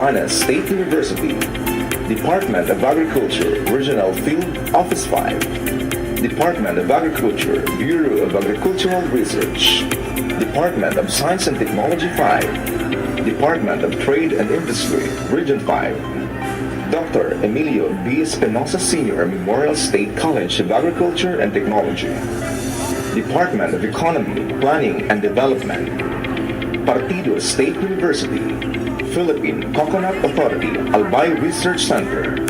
Ana State University, Department of Agriculture, Regional Field Office 5, Department of Agriculture, Bureau of Agricultural Research, Department of Science and Technology 5, Department of Trade and Industry, Region 5, Dr. Emilio B. Espinosa Sr. Memorial State College of Agriculture and Technology, Department of Economy, Planning and Development, Partido State University, Philippine Coconut Authority, Albay Research Center,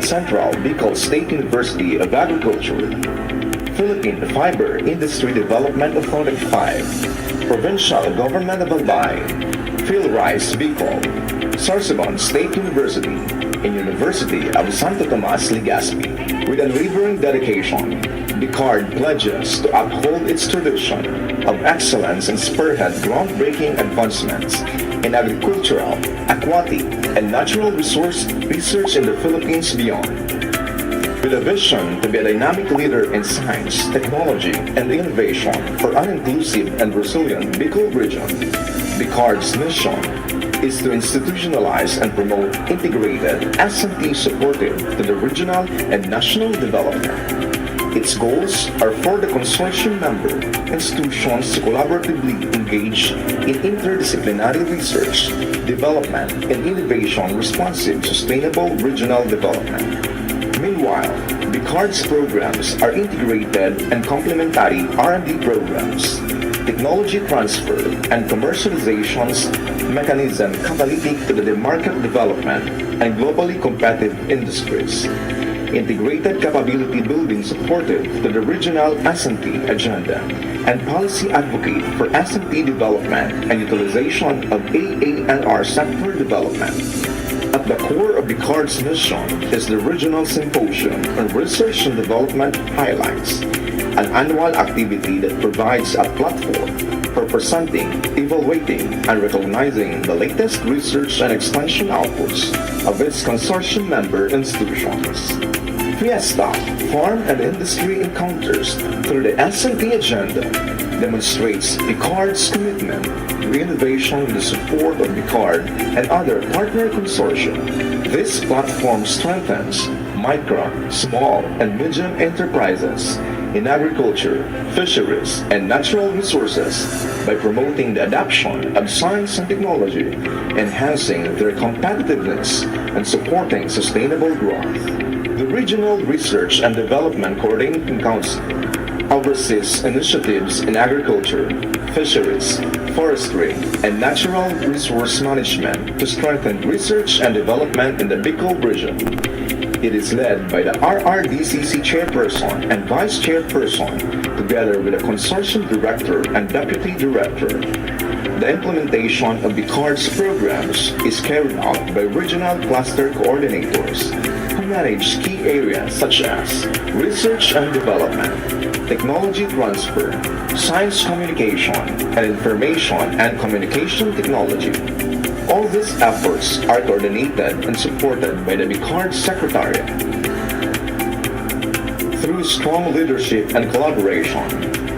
Central Bicol State University of Agriculture, Philippine Fiber Industry Development Authority 5, Provincial Government of Albay, PhilRice Bicol, Sorsogon State University, and University of Santo Tomas Legazpi. With unwavering dedication, Bicard pledges to uphold its tradition of excellence and spearhead groundbreaking advancements in agricultural, aquatic, and natural resource research in the Philippines beyond. With a vision to be a dynamic leader in science, technology, and innovation for an inclusive and resilient Bicol region, Bicard's mission is to institutionalize and promote integrated S&T supportive to the regional and national development. Its goals are for the consortium member institutions to collaboratively engage in interdisciplinary research, development, and innovation responsive sustainable regional development. Meanwhile, Bicard's programs are integrated and complementary R&D programs, technology transfer, and commercializations mechanism catalytic to the market development and globally competitive industries. Integrated capability building supportive to the regional S&T agenda, and policy advocate for S&T development and utilization of AANR sector development. At the core of Bicard's mission is the Regional Symposium on Research and Development Highlights, an annual activity that provides a platform for presenting, evaluating, and recognizing the latest research and extension outputs of its consortium member institutions. Fiesta, Farm and Industry Encounters through the S&T agenda demonstrates Bicard's commitment to innovation with the support of Bicard and other partner consortia. This platform strengthens micro, small, and medium enterprises in agriculture, fisheries, and natural resources by promoting the adoption of science and technology, enhancing their competitiveness, and supporting sustainable growth. The Regional Research and Development Coordinating Council oversees initiatives in agriculture, fisheries, forestry, and natural resource management to strengthen research and development in the Bicol region. It is led by the RRDCC Chairperson and Vice Chairperson, together with a Consortium Director and Deputy Director. The implementation of Bicard's programs is carried out by Regional Cluster Coordinators, who manage key areas such as research and development, technology transfer, science communication, and information and communication technology. All these efforts are coordinated and supported by the Bicard Secretariat. Through strong leadership and collaboration,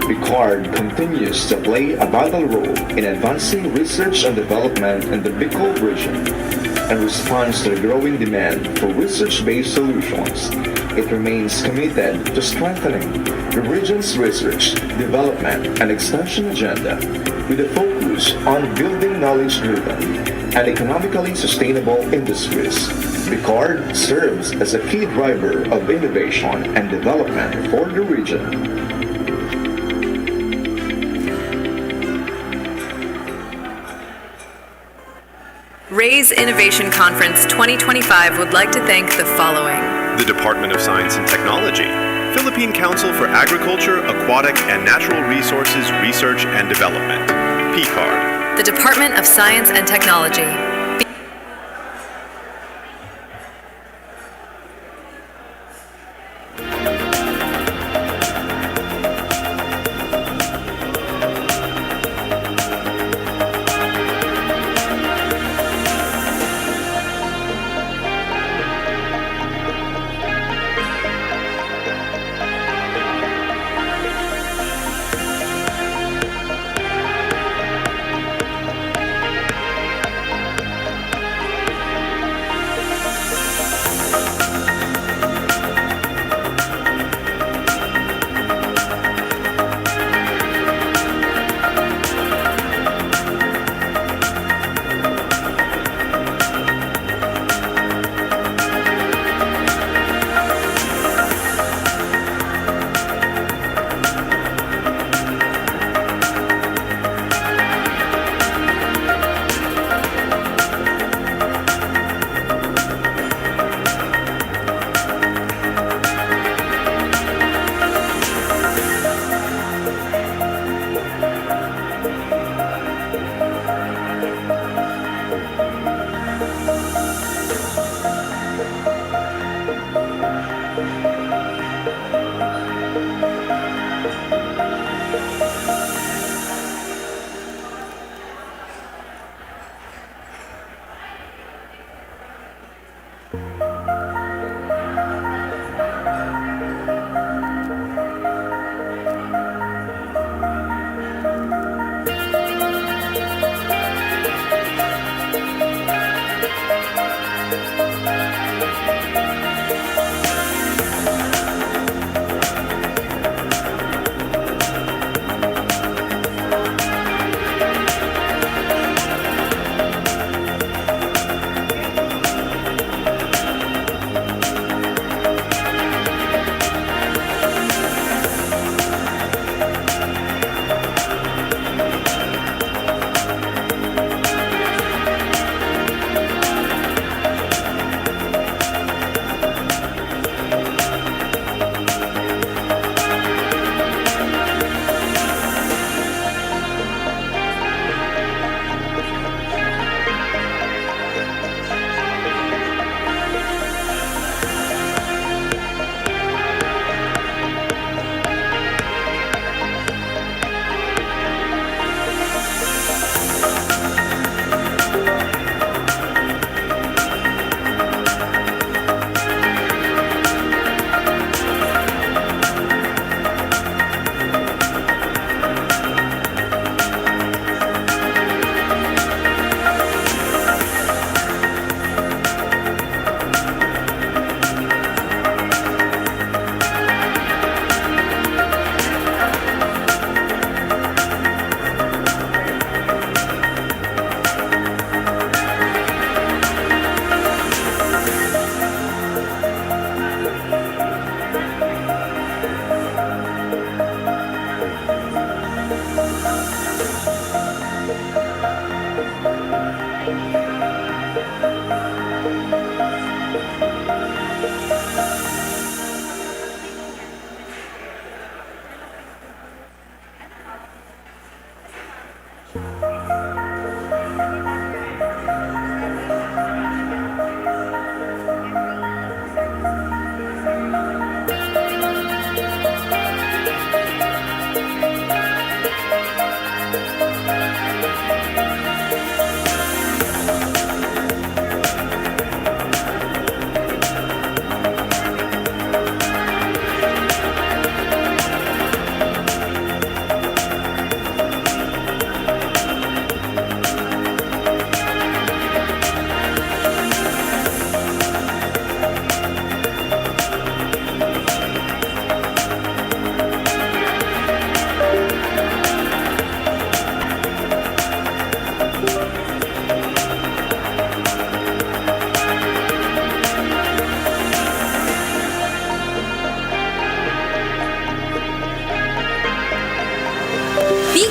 Bicard continues to play a vital role in advancing research and development in the Bicol region and responds to the growing demand for research-based solutions. It remains committed to strengthening the region's research, development, and extension agenda with a focus on building knowledge-driven and economically sustainable industries. Bicard serves as a key driver of innovation and development for the region. Raise Innovation Conference 2025 would like to thank the following: the Department of Science and Technology, Philippine Council for Agriculture, Aquatic, and Natural Resources Research and Development, PCARD, the Department of Science and Technology,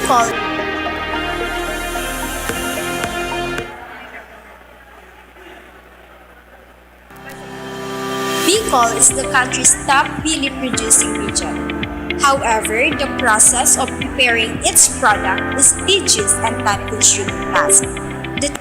Bicol Bicol is the country's top pili producing region. However, the process of preparing its product is tedious and time-consuming task. The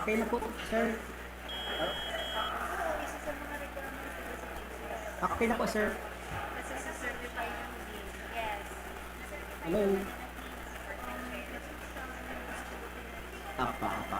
Okay na po, sir. Okay na po, sir. Hello. Apa.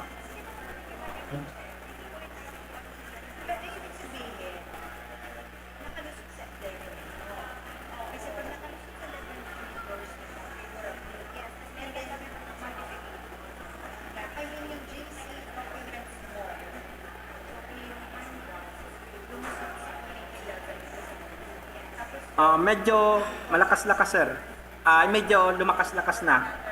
Medyo malakas-lakas, sir. Medyo lumakas-lakas na.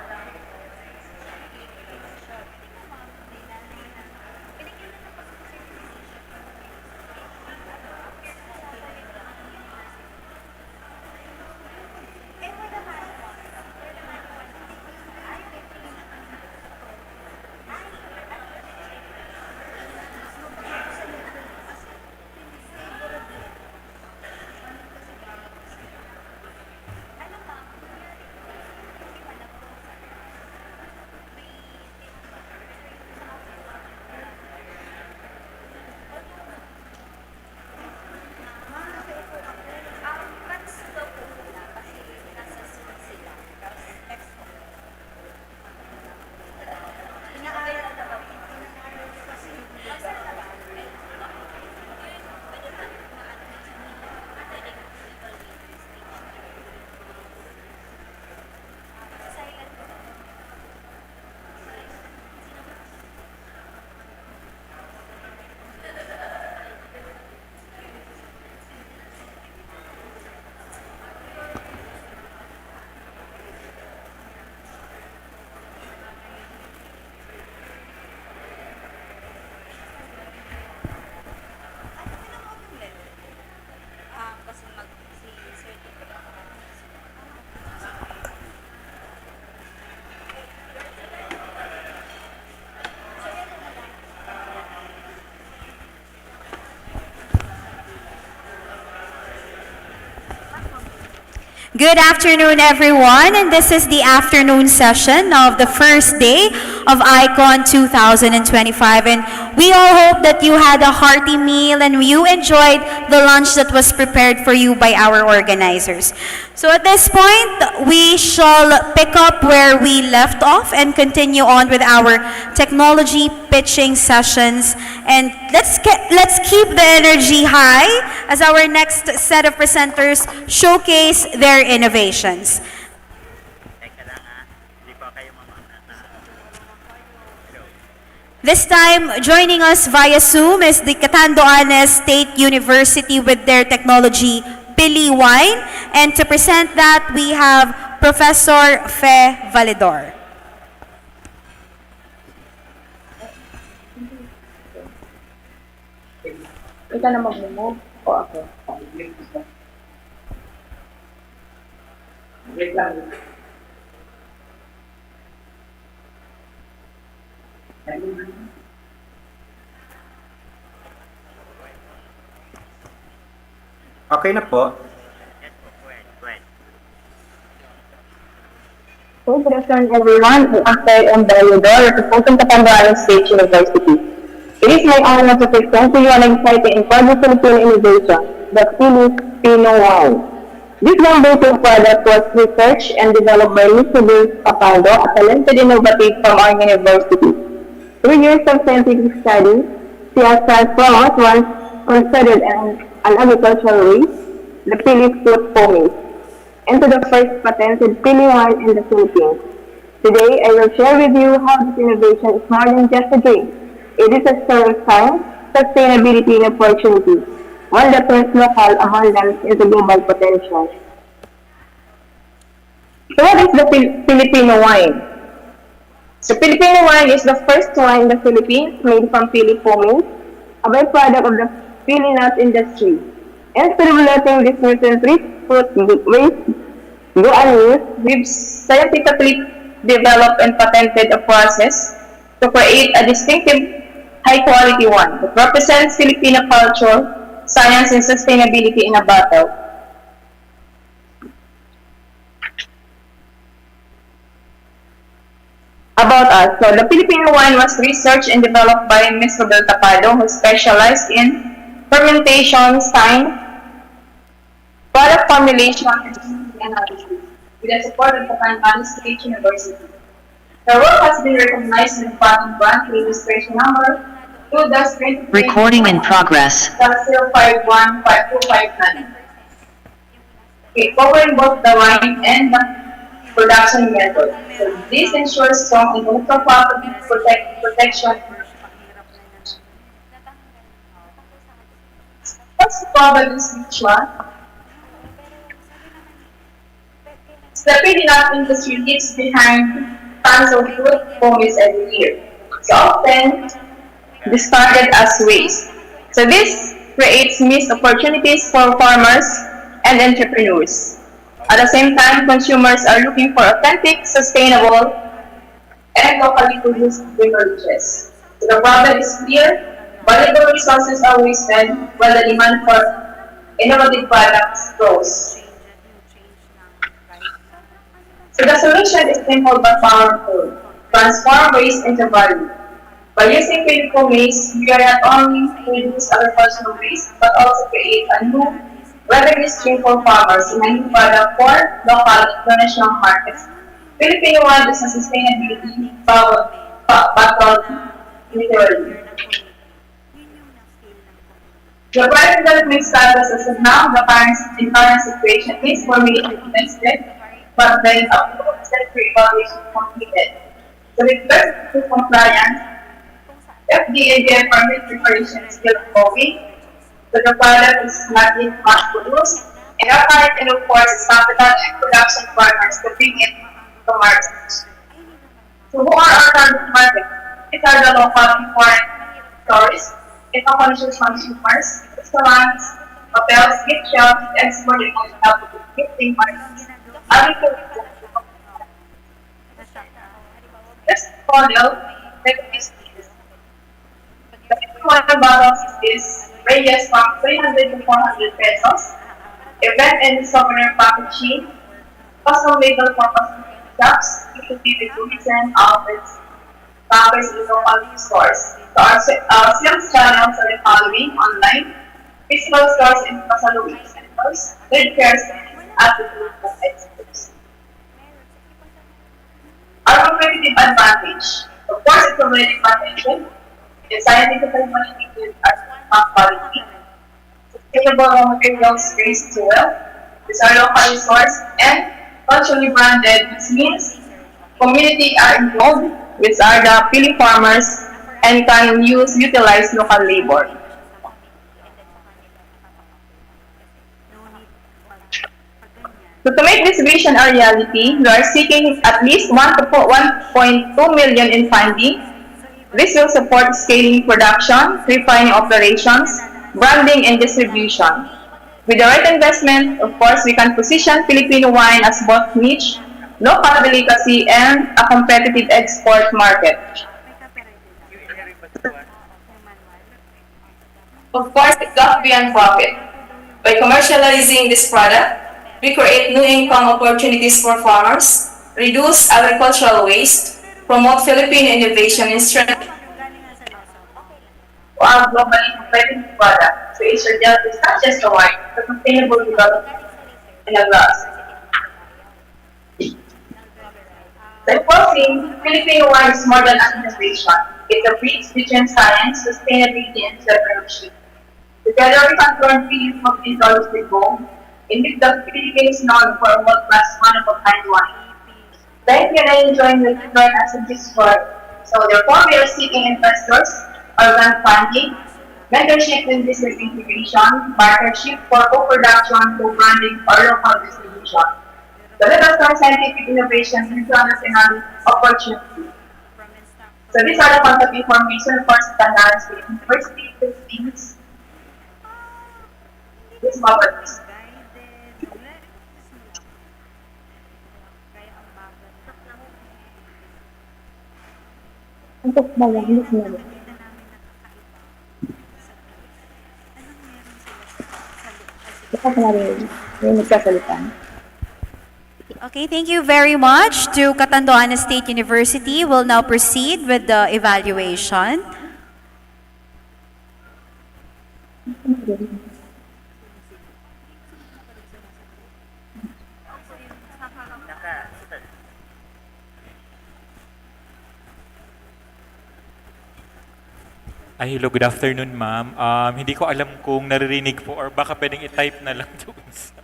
Good afternoon, everyone, and this is the afternoon session of the first day of ICON 2025. And we all hope that you had a hearty meal and you enjoyed the lunch that was prepared for you by our organizers. So at this point, we shall pick up where we left off and continue on with our technology pitching sessions. And let's keep the energy high as our next set of presenters showcase their innovations. This time, joining us via Zoom is the Catanduanes State University with their technology, Pili Wine. And to present that, we have Professor Fe Valedor. Ika na mag-move o ako? Wait lang. Okay na po. Good afternoon, everyone. I'm Faye Valedor, representing Catanduanes State University. It is my honor to present to you an exciting and proud Filipino innovation, the Philippine Pino Wine. This groundbreaking product was researched and developed by Mr. Papando, a talented innovative from our university. 3 years of scientific study, she has transformed what once considered an agricultural waste, the Pili fruit pomade, into the first patented Pili wine in the Philippines. Today, I will share with you how this innovation is more than just a drink. It is a story of science, sustainability, and opportunity, one that turns local abundance into global potential. So what is the Filipino wine? So Filipino wine is the first wine in the Philippines made from pili pomade, a byproduct of the pili nut industry. Instead of letting this nutrient-rich fruit waste go unused, we've scientifically developed and patented a process to create a distinctive high-quality one that represents Filipino culture, science, and sustainability in a bottle. A about us. So the Filipino wine was researched and developed by Ms. Roberta Pardo, who specialized in fermentation, science, product formulation, and analysis, with the support of the Valley State University. Her work has been recognized in the patent brand registration number 2-20 Recording in progress. 0515259. Okay, covering both the wine and the production method. So this ensures strong intellectual property protection. What's the problem is which one? The feeding industry leaves behind tons of food waste every year. So often discarded as waste. So this creates missed opportunities for farmers and entrepreneurs. At the same time, consumers are looking for authentic, sustainable, and locally produced beverages. So the problem is clear. Valuable resources are wasted while the demand for innovative products grows. So the solution is simple but powerful. Transform waste into value. By using chemical waste, we are not only reduce agricultural waste, but also create a new revenue stream for farmers in a new product for local international markets. Filipino wine is a sustainability battle literally. The product development status as of now, the current situation is formulated tested, but then approved pre-evaluation completed. So with respect to compliance, FDA and permit preparation is still ongoing, so the product is not yet mass produced, and our current and of course is capital and production partners to bring it to market. So who are our target market? These are the local and foreign tourists, conscious consumers, restaurants, hotels, gift shops, export and hospitality, gifting markets, agriculture. This model recognizes the 51 bottles is ranges from 300 to 400 pesos. Event and souvenir packaging, custom label for custom shops, usually with tourism outlets, packers in local stores. So our sales channels are the following: online, physical stores in Pasalubong centers, trade fairs, and at the group of experts. Our competitive advantage. Of course, it's already mentioned. It's scientifically validated as quality, sustainable raw materials raised to well, these are locally sourced and culturally branded, which means community are involved, which are the Pili farmers and can utilize local labor. So to make this vision a reality, we are seeking at least 1.2 million in funding. This will support scaling production, refining operations, branding, and distribution. With the right investment, of course, we can position Filipino wine as both niche, local delicacy, and a competitive export market. Of course, it goes beyond profit. By commercializing this product, we create new income opportunities for farmers, reduce agricultural waste, promote Philippine innovation, and strengthen our globally competitive product. So Asia Delta is not just a wine, but sustainable development in a glass. The closing, Filipino wine is more than an innovation. It's a bridge between science, sustainability, and entrepreneurship. Together, we can turn feelings of industry gold and make the Philippines known for a world-class, one-of-a-kind wine. Thank you, and I enjoy the join us in this work. So therefore, we are seeking investors, organ funding, mentorship in business integration, partnership for co-production, co-branding, or local distribution. So let us turn scientific innovation into an economic opportunity. So these are the contact information for Standards University Philippines. This is Untuk bayang na. Ito pa na rin yung nagsasalita. Okay, thank you very much to Catanduanes State University. We'll now proceed with the evaluation. Ay, hello, good afternoon, ma'am. Hindi ko alam kung naririnig po or baka pwedeng i-type na lang doon sa...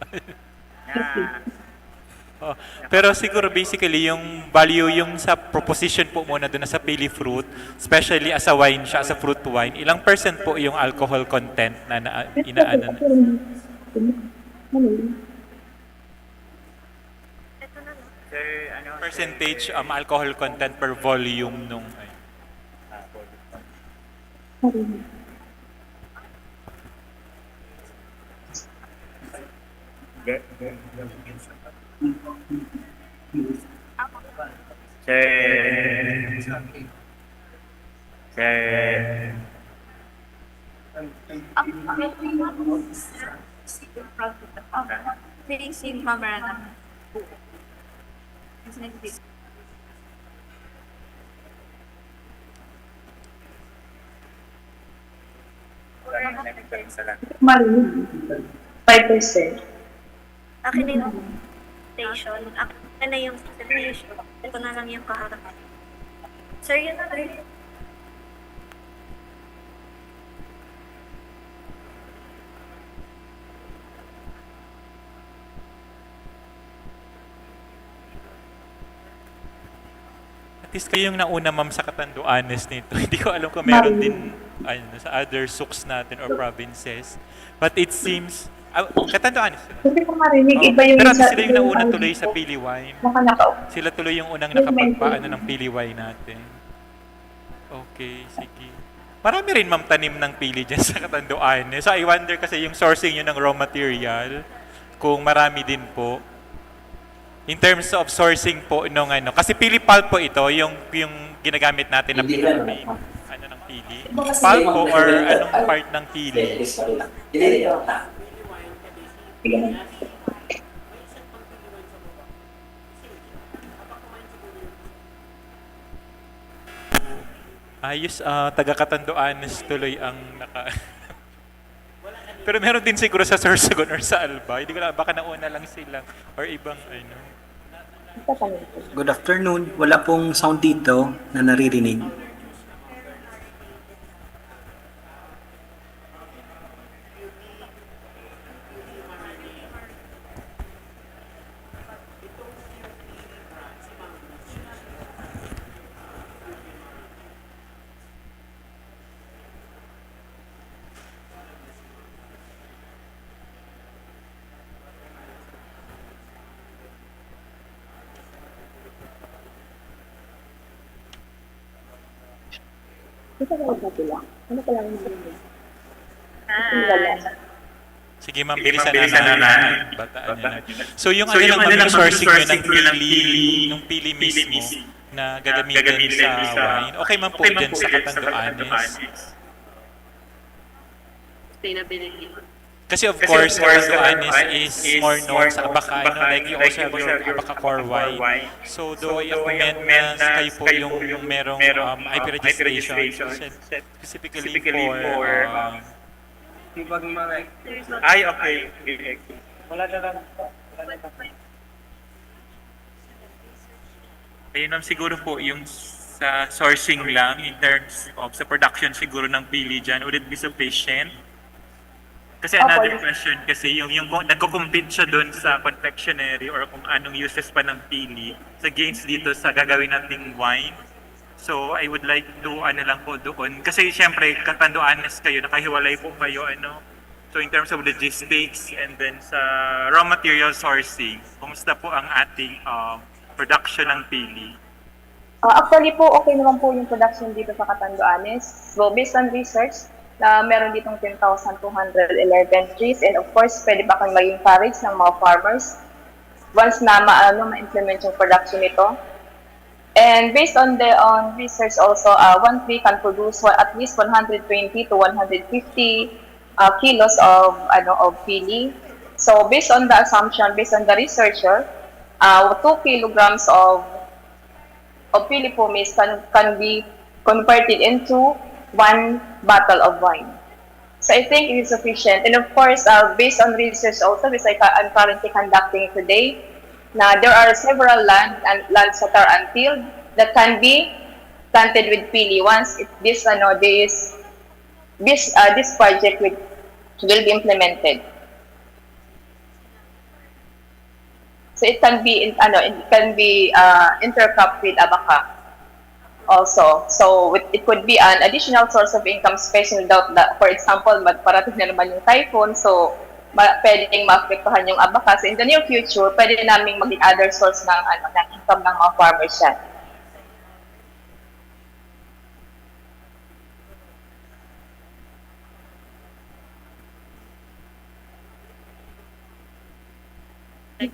Oh, pero siguro basically yung value yung sa proposition po muna doon sa pili fruit, especially as a wine siya, as a fruit wine, ilang percent po yung alcohol content na, inaanan? Percentage alcohol content per volume nung... Marinig. 5%. Akin na yung station. Akin na yung station. Ito na lang yung kaharap. Sir, yun na rin. At least kayo yung nauna, ma'am, sa Catanduanes nito. Hindi ko alam kung meron din sa other souks natin or provinces. But it seems... Catanduanes sila. Kasi kung marinig, iba yung pero sila yung nauna tuloy sa pili wine. Nakanakaw. Sila tuloy yung unang nakapagpaano ng pili wine natin. Okay, sige. Marami rin, ma'am, tanim ng pili dyan sa Catanduanes. So I wonder kasi yung sourcing nyo ng raw material, kung marami din po. In terms of sourcing po nung ano, kasi pili pulp po ito, yung ginagamit natin na pili, ano ng pili. Pulp po or anong part ng pili? Ayos, taga Catanduanes tuloy ang naka... Pero meron din siguro sa Sorsogon or sa Alba. Hindi ko lang, baka nauna lang sila or ibang ano. Good afternoon. Wala pong sound dito na naririnig. Sige, ma'am, bilisan na bataan niya na. So yung ano lang, ma'am, yung sourcing nyo ng pili mismo na gagamitin sa wine. Okay, ma'am, po dyan sa Catanduanes. Sustainability. Kasi of course, Catanduanes is more known sa Abaca, like you also have your Abaca core wine. So though I recommend na kayo po yung merong IP registration, specifically for... Ay, okay. Wala na lang. Ayun, ma'am, siguro po yung sa sourcing lang in terms of sa production siguro ng pili dyan, would it be sufficient? Kasi another question kasi yung nagko-compete siya doon sa confectionery or kung anong uses pa ng pili sa gains dito sa gagawin nating wine. So I would like to ano lang po doon kasi syempre Catanduanes kayo, nakahiwalay po kayo ano. So in terms of logistics and then sa raw material sourcing, kumusta po ang ating production ng pili? Actually po, okay naman po yung production dito sa Catanduanes. So based on research, meron ditong 10,211 trees and of course, pwede pa kang mag-encourage ng mga farmers once na ma-implement yung production nito. And based on the research also, one tree can produce at least 120 to 150 kilos of pili. So based on the assumption, based on the researcher, 2 kilograms of pili pumice can be converted into 1 bottle of wine. So I think it is sufficient. And of course, based on research also, which I'm currently conducting today, there are several lands that are untilled that can be planted with pili once this project will be implemented. So it can be intercropped with abaca also. So it could be an additional source of income, especially that, for example, parating na naman yung typhoon, so pwedeng maapektuhan yung abaca. So in the near future, pwede naming maging other source ng income ng mga farmers yan. Okay.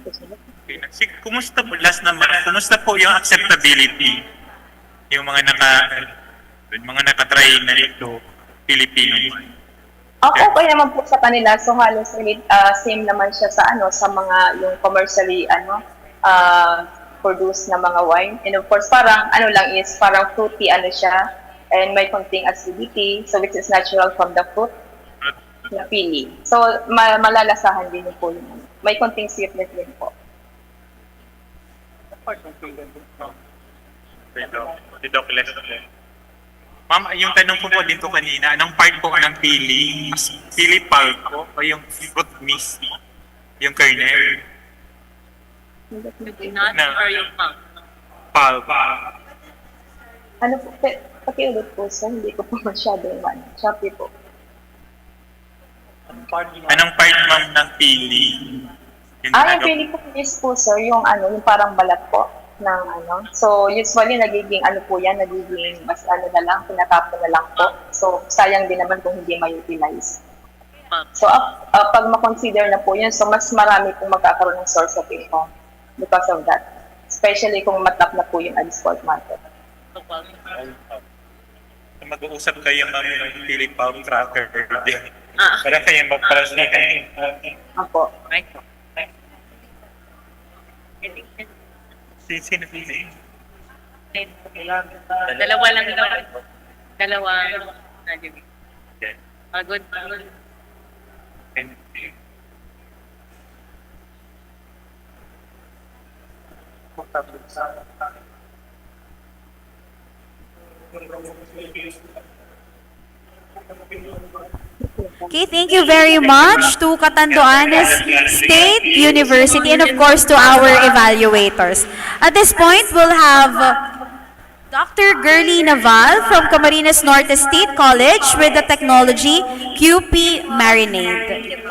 Kumusta po yung acceptability yung mga nakatry na ito Pilipino? Okay naman po sa kanila. So halos same naman siya sa mga yung commercially produced na mga wine. And of course parang fruity siya, and may konting acidity, so which is natural from the fruit na pili. So malalasahan din po yun. May konting sweetness din po. Ma'am, yung tanong ko po dito kanina, anong part po ng pili? Pili pulp po o yung fruit mist? Yung kernel? Or yung pulp? Pulp. Ano po? Pakiulit po sir, hindi ko po masyado Shopee po. Anong part ma'am ng pili? Yung pili po is po sir, yung parang balat po ng So usually nagiging mas na lang, pinatapon na lang po. So sayang din naman kung hindi ma-utilize. So pag ma-consider na po yun, so mas marami pong magkakaroon ng source of income because of that. Especially kung matap na po yung export market. Mag-uusap kayo ma'am ng pili pulp tracker din. Para kayo mag-parasite. Apo. Sino pili? Dalawa lang daw. Dalawa. Pagod. Okay, thank you very much to Catanduanes State University and of course to our evaluators. At this point, we'll have Dr. Gurley Naval from Camarines Norte State College with the technology QP Marinade.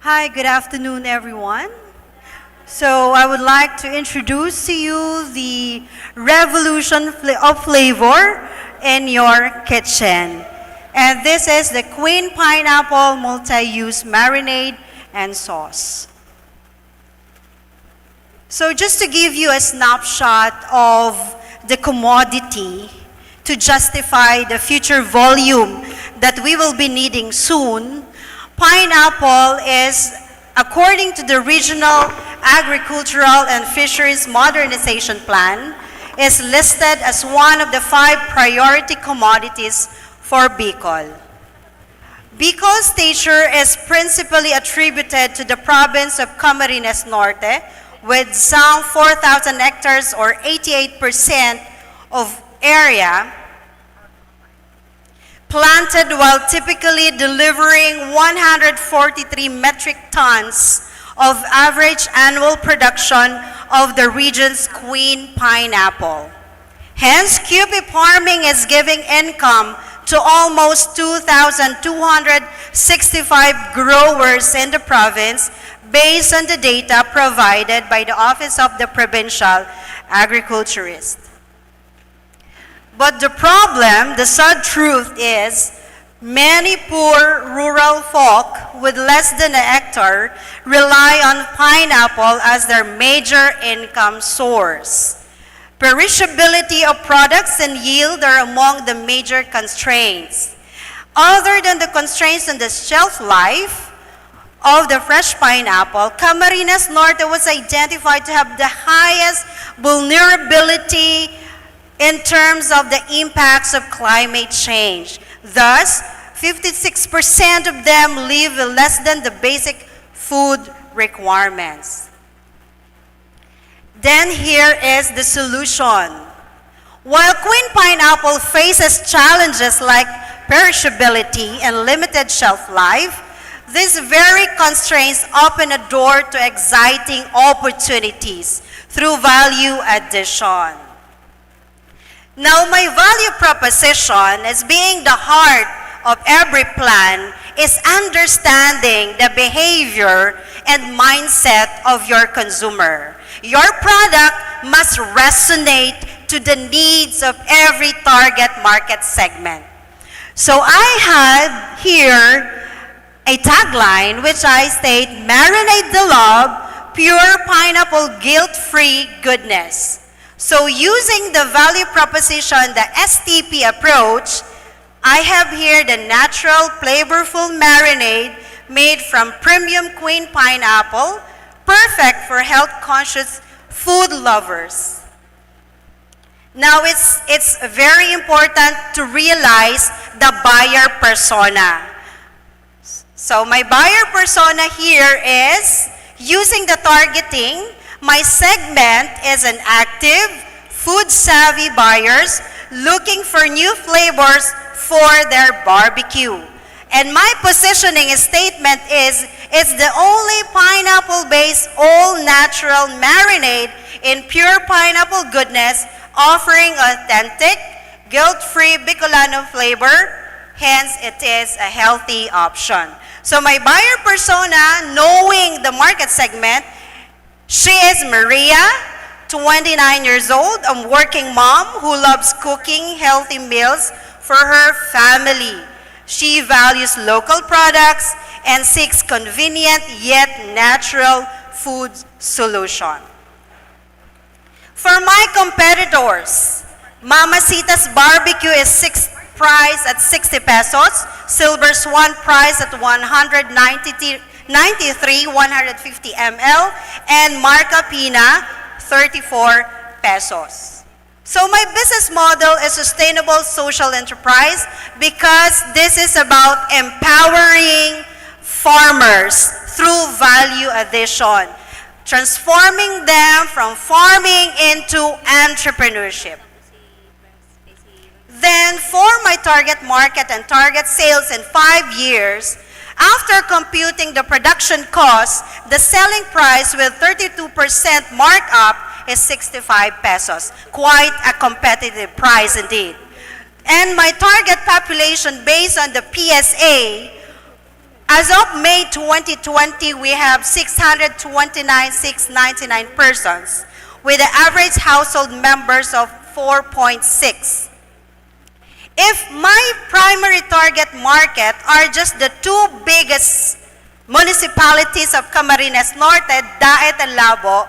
Hi, good afternoon, everyone. So I would like to introduce to you the revolution of flavor in your kitchen. And this is the Queen Pineapple Multi-Use Marinade and Sauce. So just to give you a snapshot of the commodity to justify the future volume that we will be needing soon, pineapple is, according to the Regional Agricultural and Fisheries Modernization Plan, is listed as one of the 5 priority commodities for Bicol. Bicol's stature is principally attributed to the province of Camarines Norte, with some 4,000 hectares or 88% of area planted, while typically delivering 143 metric tons of average annual production of the region's queen pineapple. Hence, QP farming is giving income to almost 2,265 growers in the province based on the data provided by the Office of the Provincial Agriculturist. But the problem, the sad truth is, many poor rural folk with less than a hectare rely on pineapple as their major income source. Perishability of products and yield are among the major constraints. Other than the constraints on the shelf life of the fresh pineapple, Camarines Norte was identified to have the highest vulnerability in terms of the impacts of climate change. Thus, 56% of them live with less than the basic food requirements. Then here is the solution. While Queen Pineapple faces challenges like perishability and limited shelf life, these very constraints open a door to exciting opportunities through value addition. Now, my value proposition as being the heart of every plan is understanding the behavior and mindset of your consumer. Your product must resonate to the needs of every target market segment. So I had here a tagline which I state, marinate the love, pure pineapple guilt-free goodness. So using the value proposition, the STP approach, I have here the natural, flavorful marinade made from premium Queen Pineapple, perfect for health-conscious food lovers. Now, it's very important to realize the buyer persona. So my buyer persona here is, using the targeting, my segment is an active, food-savvy buyers looking for new flavors for their barbecue. And my positioning statement is, it's the only pineapple-based, all-natural marinade in pure pineapple goodness, offering authentic, guilt-free Bicolano flavor. Hence, it is a healthy option. So my buyer persona, knowing the market segment, she is Maria, 29 years old, a working mom who loves cooking healthy meals for her family. She values local products and seeks convenient yet natural food solution. For my competitors, Mamacita's Barbecue is priced at 60 pesos, Silver Swan priced at 193, 150 ml, and Marca Pina, 34 pesos. So my business model is sustainable social enterprise because this is about empowering farmers through value addition, transforming them from farming into entrepreneurship. Then for my target market and target sales in 5 years, after computing the production cost, the selling price with 32% markup is 65 pesos. Quite a competitive price indeed. And my target population based on the PSA, as of May 2020, we have 629,699 persons with the average household members of 4.6. If my primary target market are just the two biggest municipalities of Camarines Norte, Daet and Labo,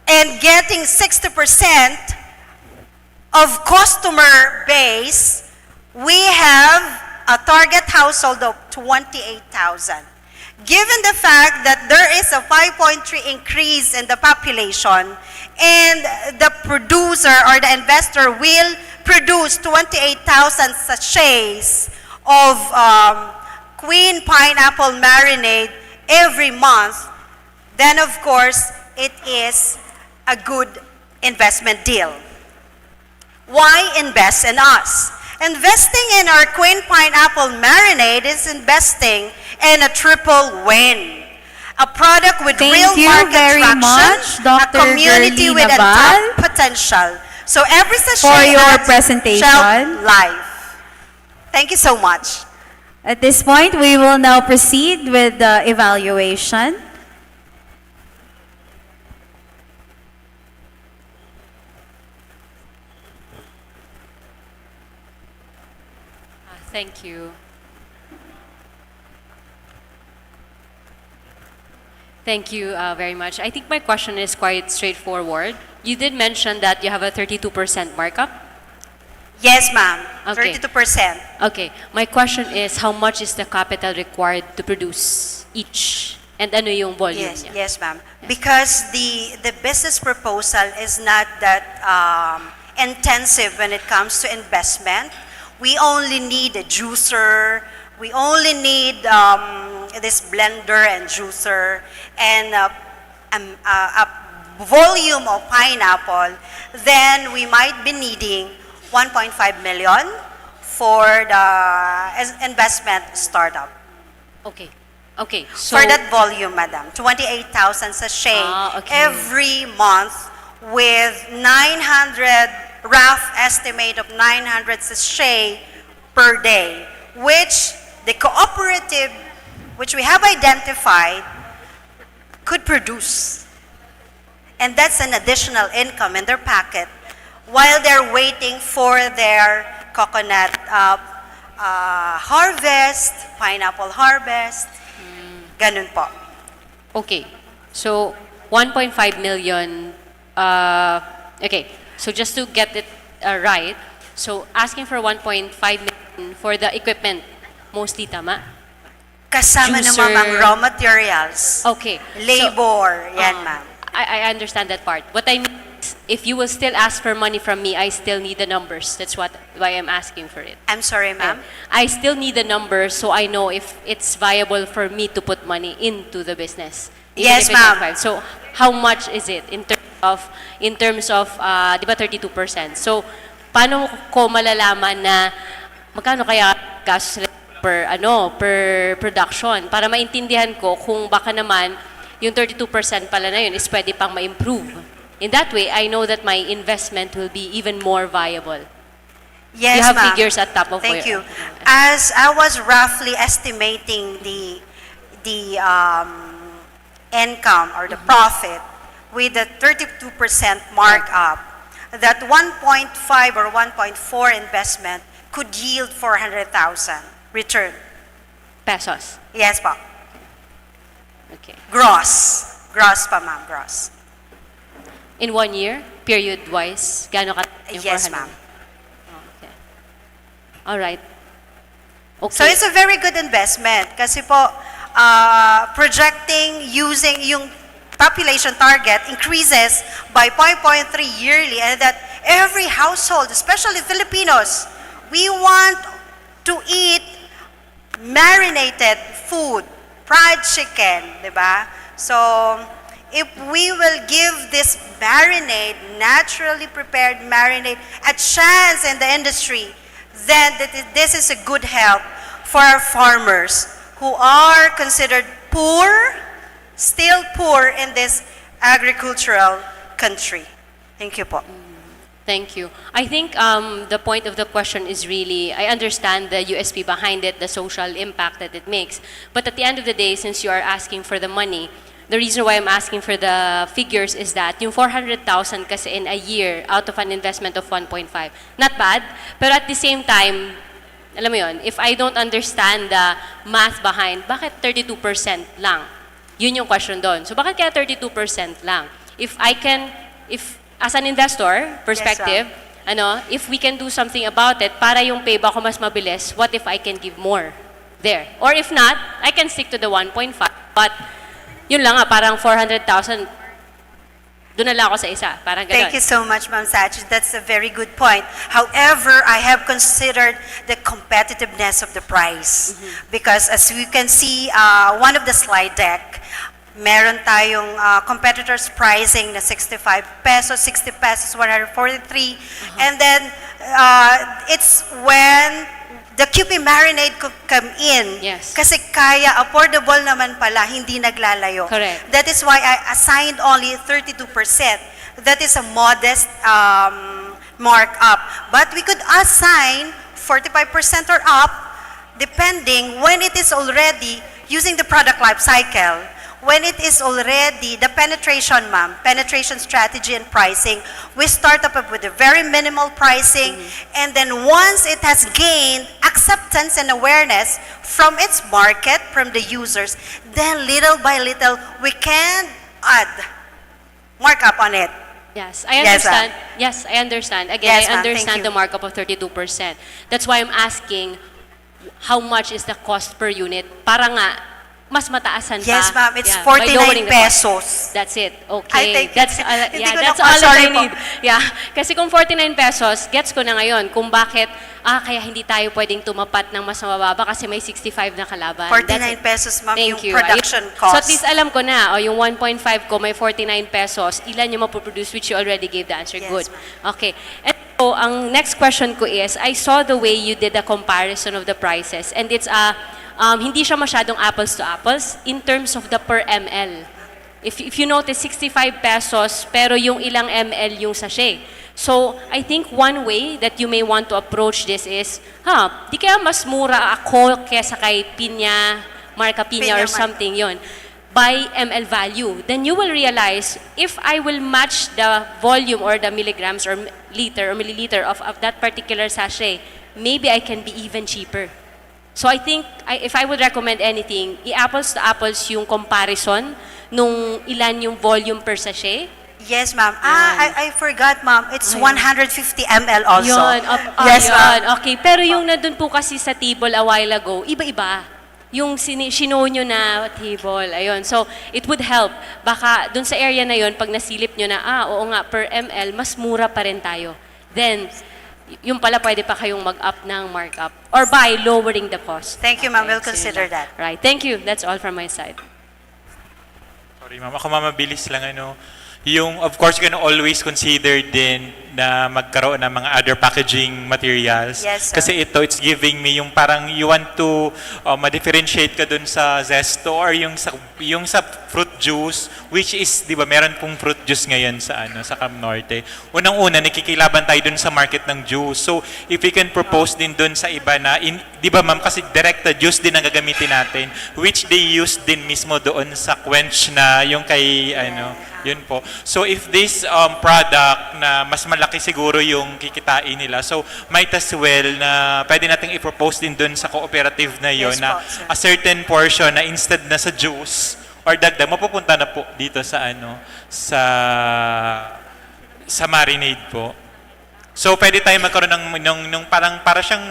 and getting 60% of customer base, we have a target household of 28,000. Given the fact that there is a 5.3 increase in the population and the producer or the investor will produce 28,000 sachets of Queen Pineapple marinade every month, then of course it is a good investment deal. Why invest in us? Investing in our Queen Pineapple marinade is investing in a triple win. A product with real market traction, a community with a top potential. So every sachet for your has presentation. shelf life. Thank you so much. At this point, we will now proceed with the evaluation. Thank you. Thank you very much. I think my question is quite straightforward. You did mention that you have a 32% markup. Yes, ma'am. Okay. 32%. Okay. My question is, how much is the capital required to produce each? And ano yung volume Yes, niya? yes, ma'am. Because the business proposal is not that intensive when it comes to investment. We only need a juicer. We only need this blender and juicer and a volume of pineapple. Then we might be needing 1.5 million for the investment startup. Okay. Okay. So, For that volume, madam, 28,000 sachet okay. every month with 900, rough estimate of 900 sachet per day, which the cooperative, which we have identified, could produce. And that's an additional income in their pocket while they're waiting for their coconut harvest, pineapple harvest. Ganun po. okay. So, 1.5 million. Okay. So, just to get it right, so asking for 1.5 million for the equipment, mostly tama? Kasama Juicer. naman ang raw materials. Okay. Labor. Yan, ma'am. I understand that part. What I mean is, if you will still ask for money from me, I still need the numbers. That's why I'm asking for it. I'm sorry, ma'am. I still need the numbers so I know if it's viable for me to put money into the business. Even Yes, if it's not ma'am. five. So, how much is it in terms of di ba 32%? So, paano ko malalaman na magkano kaya gastos sila per production para maintindihan ko kung baka naman yung 32% pala na yun is pwede pang ma-improve. In that way, I know that my investment will be even more viable. Yes, You have ma'am. figures at top of Thank your- you. As I was roughly estimating the income or the profit with the 32% markup, that 1.5 or 1.4 investment could yield 400,000 return. Pesos. Yes, pa. Okay. Gross. Gross pa, ma'am. Gross. In 1 year, period-wise, gaano ka yung Yes, 400? ma'am. Okay. All right. Okay. So it's a very good investment kasi po projecting using yung population target increases by 5.3 yearly and that every household, especially Filipinos, we want to eat marinated food, fried chicken, di ba? So if we will give this marinade, naturally prepared marinade, a chance in the industry, then this is a good help for our farmers who are considered poor, still poor in this agricultural country. Thank you po. Thank you. I think the point of the question is really, I understand the USP behind it, the social impact that it makes. But at the end of the day, since you are asking for the money, the reason why I'm asking for the figures is that yung 400,000 kasi in a year out of an investment of 1.5, not bad, but at the same time, alam mo yun, if I don't understand the math behind, bakit 32% lang? Yun yung question doon. So bakit kaya 32% lang? If as an investor perspective, if we can do something about it para yung payback ko mas mabilis, what if I can give more there? Or if not, I can stick to the 1.5. But yun lang nga, parang 400,000, doon na lang ako sa isa. Parang ganun. Thank you so much, Ma'am Sachi. That's a very good point. However, I have considered the competitiveness of the price. Because as we can see, one of the slide deck, meron tayong competitors pricing na 65 pesos, 60 pesos, 143. And then, it's when the QP marinade could come in. Yes. Kasi kaya, affordable naman pala, hindi naglalayo. Correct. That is why I assigned only 32%. That is a modest markup. But we could assign 45% or up, depending when it is already using the product life cycle. when it is already, the penetration, ma'am, penetration strategy and pricing, we start up with a very minimal pricing, and then once it has gained acceptance and awareness from its market, from the users, then little by little, we can add markup on it. Yes, I Yes, understand. Yes, I understand. Again, Yes, I ma'am. Thank understand you. the markup of 32%. That's why I'm asking how much is the cost per unit para nga mas mataasan pa. Yes, ma'am. It's Yeah, by 49 lowering the cost. pesos. That's it. I Okay. think That's hindi yeah, ko that's na- all that sorry I po. need. Yeah. Kasi kung 49 pesos, gets ko na ngayon kung bakit kaya hindi tayo pwedeng tumapat ng mas mababa kasi may 65 na kalaban. 49 That's it. pesos, ma'am, Thank yung you. production So cost. at least alam ko na, yung 1.5 ko may 49 pesos, ilan yung mapoproduce, which you already gave the answer. Yes, Good. Okay. And so, ang next question ko is, I saw the way you did a comparison of the prices, and it's hindi siya masyadong apples to apples in terms of the per ml. If you notice, 65 pesos, pero yung ilang ml yung sachet. So, I think one way that you may want to approach this is, di kaya mas mura ako kesa kay Piña, Marca Piña or Piña, something yon by ml value. Then you will realize, if I will match the volume or the milligrams or liter or milliliter of that particular sachet, maybe I can be even cheaper. So I think, if I would recommend anything, i-apples to apples yung comparison nung ilan yung volume per sachet. Yes, ma'am. I forgot, ma'am. It's 150 ml also. Yun, Yes, yun. ma'am. Okay, pero yung nandun po kasi sa table a while ago, iba-iba. Yung show nyo na table, ayun. So, it would help. Baka dun sa area na yon pag nasilip nyo na, oo nga, per ml, mas mura pa rin tayo. Then, yung pala pwede pa kayong mag-up ng markup or by lowering the cost. Thank you, ma'am. We'll So, yun consider lang. that. Right. Thank you. That's all from my side. Sorry, ma'am. Ako mamabilis lang, Yung, of course, you can always consider din na magkaroon ng mga other packaging materials. Yes, sir. Kasi ito, it's giving me yung parang you want to ma-differentiate ka dun sa zesto or yung sa fruit juice, which is, di ba, meron pong fruit juice ngayon sa Cam Norte. Unang-una, nakikilaban tayo dun sa market ng juice. So, if we can propose din dun sa iba na, di ba ma'am, kasi direkta juice din ang gagamitin natin, which they use din mismo doon sa quench na yung kay, yun po. So, if this product na mas malaki siguro yung kikitain nila, so might as well na pwede nating i-propose din dun sa cooperative na yun Yes na po, sir. a certain portion na instead na sa juice or dagdag, mapupunta na po dito sa sa marinade po. So, pwede tayo magkaroon ng parang para siyang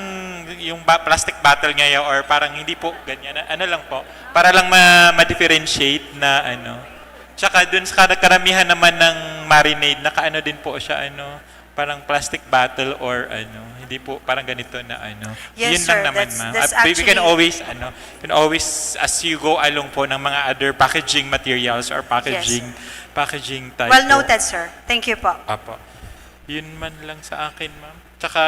yung plastic bottle ngayon or parang hindi po ganyan. Lang po. Para lang ma-differentiate na Tsaka dun sa karamihan naman ng marinade, nakaano din po siya, parang plastic bottle or hindi po, parang ganito na Yes, Yun sir. lang naman, ma'am. That's We can actually- always, as you go along po ng mga other packaging materials or packaging type Well po. noted, sir. Thank you po. Apo. Yun man lang sa akin, ma'am. Tsaka,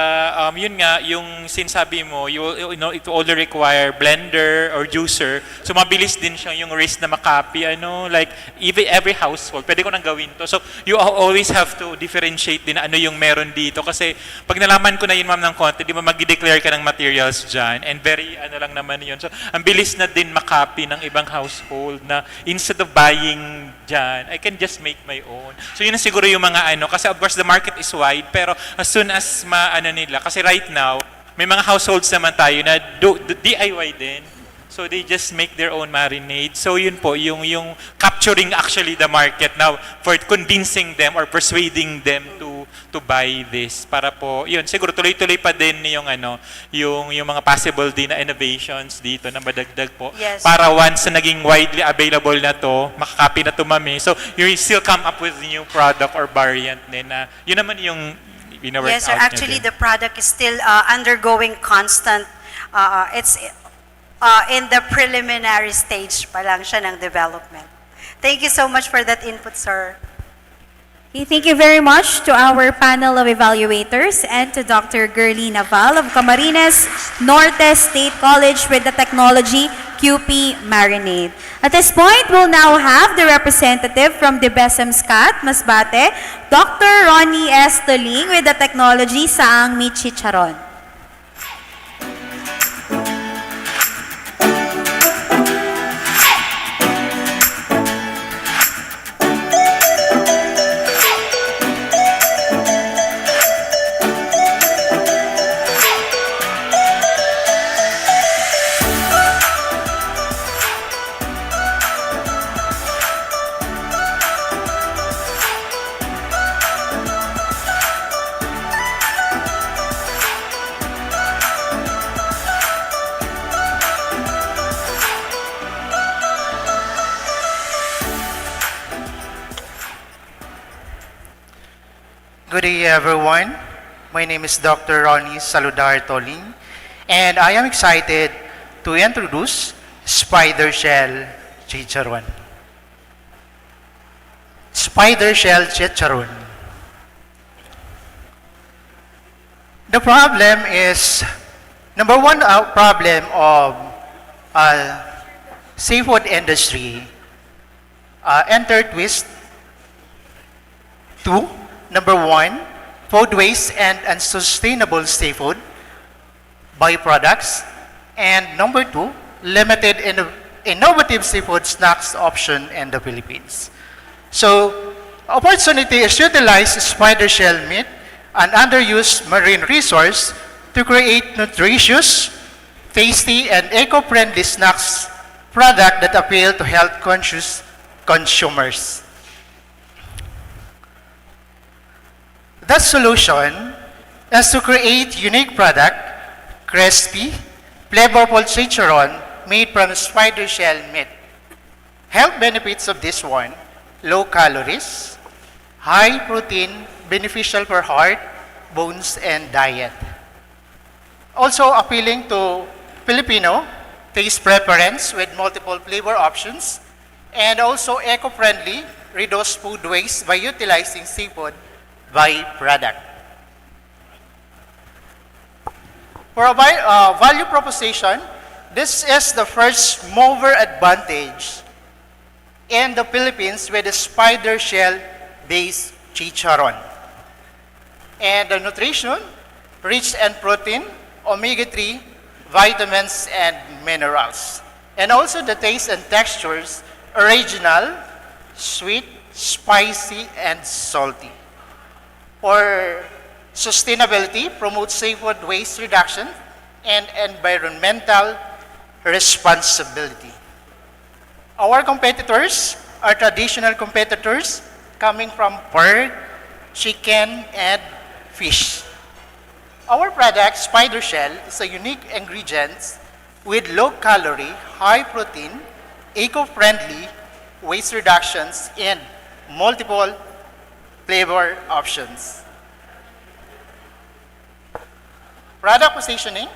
yun nga, yung sinasabi mo, it will only require blender or juicer. So, mabilis din siya yung risk na makapi, like, even every household, pwede ko nang gawin to. So, you always have to differentiate din ano yung meron dito. Kasi, pag nalaman ko na yun, ma'am, ng konti, di ba, mag-declare ka ng materials dyan, and very, lang naman yun. So, ang bilis na din makapi ng ibang household na instead of buying dyan, I can just make my own. So, yun na siguro yung mga kasi of course, the market is wide, pero as soon as nila. Kasi right now, may mga households naman tayo na DIY din. So they just make their own marinade. So yun po, yung capturing actually the market now for convincing them or persuading them to buy this. Para po, yun, siguro tuloy-tuloy pa din yung yung mga possible din na innovations dito na madagdag po. Yes. Para once na naging widely available na to, makakapi na to mami. So you still come up with new product or variant din na yun naman yung Yes, sir. Actually, the product is still undergoing constant, it's in the preliminary stage pa lang siya ng development. Thank you so much for that input, sir. Okay, thank you very much to our panel of evaluators and to Dr. Gerly Naval of Camarines Norte State College with the Technology QP Marinade. At this point, we'll now have the representative from the Besemscat, Masbate, Dr. Ronnie S. Toling with the Technology Saang Michicharon. Good day, everyone. My name is Dr. Ronnie Saludar Toling, and I am excited to introduce Spider Shell Chicharon. Spider Shell Chicharon. The problem is, number one problem of seafood industry, enter twist. Two, number one, food waste and unsustainable seafood byproducts. And number two, limited innovative seafood snacks option in the Philippines. So, opportunity is to utilize spider shell meat, an underused marine resource, to create nutritious, tasty, and eco-friendly snacks product that appeal to health-conscious consumers. The solution is to create unique product, crispy, flavorful chicharron made from spider shell meat. Health benefits of this one: low calories, high protein, beneficial for heart, bones, and diet. Also appealing to Filipino taste preference with multiple flavor options, and also eco-friendly, reduce food waste by utilizing seafood byproduct. For a value proposition, this is the first mover advantage in the Philippines with a spider shell-based chicharron. And the nutrition, rich in protein, omega-3, vitamins, and minerals. And also the taste and textures, original, sweet, spicy, and salty. For sustainability, promotes seafood waste reduction and environmental responsibility. Our competitors are traditional competitors coming from pork, chicken, and fish. Our product, Spider Shell, is a unique ingredient with low calorie, high protein, eco-friendly waste reductions, and multiple flavor options. Product positioning,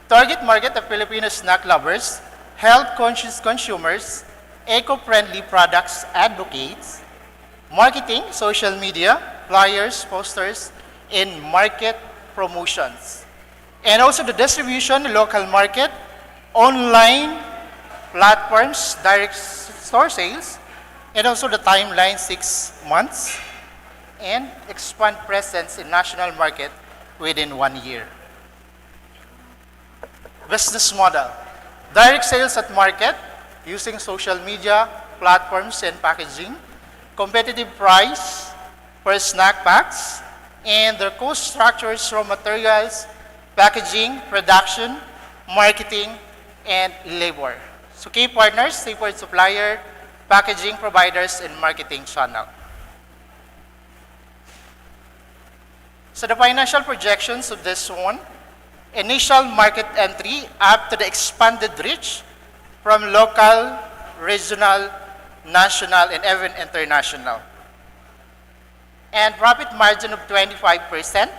target market of Filipino snack lovers, health-conscious consumers, eco-friendly products advocates, marketing, social media, flyers, posters, and market promotions. And also the distribution, local market, online platforms, direct store sales, and also the timeline 6 months, and expand presence in national market within 1 year. Business model, direct sales at market using social media, platforms, and packaging, competitive price for snack packs, and their cost structures, raw materials, packaging, production, marketing, and labor. So key partners, seafood supplier, packaging providers, and marketing channel. So the financial projections of this one, initial market entry up to the expanded reach from local, regional, national, and even international. And profit margin of 25%,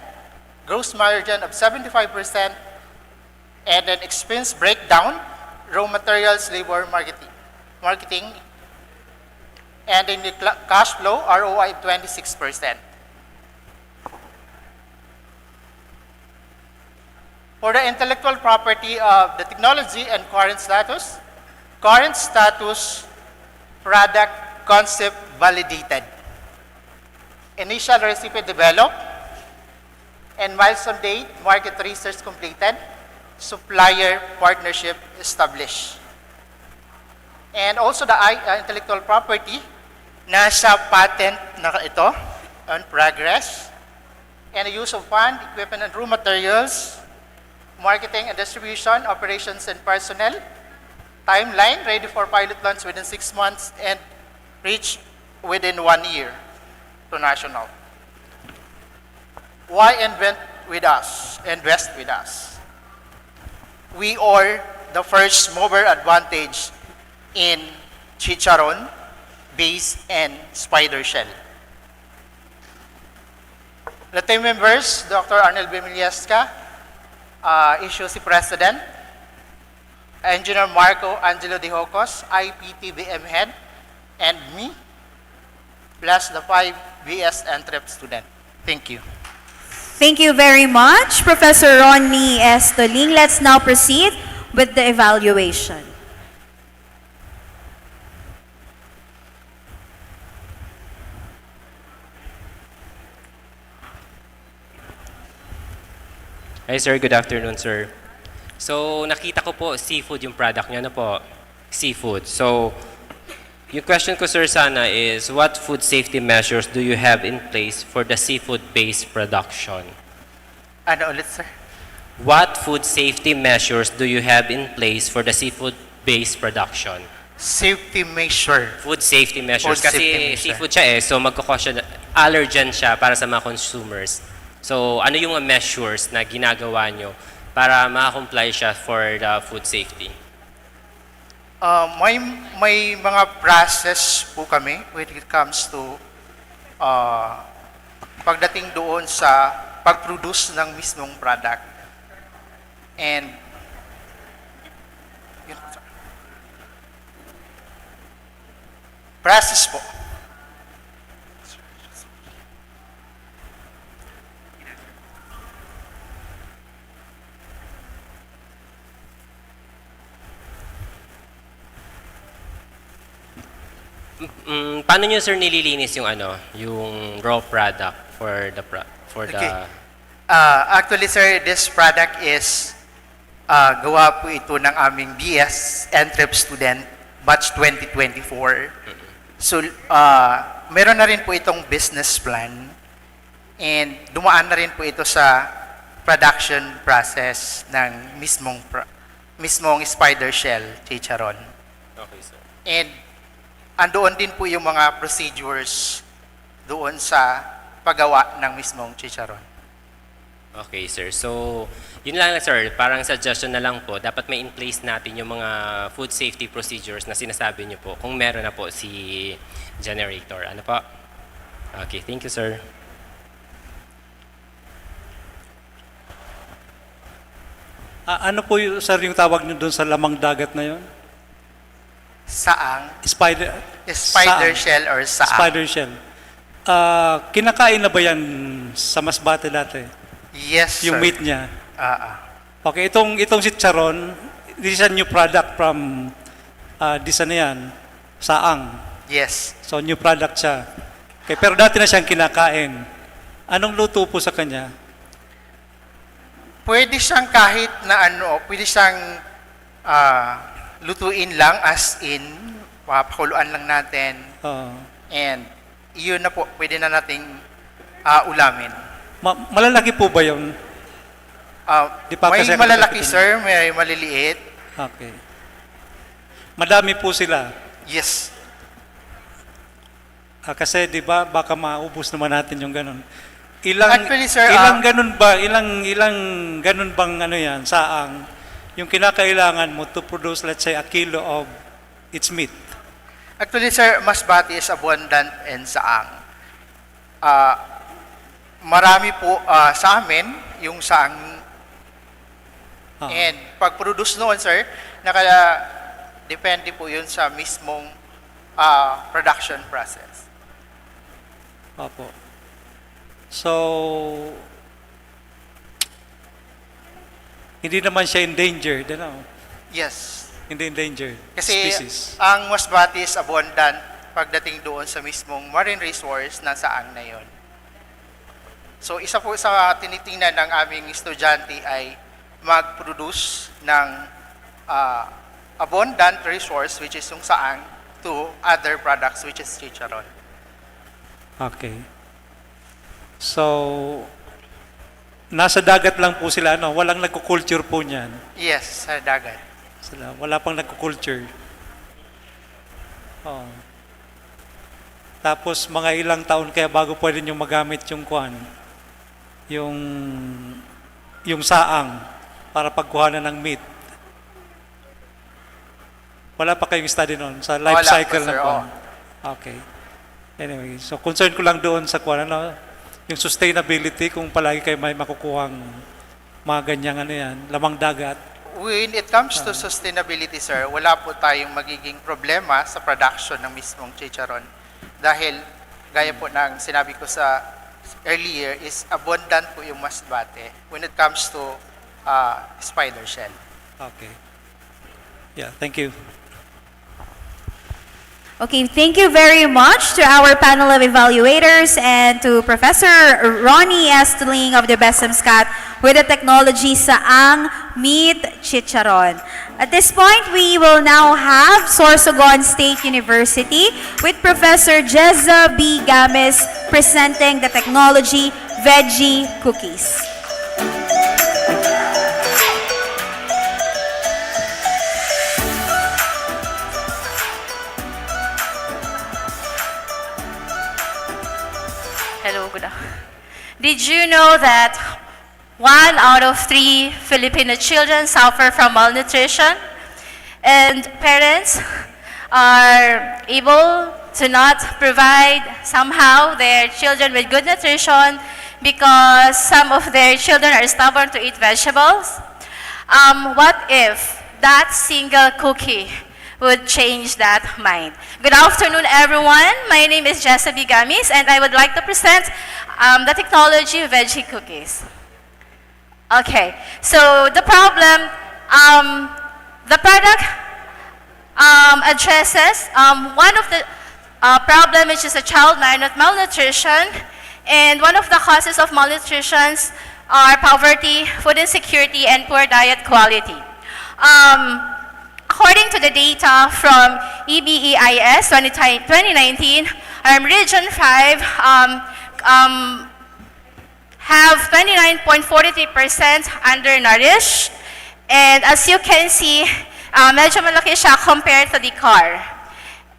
gross margin of 75%, and an expense breakdown, raw materials, labor, marketing, and in the cash flow, ROI of 26%. For the intellectual property of the technology and current status, product concept validated. Initial recipe developed, and milestone date, market research completed, supplier partnership established. And also the intellectual property, nasa patent na ito, on progress, and the use of fund, equipment, and raw materials, marketing and distribution, operations and personnel, timeline, ready for pilot launch within 6 months, and reach within 1 year to national. Why invest with us? We are the first mover advantage in chicharron, base, and spider shell. The team members, Dr. Arnel Bemilieska, Issues President, Engineer Marco Angelo De Hocos, IPTBM Head, and me, plus the 5 BS and TREP student. Thank you. Thank you very much, Professor Ronnie Estoling. Let's now proceed with the evaluation. Hi sir, good afternoon sir. So nakita ko po seafood yung product niyo, ano po? Seafood. So yung question ko sir sana is what food safety measures do you have in place for the seafood-based production? Ano ulit, sir? What food safety measures do you have in place for the seafood-based production? Safety measure. Food safety measures. Food Kasi safety measure. seafood siya so magkakosya, allergen siya para sa mga consumers. So ano yung mga measures na ginagawa nyo para makakomply siya for the food safety? May mga process po kami when it comes to pagdating doon sa pag-produce ng mismong product. And yun, process po. Paano nyo sir nililinis yung yung raw product for the Okay. Actually sir, this product is gawa po ito ng aming BS and TREP student batch 2024. So meron na rin po itong business plan and dumaan na rin po ito sa production process ng mismong spider shell chicharon. Okay sir. And andoon din po yung mga procedures doon sa paggawa ng mismong chicharon. Okay sir. So yun lang sir, parang suggestion na lang po, dapat may in place natin yung mga food safety procedures na sinasabi nyo po kung meron na po si generator. Ano po? Okay, thank you sir. Ano po sir yung tawag nyo doon sa lamang dagat na yon? Saang? Spider Spider shell or saang? Spider shell. Kinakain na ba yan sa masbate dati? Yes, yung sir. meat niya? Okay, itong chicharon, this is a new product from this ano yan, saang. Yes. So new product siya. Okay, pero dati na siyang kinakain. Anong luto po sa kanya? Pwede siyang kahit na pwede siyang lutuin lang as in, pakuluan lang natin. And yun na po, pwede na nating ulamin. Malalaki po ba yun? May malalaki sir, may maliliit. Okay. Madami po sila? Yes. Kasi di ba baka maubos naman natin yung ganun. Actually, sir, ilang ganun ba? Ilang ganun bang yan, saang yung kinakailangan mo to produce, let's say, a kilo of its meat? Actually, sir, masbate is abundant in saang. Marami po sa amin yung saang. And pag-produce noon, sir, depende po yun sa mismong production process. Opo. So, hindi naman siya endangered, Yes. Hindi endangered Kasi species. ang masbate is abundant pagdating doon sa mismong marine resource na saang na yon. So isa po sa tinitingnan ng aming estudyante ay mag-produce ng abundant resource which is yung saang to other products which is chicharon. Okay. So, nasa dagat lang po sila, walang nagkukulture po niyan. Yes, sa dagat. Wala pang nagkukulture. Tapos mga ilang taon kaya bago pwede nyo magamit yung yung saang para pagkuhanan ng meat. Wala pa kayong study noon sa life cycle ng kwan. Okay. Anyway, so concern ko lang doon sa yung sustainability kung palagi kayo may makukuhang mga ganyang ano yan, lamang dagat. When it comes to sustainability, sir, wala po tayong magiging problema sa production ng mismong chicharon. Dahil, gaya po ng sinabi ko sa earlier, is abundant po yung masbate when it comes to spider shell. Okay. Yeah, thank you. Okay, thank you very much to our panel of evaluators and to Professor Ronnie Estling of the BESMSCAT with the technology Saang Meat Chicharon. At this point, we will now have Sorsogon State University with Professor Jezza B. Gamis presenting the technology Veggie Cookies. Hello, good afternoon. Did you know that 1 out of 3 Filipino children suffer from malnutrition? And parents are able to not provide somehow their children with good nutrition because some of their children are stubborn to eat vegetables. What if that single cookie would change that mind? Good afternoon, everyone. My name is Jessa Bigamis, and I would like to present the technology of veggie cookies. Okay, so the problem, the product addresses one of the problem, which is a child malnutrition, and one of the causes of malnutrition are poverty, food insecurity, and poor diet quality. According to the data from EBEIS 2019, Region 5 have 29.43% undernourished. And as you can see, medyo malaki siya compared to the car.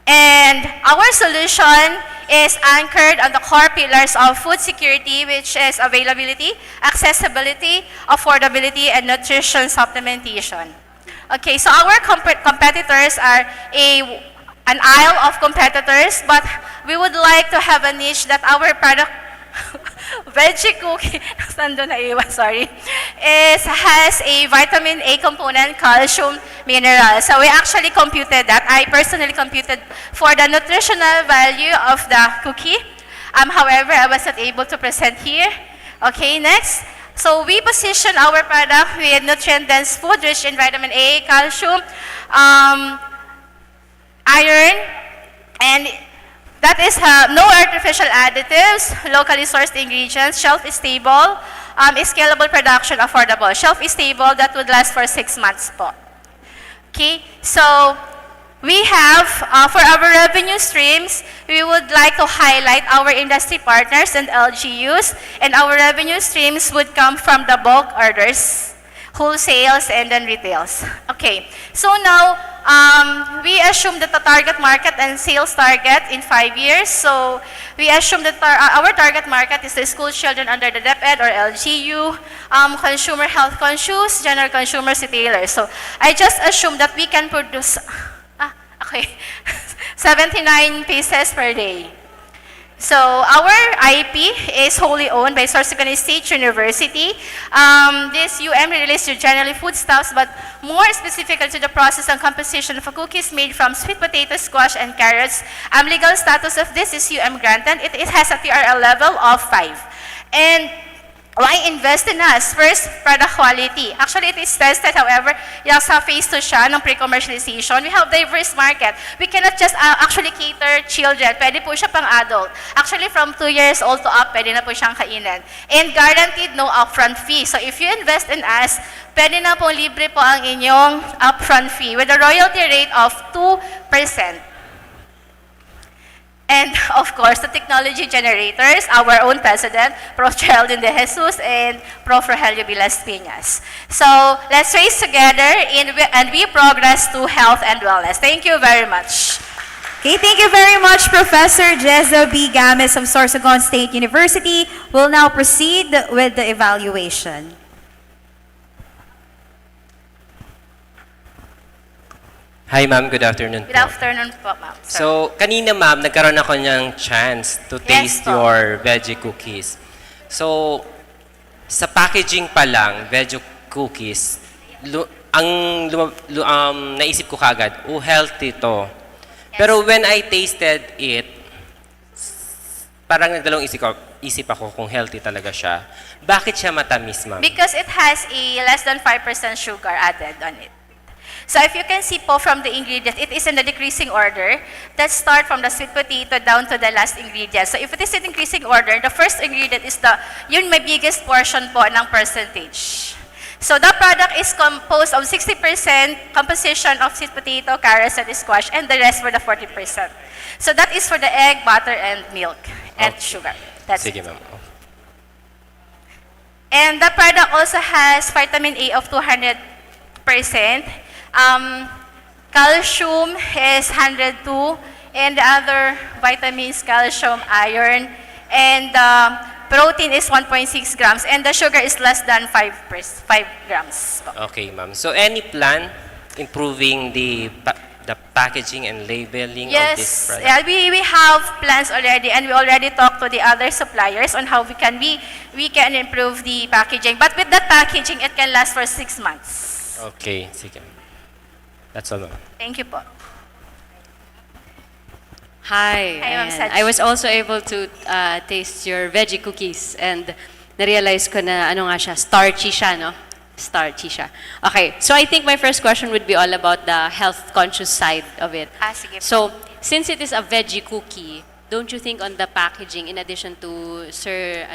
And our solution is anchored on the core pillars of food security, which is availability, accessibility, affordability, and nutrition supplementation. Okay, so our competitors are an aisle of competitors, but we would like to have a niche that our product, veggie cookie, sorry, has a vitamin A component, calcium, mineral. So we actually computed that. I personally computed for the nutritional value of the cookie. However, I was not able to present here. Okay, next. So we position our product with nutrient-dense food rich in vitamin A, calcium, iron, and that is no artificial additives, locally sourced ingredients, shelf-stable, scalable production, affordable. Shelf-stable, that would last for 6 months po. Okay, so we have, for our revenue streams, we would like to highlight our industry partners and LGUs, and our revenue streams would come from the bulk orders, wholesales, and then retails. Okay, so now, we assume that the target market and sales target in 5 years. So we assume that our target market is the school children under the DepEd or LGU, consumer health conscious, general consumers, retailers. So I just assume that we can produce 79 pieces per day. So our IP is wholly owned by Sorsogon State University. This relates to generally foodstuffs, but more specifically to the process and composition of a cookies made from sweet potato, squash, and carrots. Legal status of this is granted. It has a TRL level of 5. And why invest in us? First, product quality. Actually, it is tested, however, yung sa phase 2 siya ng pre-commercialization. We have diverse market. We cannot just actually cater children. Pwede po siya pang adult. Actually, from 2 years old to up, pwede na po siyang kainin. And guaranteed no upfront fee. So if you invest in us, pwede na po libre po ang inyong upfront fee with a royalty rate of 2%. And of course, the technology generators, our own president, Prof. Geraldine De Jesus and Prof. Rogelio Vilas Piñas. So let's race together and we progress to health and wellness. Thank you very much. Okay, thank you very much, Professor Jezza B. Gamis of Sorsogon State University. We'll now proceed with the evaluation. Hi ma'am, good afternoon Good afternoon po, ma'am. So, kanina ma'am, nagkaroon ako ng chance to taste po. your veggie cookies. So, sa packaging pa lang, veggie cookies, naisip ko kagad, healthy to. Pero when I tasted it, parang nagdalawang isip ako kung healthy talaga siya. Bakit siya matamis, ma'am? Because it has a less than 5% sugar added on it. So if you can see po from the ingredients, it is in the decreasing order. Let's start from the sweet potato down to the last ingredient. So if it is in increasing order, the first ingredient is yun may biggest portion po ng percentage. So the product is composed of 60% composition of sweet potato, carrots, and squash, and the rest for the 40%. So that is for the egg, butter, and milk, and sugar. That's Sige, it. ma'am. And the product also has vitamin A of 200%. Calcium is 102, and the other vitamins, calcium, iron, and protein is 1.6 grams, and the sugar is less than 5 grams. Okay, ma'am. So, any plan improving the packaging and labeling of this Yes, product? yeah, we have plans already, and we already talked to the other suppliers on how we can improve the packaging. But with that packaging, it can last for 6 months. Okay, sige. That's all, ma'am. Thank you po. Hi. Hi, Ma'am Ayan. Sach. I was also able to taste your veggie cookies and na-realize ko na ano nga siya, starchy siya, no? Starchy siya. Okay, so I think my first question would be all about the health-conscious side of it. Sige po. So, since it is a veggie cookie, don't you think on the packaging, in addition to Sir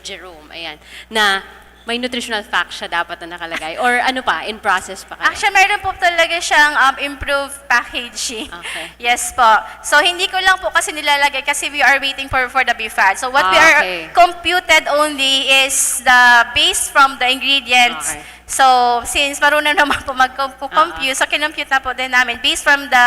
Jerome, ayan, na may nutritional facts siya dapat na nakalagay? Or ano pa, in process pa kaya? Actually, mayroon po talaga siyang improved packaging. Okay. Yes po. So, hindi ko lang po kasi nilalagay kasi we are waiting for the BFAD. So, what we are Okay. computed only is the base from the ingredients. Okay. So, since marunong naman po mag-compute, so kinompute na po din namin based from the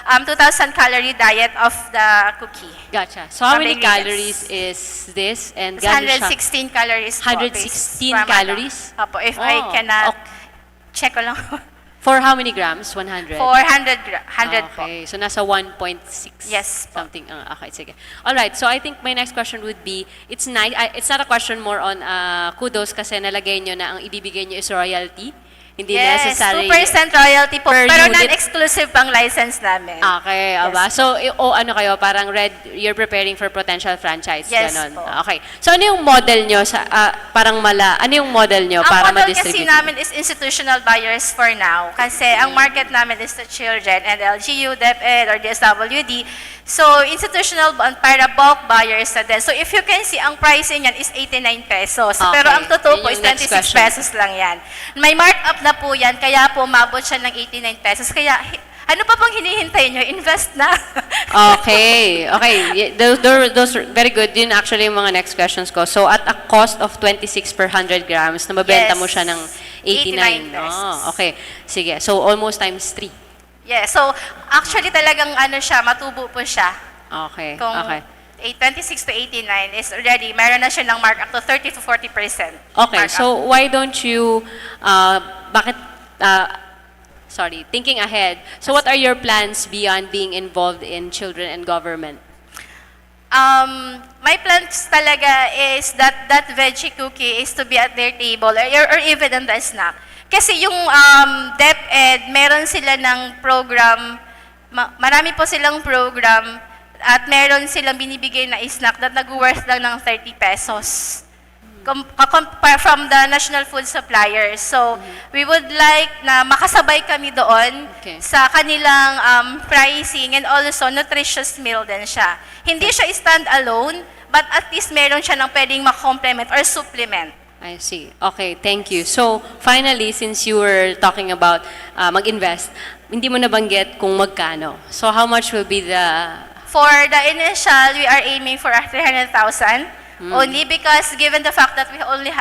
2,000 calorie diet of the cookie. Gotcha. So how From many the ingredients. calories is this? And It's gaano siya? 116 calories po. 116 based from calories? Opo, if I cannot, okay. check ko lang. For how many grams? 100? 100 po. Okay, so nasa 1.6 Yes po. something. Okay, sige. All right, so I think my next question would be, it's nice. It's not a question more on kudos kasi nalagay nyo na ang ibibigay nyo is royalty. Hindi Yes, necessary 2% royalty po, per pero unit. non-exclusive pang license namin. Okay, aba. So, ano kayo, parang you're preparing for potential franchise, Yes ganon. po. Okay. So, ano yung model nyo sa, ano yung model nyo Ang para model kasi ma-distribute? namin is institutional buyers for now. Kasi ang market namin is the children and LGU, DepEd, or DSWD. So, institutional para bulk buyers na din. So, if you can see, ang pricing yan is 89 pesos. Okay. Pero ang totoo po Yun is yung next 26 question. pesos lang yan. May markup na po yan, kaya po mabot siya ng 89 pesos. Kaya, ano pa pong hinihintay nyo? Invest na. Okay. Okay. Those are very good. Yun actually yung mga next questions ko. So, at a cost of 26 per 100 grams, na mabenta Yes. mo siya ng 89. 89 pesos. Okay. Sige. So, almost times 3. Yeah, so actually talagang matubo po siya. Okay. Kung Okay. 26 to 89 is already, meron na siya ng markup to 30 to 40%. Okay. markup. So, why don't you, thinking ahead. So, what are your plans beyond being involved in children and government? My plans talaga is that veggie cookie is to be at their table or even on the snack. Kasi yung DepEd, meron sila ng program, marami po silang program at meron silang binibigay na snack that nag-worth lang ng 30 pesos. From the national food suppliers. So, we would like na makasabay kami doon sa kanilang pricing and also nutritious meal din siya. Hindi siya stand-alone, but at least meron siya ng pwedeng ma-complement or supplement. I see. Okay, thank you. So, finally, since you were talking about mag-invest, hindi mo nabanggit kung magkano. So, how much will be the... For the initial, we are aiming for 300,000. Only because given the fact that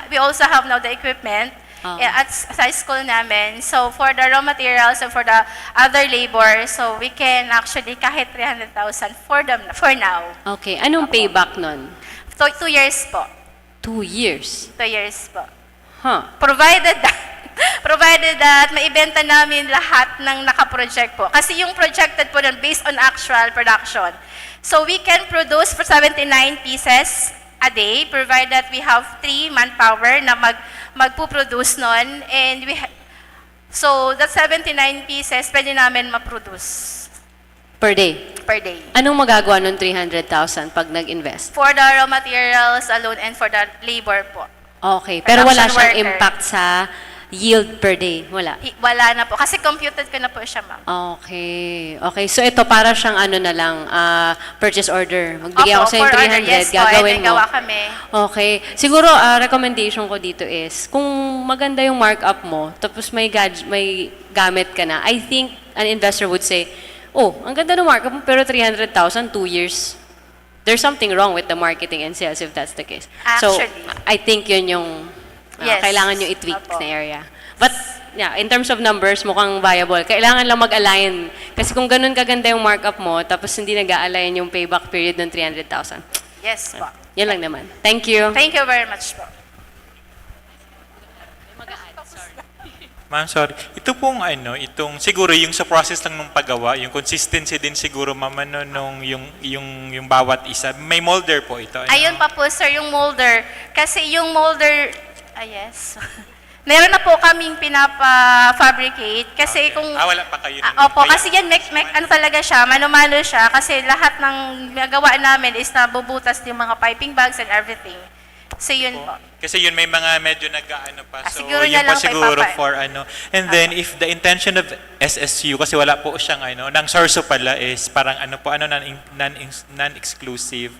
we also have now the equipment at sa school namin. So, for the raw materials and for the other labor, so we can actually kahit 300,000 for now. Okay, anong payback nun? 2 years po. 2 years? 2 years po. Huh. Provided that maibenta namin lahat ng nakaproject po. Kasi yung projected po nun based on actual production. So we can produce for 79 pieces a day, provided we have 3 manpower na magpuproduce nun. And so, that 79 pieces, pwede namin ma-produce Per day. per day. Anong magagawa ng 300,000 pag nag-invest? For the raw materials alone and for the labor po. Okay, pero wala Production siyang worker. impact sa yield per day. Wala. Wala na po. Kasi computed ko na po siya, ma'am. Okay. Okay. So ito para siyang ano na lang, purchase order. Magbigay Opo, ako sa yung for order. 300, Yes po, gagawin and mo. gawa kami. Okay. Siguro recommendation ko dito is kung maganda yung markup mo, tapos may gamit ka na. I think an investor would say, "Oh, ang ganda ng markup mo pero 300,000 2 years." There's something wrong with the marketing and sales if that's the case. So, Actually. I think yun yung Yes. kailangan yung i-tweak Opo. na area. But, yeah, in terms of numbers, mukhang viable. Kailangan lang mag-align. Kasi kung ganun kaganda yung markup mo, tapos hindi nag-a-align yung payback period ng 300,000. Yes po. Yan lang naman. Thank you. Thank you very much po. Ma'am, sorry. Ito pong itong siguro yung sa process lang ng paggawa, yung consistency din siguro ma'am nung yung bawat isa. May molder po ito. Ayun pa po, sir, yung molder. Kasi yung molder, yes. Meron na po kaming pinapa-fabricate. Kasi kung... wala pa kayo. Opo, kasi yan, ano talaga siya, mano-mano siya. Kasi lahat ng nagawa namin is nabubutas yung mga piping bags and everything. So yun po. Kasi yun may mga medyo nag-ano pa. So siguro yun na pa lang kay siguro Papa. for And then if the intention of SSU, kasi wala po siyang ng sorso pala is parang non-exclusive.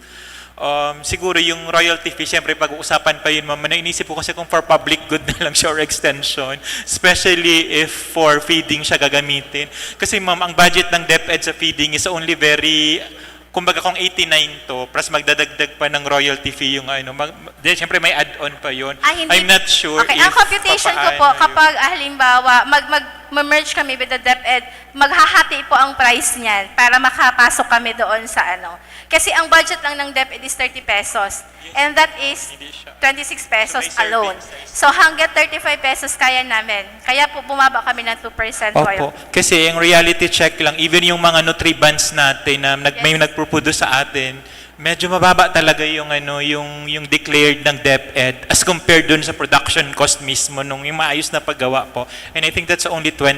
Siguro yung royalty fee, syempre pag-uusapan pa yun, ma'am, inisip ko kasi kung for public good na lang siya or extension, especially if for feeding siya gagamitin. Kasi ma'am, ang budget ng DepEd sa feeding is only very, kumbaga kung 89 to, plus magdadagdag pa ng royalty fee yung syempre may add-on pa yun. Hindi. I'm not sure Okay, if ang computation ko po, kapag halimbawa, mag-merge kami with the DepEd, maghahati po ang price niyan para makapasok kami doon sa Kasi ang budget lang ng DepEd is 30 pesos. And that is 26 pesos alone. So hanggang 35 pesos kaya namin. Kaya po bumaba kami ng 2% Opo. Kasi yung reality check lang, even yung mga Nutribans natin na may nagproduce sa atin, medyo mababa talaga yung yung declared ng DepEd as compared dun sa production cost mismo nung yung maayos na paggawa po. And I think that's only 2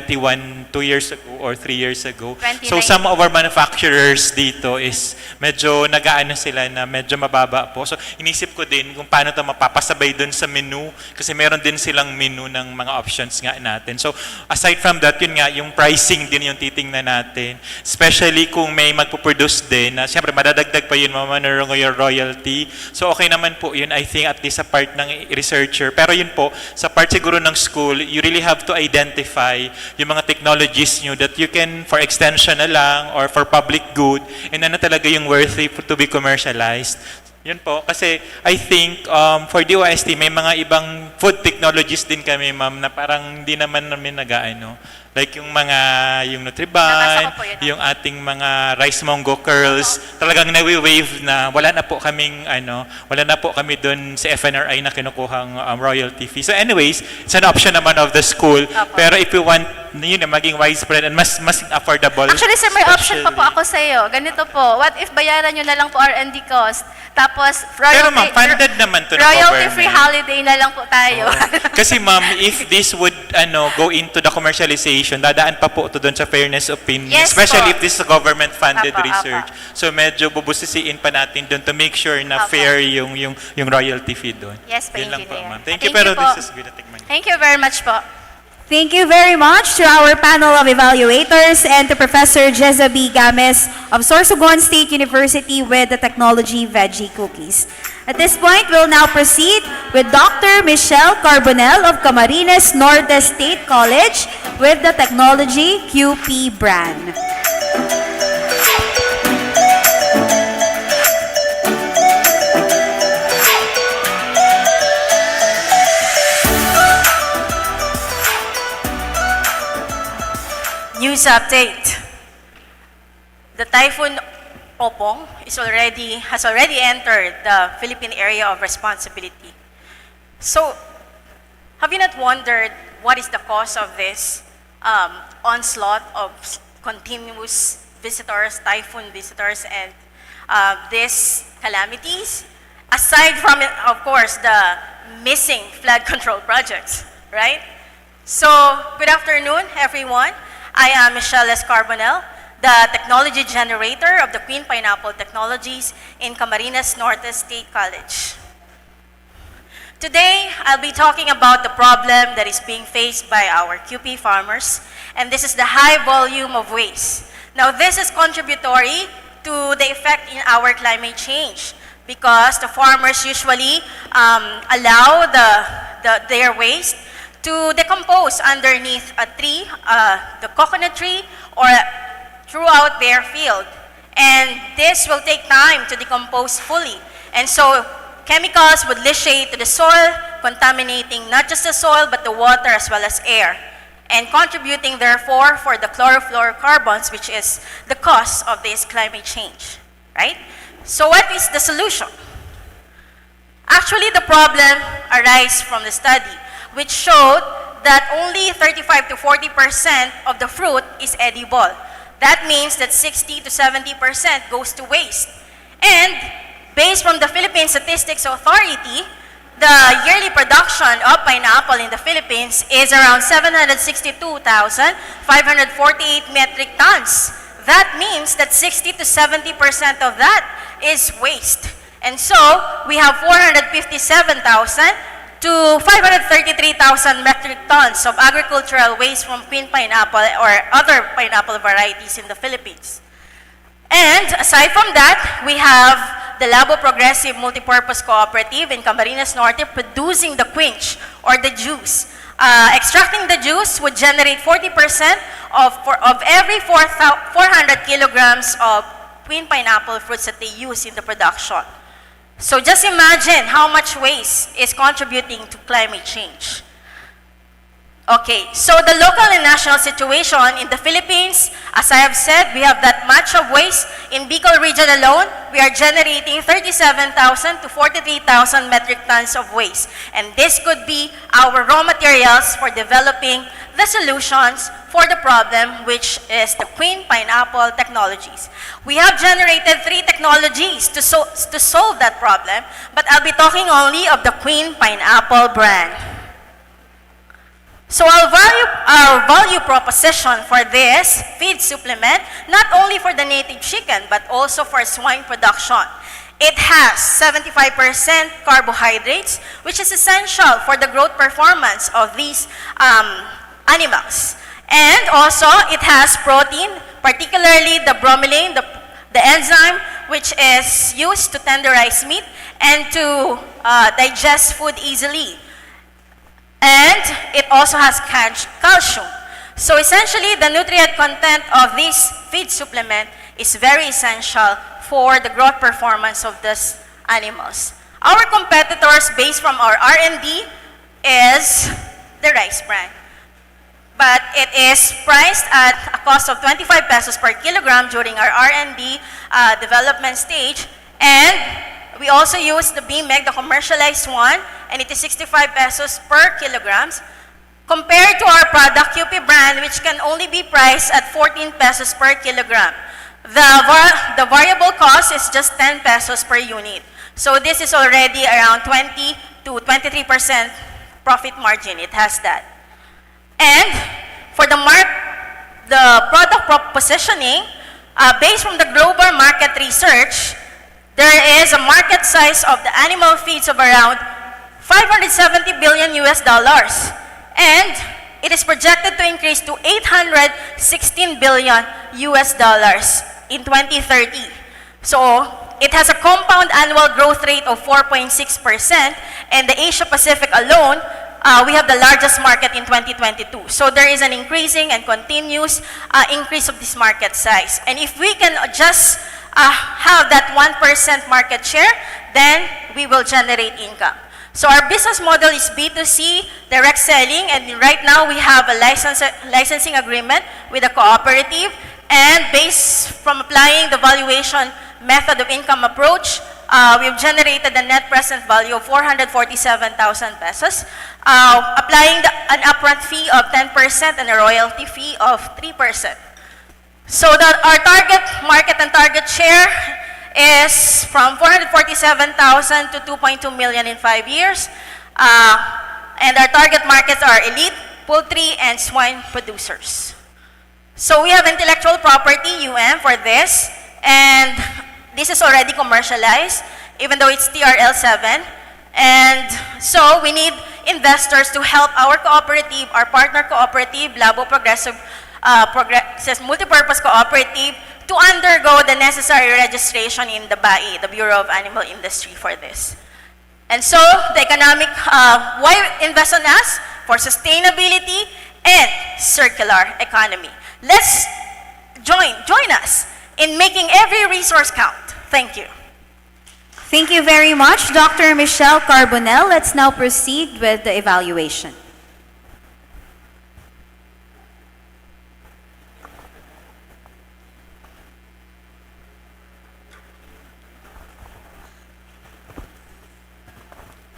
years ago or 3 years ago. 29. So some of our manufacturers dito is medyo nag-aano sila na medyo mababa po. So inisip ko din kung paano ito mapapasabay dun sa menu kasi meron din silang menu ng mga options nga natin. So aside from that, yun nga, yung pricing din yung titingnan natin. Especially kung may magpo-produce din na siyempre madadagdag pa yun yung royalty. So okay naman po yun, I think at least sa part ng researcher. Pero yun po, sa part siguro ng school, you really have to identify yung mga technologies nyo that you can for extension na lang or for public good and talaga yung worthy to be commercialized. Yun po, kasi I think for DOST may mga ibang food technologies din kami ma'am na parang hindi naman namin nag-aano. Like yung yung Nutriban, yung ating mga rice mongo curls, talagang nawi-wave na wala na po kami doon sa FNRI na kinukuhang royalty fee. So anyways, it's an option naman of the school. Pero if you want maging widespread and mas affordable. Actually, sir, may option pa po ako sa iyo. Ganito po, what if bayaran nyo na lang po R&D cost, tapos pero ma'am, funded naman to ng royalty-free government. holiday na lang po tayo. Kasi ma'am, if this would go into the commercialization, dadaan pa po ito doon sa fairness opinion. Yes Especially po. if this is government-funded Apa. research. So medyo bubusisiin pa natin doon to make sure na fair yung royalty fee doon. Yes po, Yun lang po, engineer. ma'am. Thank you, Thank pero you po. this is good. Thank you very much po. Thank you very much to our panel of evaluators and to Professor Jeza B. Games of Sorsogon State University with the Technology Veggie Cookies. At this point, we'll now proceed with Dr. Michelle Carbonell of Camarines Norte State College with the Technology QP brand. News update. The Typhoon Opong has already entered the Philippine area of responsibility. So, have you not wondered what is the cause of this onslaught of continuous visitors, typhoon visitors, and these calamities? aside from, of course, the missing flood control projects, right? So, good afternoon, everyone. I am Michelle S. Carbonell, the Technology Generator of the Queen Pineapple Technologies in Camarines Norte State College. Today, I'll be talking about the problem that is being faced by our QP farmers, and this is the high volume of waste. Now, this is contributory to the effect in our climate change because the farmers usually allow their waste to decompose underneath a tree, the coconut tree, or throughout their field. And this will take time to decompose fully. And so chemicals would leachate to the soil, contaminating not just the soil, but the water as well as air, and contributing, therefore, for the chlorofluorocarbons, which is the cause of this climate change, right? So what is the solution? Actually, the problem arises from the study, which showed that only 35 to 40% of the fruit is edible. That means that 60 to 70% goes to waste. And based from the Philippine Statistics Authority, the yearly production of pineapple in the Philippines is around 762,548 metric tons. That means that 60 to 70% of that is waste. And so, we have 457,000 to 533,000 metric tons of agricultural waste from queen pineapple or other pineapple varieties in the Philippines. And aside from that, we have the Labo Progressive Multipurpose Cooperative in Camarines Norte producing the quench or the juice. Extracting the juice would generate 40% of every 400 kilograms of queen pineapple fruits that they use in the production. So just imagine how much waste is contributing to climate change. Okay, so the local and national situation in the Philippines, as I have said, we have that much of waste. In Bicol region alone, we are generating 37,000 to 43,000 metric tons of waste. And this could be our raw materials for developing the solutions for the problem, which is the queen pineapple technologies. We have generated 3 technologies to solve that problem, but I'll be talking only of the queen pineapple brand. So our value proposition for this feed supplement, not only for the native chicken, but also for swine production. It has 75% carbohydrates, which is essential for the growth performance of these animals. And also, it has protein, particularly the bromelain, the enzyme, which is used to tenderize meat and to digest food easily. And it also has calcium. So essentially, the nutrient content of this feed supplement is very essential for the growth performance of these animals. Our competitors, based from our R&D, is the rice bran. But it is priced at a cost of 25 pesos per kilogram during our R&D development stage. And we also use the BMEG, the commercialized one, and it is 65 pesos per kilograms, compared to our product, QP brand, which can only be priced at 14 pesos per kilogram. The variable cost is just 10 pesos per unit. So this is already around 20 to 23% profit margin. It has that. And for the product positioning, based from the global market research, there is a market size of the animal feeds of around $570 billion US. And it is projected to increase to $816 billion US in 2030. So it has a compound annual growth rate of 4.6%, and the Asia Pacific alone, we have the largest market in 2022. So there is an increasing and continuous increase of this market size. And if we can just have that 1% market share, then we will generate income. So our business model is B2C, direct selling, and right now we have a licensing agreement with a cooperative, and based from applying the valuation method of income approach, we've generated a net present value of 447,000 pesos, applying an upfront fee of 10% and a royalty fee of 3%. So that our target market and target share is from 447,000 to 2.2 million in 5 years. And our target markets are elite, poultry, and swine producers. So we have intellectual property, for this, and this is already commercialized, even though it's TRL 7. And so we need investors to help our cooperative, our partner cooperative, Labo Progressive Multipurpose Cooperative, to undergo the necessary registration in the BAI, the Bureau of Animal Industry, for this. And so the economic, why invest on us? For sustainability and circular economy. Let's join us in making every resource count. Thank you. Thank you very much, Dr. Michelle Carbonell. Let's now proceed with the evaluation.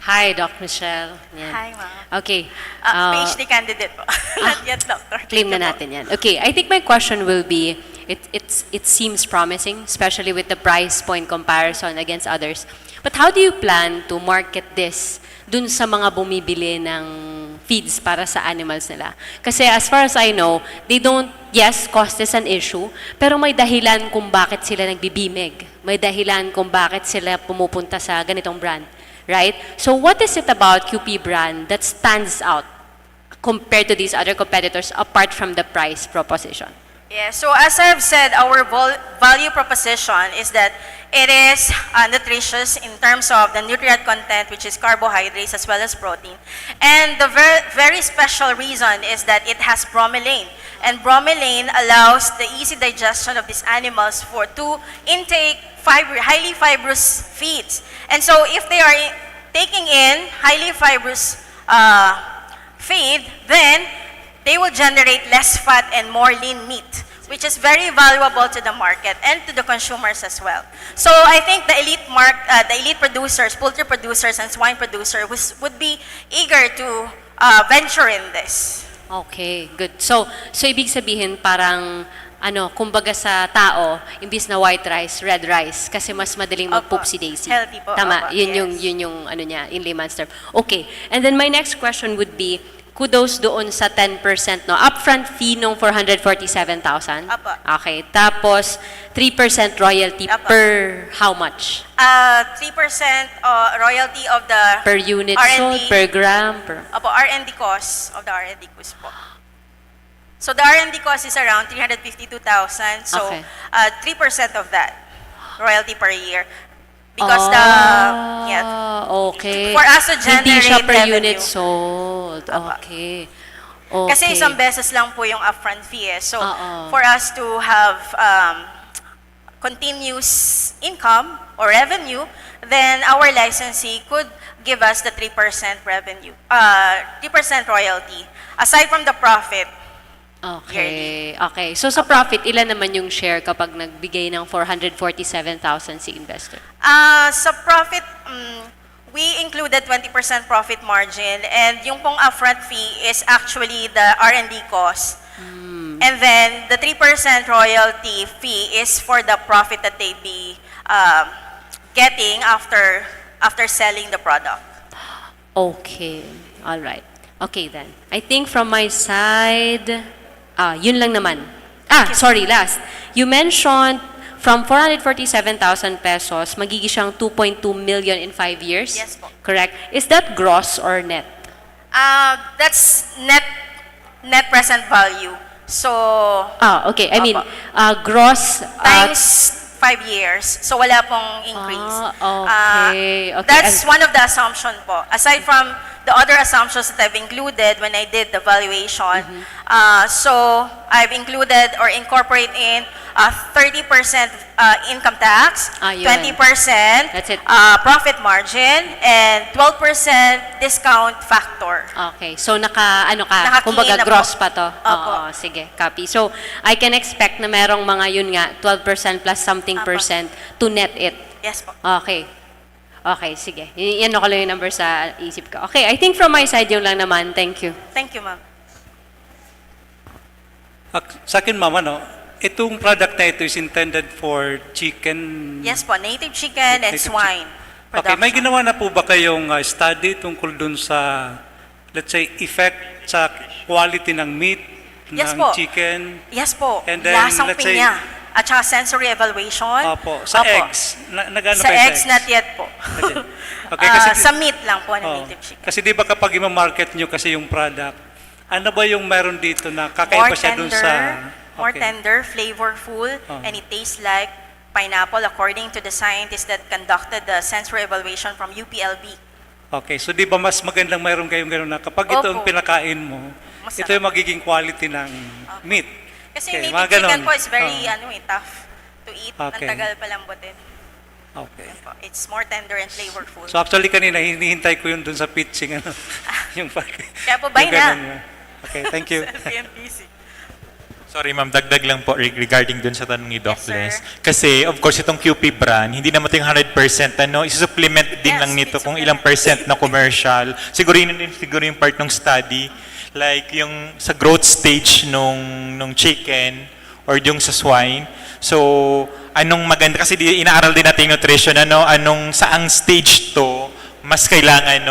Hi, Doc Michelle. Yan. Hi, ma'am. Okay. PhD candidate po. Not yet, doctor. Claim na natin yan. Okay, I think my question will be, it seems promising, especially with the price point comparison against others. But how do you plan to market this dun sa mga bumibili ng feeds para sa animals nila? Kasi as far as I know, they don't, yes, cost is an issue, pero may dahilan kung bakit sila nagbibimig. May dahilan kung bakit sila pumupunta sa ganitong brand. Right? So what is it about QP brand that stands out compared to these other competitors apart from the price proposition? Yeah, so as I've said, our value proposition is that it is nutritious in terms of the nutrient content, which is carbohydrates as well as protein. And the very special reason is that it has bromelain. And bromelain allows the easy digestion of these animals to intake highly fibrous feeds. And so if they are taking in highly fibrous feed, then they will generate less fat and more lean meat, which is very valuable to the market and to the consumers as well. So I think the elite producers, poultry producers, and swine producers would be eager to venture in this. Okay, good. So ibig sabihin parang kumbaga sa tao, imbis na white rice, red rice, kasi mas madaling mag-poopsie-daisy. Healthy po. Tama, Opo, yun yes. yung niya, in layman's term. Okay, and then my next question would be, kudos doon sa 10%, no? Upfront fee nung 447,000? Apo. Okay, tapos 3% royalty per how much? 3% royalty of the Per unit R&D. sold, per gram? Opo, R&D cost of the R&D cost po. So the R&D cost is around 352,000. So Okay. 3% of that royalty per year. Because okay. for us to generate Hindi siya per revenue. unit sold. Okay. Okay. Kasi isang beses lang po yung upfront fee. So Oo. for us to have continuous income or revenue, then our licensee could give us the 3% revenue, 3% royalty. Aside from the profit, Okay. Okay. So sa profit, ilan naman yung share kapag nagbigay ng 447,000 si investor? sa profit, we included 20% profit margin, and yung pong upfront fee is actually the R&D cost. And then the 3% royalty fee is for the profit that they be getting after selling the product. Okay. All right. Okay then. I think from my side, yun lang naman. Sorry, last. You mentioned from 447,000 pesos, magiging siyang 2.2 million in 5 years? Yes po. Correct. Is that gross or net? That's net present value. So Okay. I mean, gross times 5 years. So wala pong increase. Okay. Okay. That's one of the assumption po. Aside from the other assumptions that I've included when I did the valuation, so I've included or incorporate in 30% income tax, Yun. 20% That's it. profit margin, and 12% discount factor. Okay. So Naka-key kumbaga na po. gross pa to. Opo. Oo, sige, copy. So I can expect na merong mga yun nga 12% plus something percent to net it. Yes po. Okay. Okay, sige. Yan ako lang yung number sa isip ko. Okay, I think from my side yung lang naman. Thank you. Thank you, ma'am. Sa akin, ma'am, itong product na ito is intended for chicken. Yes po, native chicken and Native swine Okay, production. may ginawa na po ba kayong study tungkol dun sa, let's say, effect sa quality ng meat, Yes ng po. chicken? Yes po, And then, lasang let's say- pinya. At saka sensory evaluation. Opo, sa Opo. eggs. Nagano Sa kayo eggs, not yet po. Okay, kasi Sa meat lang po ng Oo. native chicken. Kasi di ba kapag i-market nyo kasi yung product, ano ba yung meron dito na kakaiba siya dun sa... More Okay. tender, flavorful, and it tastes like pineapple according to the scientists that conducted the sensory evaluation from UPLB. Okay, so di ba mas magandang mayroon kayong gano'n na kapag ito ang Opo. pinakain mo, Masarap. ito yung magiging quality ng meat. Kasi Okay, yung mga native chicken ganon. po is very Oo. tough to eat. Okay. Ang tagal palambutin. Okay. It's more tender and flavorful. So actually kanina, hinihintay ko yun dun sa pitching. Ano, yung Kaya po, buy yung na. ganon yun. Okay, thank you. PMPC. Sorry ma'am, dagdag lang po regarding dun sa tanong ni Doc Les. Kasi of course itong QP brand, hindi naman ito yung 100%, isusupplement din lang nito kung ilang percent na commercial. Siguro yun din siguro yung part ng study. Like yung sa growth stage nung chicken or yung sa swine. So, anong maganda, kasi inaaral din natin yung nutrition, anong saang stage to mas kailangan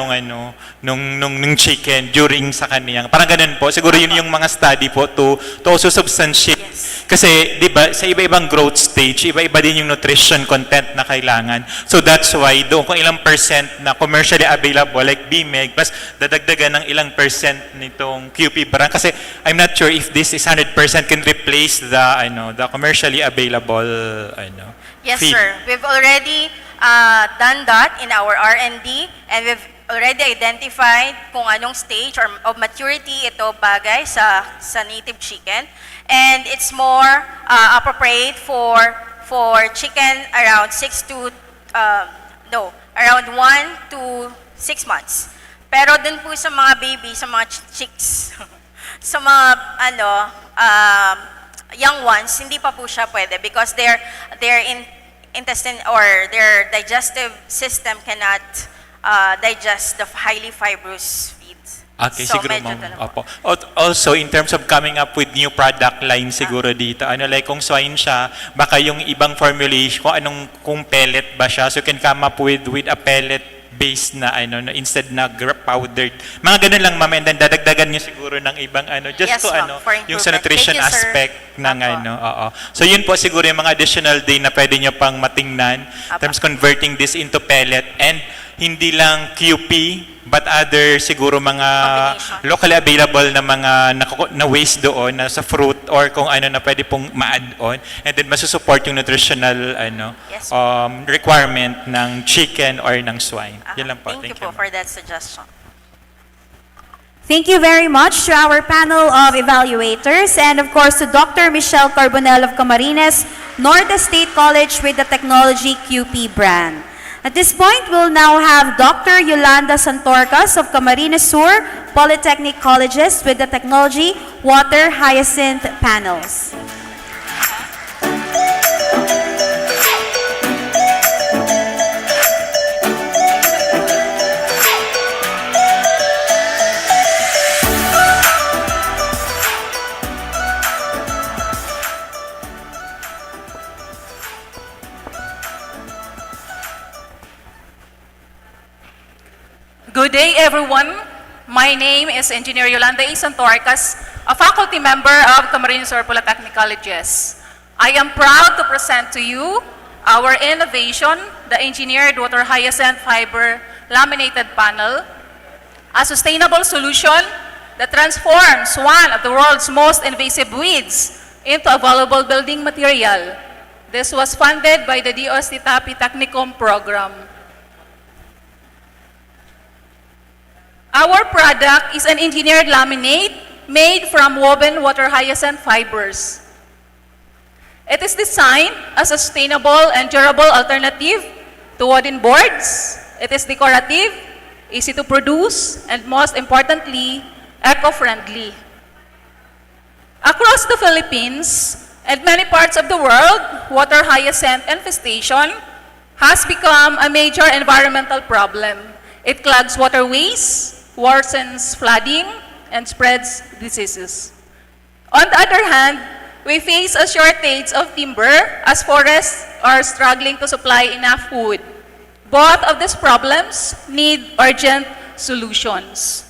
nung chicken during sa kaniyang. Parang ganun po. Siguro yun yung mga study po to also substantiate. Kasi, di ba, sa iba-ibang growth stage, iba-iba din yung nutrition content na kailangan. So that's why, doon kung ilang percent na commercially available, like BMEG, plus dadagdagan ng ilang percent nitong QP brand. Kasi I'm not sure if this is 100% can replace the commercially available Yes, feed. sir. We've already done that in our R&D, and we've already identified kung anong stage of maturity ito bagay sa native chicken, and it's more appropriate for chicken around 1 to 6 months. Pero dun po sa mga baby, sa mga chicks, sa mga young ones, hindi pa po siya pwede because their intestine or their digestive system cannot digest the highly fibrous feeds. Okay, So, siguro medyo ma'am. talaga. Opo. Also, in terms of coming up with new product line siguro dito, like kung swine siya, baka yung ibang formulation, kung pellet ba siya, so you can come up with a pellet based na instead na powdered. Mga ganun lang ma'am, and then dadagdagan niyo siguro ng ibang just Yes, to ma'am, for yung sa improvement. nutrition Thank you, sir. aspect ng oo. So yun po siguro yung mga additional day na pwede niyo pang matingnan in terms converting this into pellet, and hindi lang QP but other siguro mga locally available na mga na waste doon na sa fruit or kung na pwede pong ma-add on, and then masusupport yung nutritional requirement ng chicken or ng swine. Yan lang po. Thank you po for that suggestion. Thank you very much to our panel of evaluators and of course to Dr. Michelle Carbonell of Camarines Norte State College with the Technology QP brand. At this point, we'll now have Dr. Yolanda Santorcas of Camarines Sur Polytechnic Colleges with the Technology Water Hyacinth panels. Good day, everyone. My name is Engineer Yolanda A. Santorcas, a faculty member of Camarines Sur Polytechnic Colleges. I am proud to present to you our innovation, the Engineered Water Hyacinth Fiber Laminated Panel, a sustainable solution that transforms one of the world's most invasive weeds into a valuable building material. This was funded by the DOST TAPI Technicum program. Our product is an engineered laminate made from woven water hyacinth fibers. It is designed as a sustainable and durable alternative to wooden boards. It is decorative, easy to produce, and most importantly, eco-friendly. Across the Philippines and many parts of the world, water hyacinth infestation has become a major environmental problem. It clogs waterways, worsens flooding, and spreads diseases. On the other hand, we face a shortage of timber as forests are struggling to supply enough wood. Both of these problems need urgent solutions.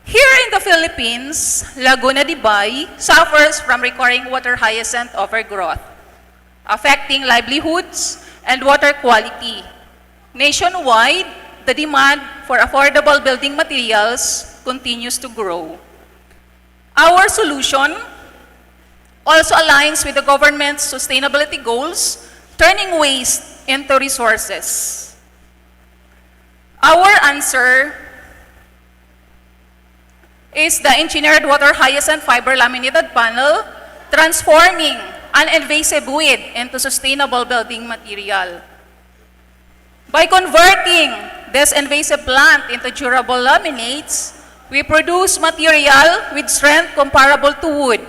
Here in the Philippines, Laguna de Bay suffers from recurring water hyacinth overgrowth, affecting livelihoods and water quality. Nationwide, the demand for affordable building materials continues to grow. Our solution also aligns with the government's sustainability goals, turning waste into resources. Our answer is the engineered water hyacinth fiber laminated panel, transforming uninvasive wood into sustainable building material. By converting this invasive plant into durable laminates, we produce material with strength comparable to wood,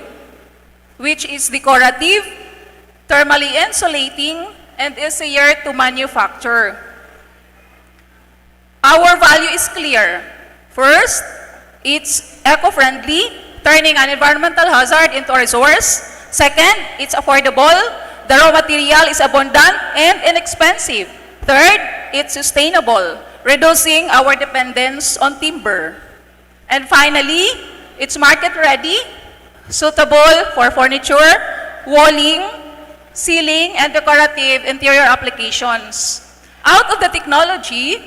which is decorative, thermally insulating, and easier to manufacture. Our value is clear. First, it's eco-friendly, turning an environmental hazard into a resource. Second, it's affordable. The raw material is abundant and inexpensive. Third, it's sustainable, reducing our dependence on timber. And finally, it's market-ready, suitable for furniture, walling, ceiling, and decorative interior applications. Out of the technology,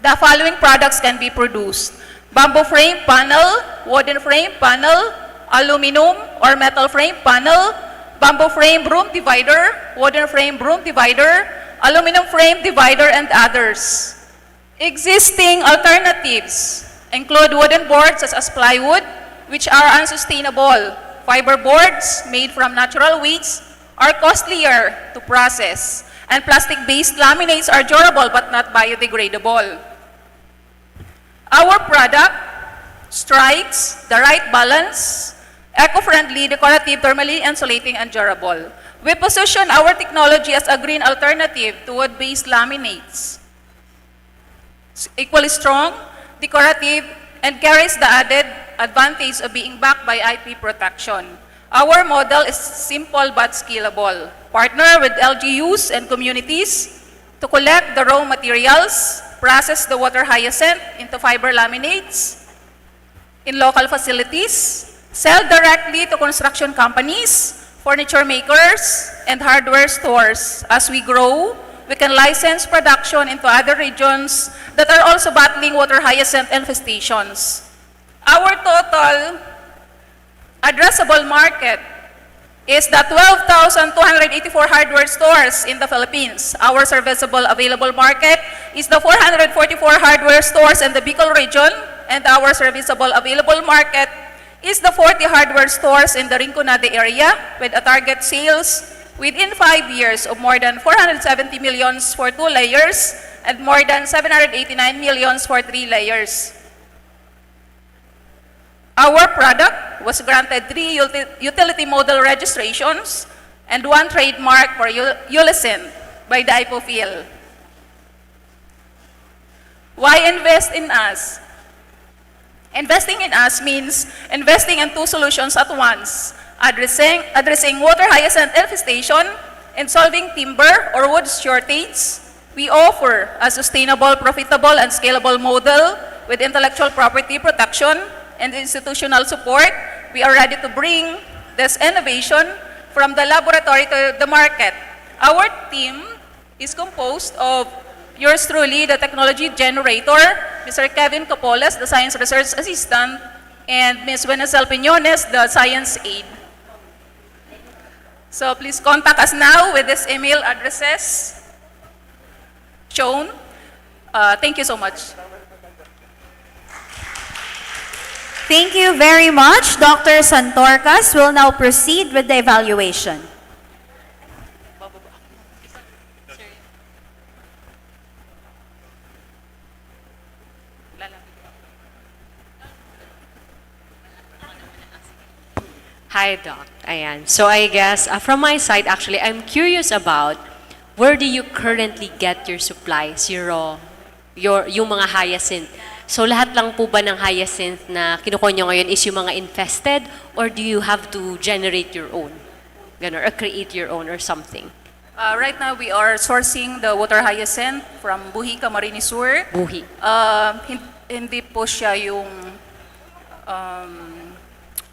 the following products can be produced: bamboo frame panel, wooden frame panel, aluminum or metal frame panel, bamboo frame broom divider, wooden frame broom divider, aluminum frame divider, and others. Existing alternatives include wooden boards such as plywood, which are unsustainable. Fiber boards made from natural waste are costlier to process, and plastic-based laminates are durable but not biodegradable. Our product strikes the right balance: eco-friendly, decorative, thermally insulating, and durable. We position our technology as a green alternative to wood-based laminates. It's equally strong, decorative, and carries the added advantage of being backed by IP protection. Our model is simple but scalable. Partner with LGUs and communities to collect the raw materials, process the water hyacinth into fiber laminates in local facilities, sell directly to construction companies, furniture makers, and hardware stores. As we grow, we can license production into other regions that are also battling water hyacinth infestations. Our total addressable market is the 12,284 hardware stores in the Philippines. Our serviceable available market is the 444 hardware stores in the Bicol region, and our serviceable available market is the 40 hardware stores in the Rinconada area, with a target sales within 5 years of more than 470 millions for 2 layers and more than 789 millions for 3 layers. Our product was granted 3 utility model registrations and 1 trademark for Ulicin by the IPOFIL. Why invest in us? Investing in us means investing in 2 solutions at once: addressing water hyacinth infestation and solving timber or wood shortage. We offer a sustainable, profitable, and scalable model with intellectual property protection and institutional support. We are ready to bring this innovation from the laboratory to the market. Our team is composed of yours truly, the technology generator, Mr. Kevin Capoles, the science research assistant, and Ms. Venezuela Piñones, the science aide. So please contact us now with this email addresses shown. Thank you so much. Thank you very much. Dr. Santorcas will now proceed with the evaluation. Hi, Doc. Ayan. So I guess from my side, actually, I'm curious about where do you currently get your supplies, yung mga hyacinth? So lahat lang po ba ng hyacinth na kinukuha nyo ngayon is yung mga infested, or do you have to generate your own? Ganun, or create your own or something? Right now, we are sourcing the water hyacinth from Buhi, Camarines Sur. Buhi. Hindi po siya yung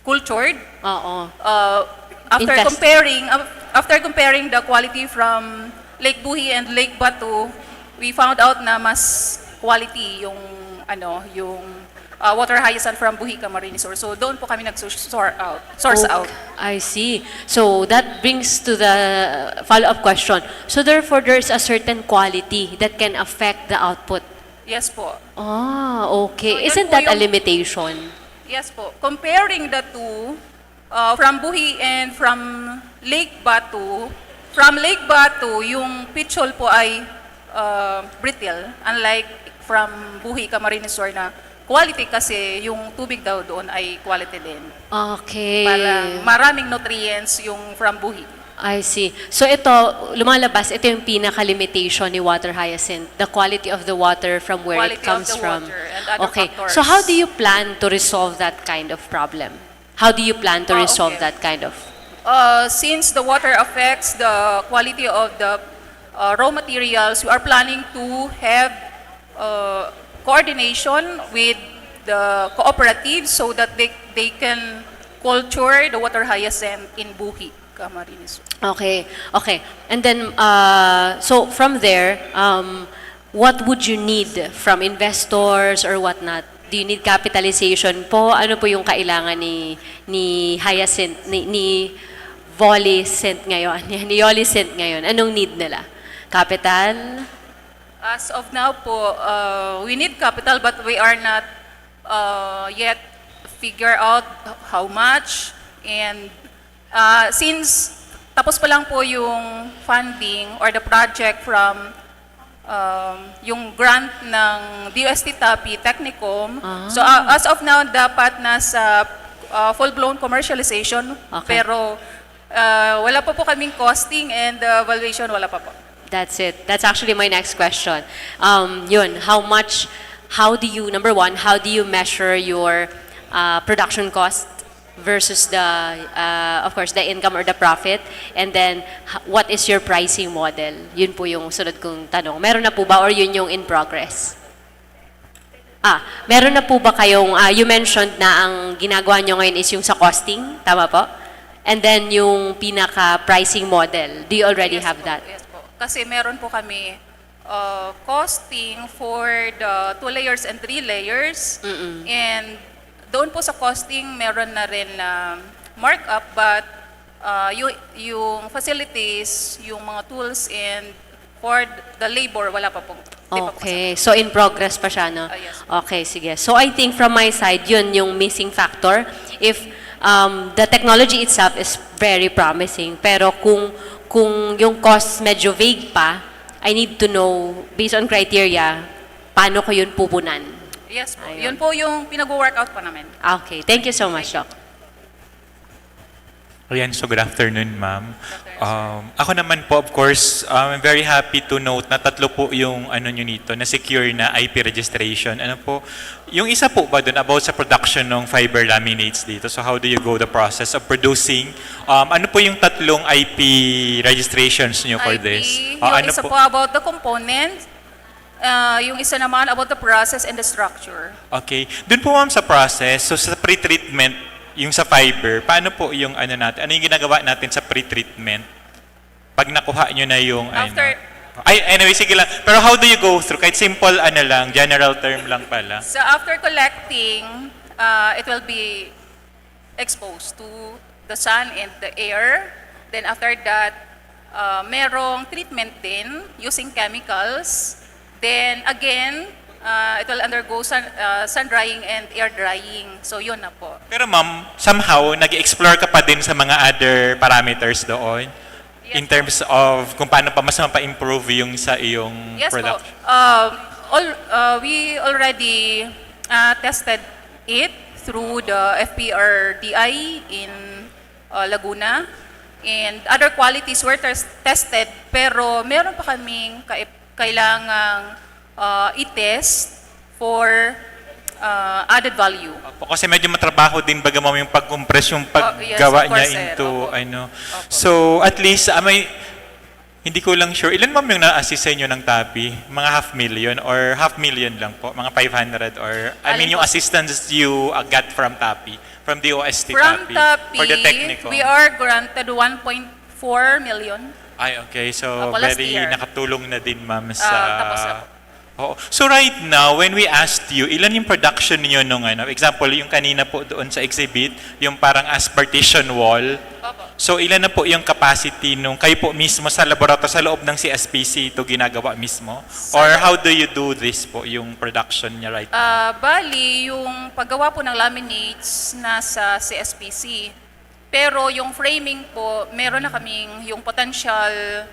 cultured. Oo. After comparing the quality from Lake Buhi and Lake Batu, we found out na mas quality yung water hyacinth from Buhi, Camarines Sur. So doon po kami source out. I see. So that brings to the follow-up question. So therefore, there's a certain quality that can affect the output. Yes po. Ah, okay. So, Isn't that a limitation? Yes po. Comparing the two, from Buhi and from Lake Batu, yung pitchol po ay brittle, unlike from Buhi, Camarines Sur na quality kasi yung tubig daw doon ay quality din. Okay. Para maraming nutrients yung from Buhi. I see. So ito, lumalabas, ito yung pinaka-limitation ni water hyacinth, the quality of the water from where it comes from. Okay. So how do you plan to resolve that kind of problem? How do you plan to resolve that kind of? Since the water affects the quality of the raw materials, we are planning to have coordination with the cooperatives so that they can culture the water hyacinth in Buhi, Camarines. Okay, okay. And then, so from there, what would you need from investors or whatnot? Do you need capitalization po? Ano po yung kailangan ni Hyacinth, ni Volicent ngayon, ni Yolicent ngayon? Anong need nila? Capital? As of now po, we need capital but we are not yet figure out how much. And since tapos pa lang po yung funding or the project from yung grant ng DOST TAPI Technicom. So as of now, dapat nasa full-blown commercialization. Okay. Pero wala pa po kaming costing and valuation, wala pa po. That's it. That's actually my next question. Yun, how do you, number one, how do you measure your production cost versus the, of course, the income or the profit? And then, what is your pricing model? Yun po yung sunod kong tanong. Meron na po ba or yun yung in progress? Meron na po ba kayong, you mentioned na ang ginagawa nyo ngayon is yung sa costing, tama po? And then yung pinaka-pricing model, do you already have that? Yes po. Kasi meron po kami costing for the 2 layers and 3 layers. And doon po sa costing, meron na rin na markup, but yung facilities, yung mga tools, and for the labor, wala pa po. Okay, so in progress pa siya, no? Yes. Okay, sige. So I think from my side, yun yung missing factor. If the technology itself is very promising, pero kung yung cost medyo vague pa, I need to know, based on criteria, paano ko yun pupunan. Yes po. Yun po yung pinag-workout pa namin. Okay, thank you so much, Doc. Ayan, so good afternoon, ma'am. Ako naman po, of course, I'm very happy to note na 3 po yung ano nyo nito, na secure na IP registration. Ano po, yung isa po ba dun about sa production ng fiber laminates dito? So how do you go the process of producing? Ano po yung 3 IP registrations nyo for this? Yung isa po about the component, yung isa naman about the process and the structure. Okay. Dun po, ma'am, sa process, so sa pre-treatment, yung sa fiber, paano po yung ano natin? Ano yung ginagawa natin sa pre-treatment? Pag nakuha nyo na yung After, anyway, sige lang. Pero how do you go through? Kahit simple ano lang, general term lang pala. So after collecting, it will be exposed to the sun and the air. Then after that, merong treatment din using chemicals. Then again, it will undergo sun drying and air drying. So yun na po. Pero ma'am, somehow, nag-explore ka pa din sa mga other parameters doon? Yes, in terms of kung paano pa mas mapa-improve yung sa iyong production? We already tested it through the FPRDI in Laguna. And other qualities were tested, pero meron pa kaming kailangang i-test for added value. Opo, kasi medyo matrabaho din baga ma'am yung pag-compress yung Yes, paggawa of niya course, sir. into Opo. ano. So at least hindi ko lang sure. Ilan ma'am yung na-assist sa inyo ng TAPI? Mga 500,000 or 500,000 lang po? Mga 500 or Alin yung po? assistance you got from TAPI? From the OST From TAPI? For the TAPI, technical? we are granted 1.4 million. Ay, okay. So, last very year. nakatulong na din, ma'am, sa... Tapos na po. Oo. So, right now, when we asked you, ilan yung production niyo nung ano? Example, yung kanina po doon sa exhibit, yung parang as partition wall. So, ilan na po yung capacity nung kayo po mismo sa laboratory, sa loob ng CSPC ito ginagawa mismo? Or how do you do this po, yung production niya right now? Bali, yung paggawa po ng laminates nasa CSPC. Pero yung framing po, meron na kaming yung potential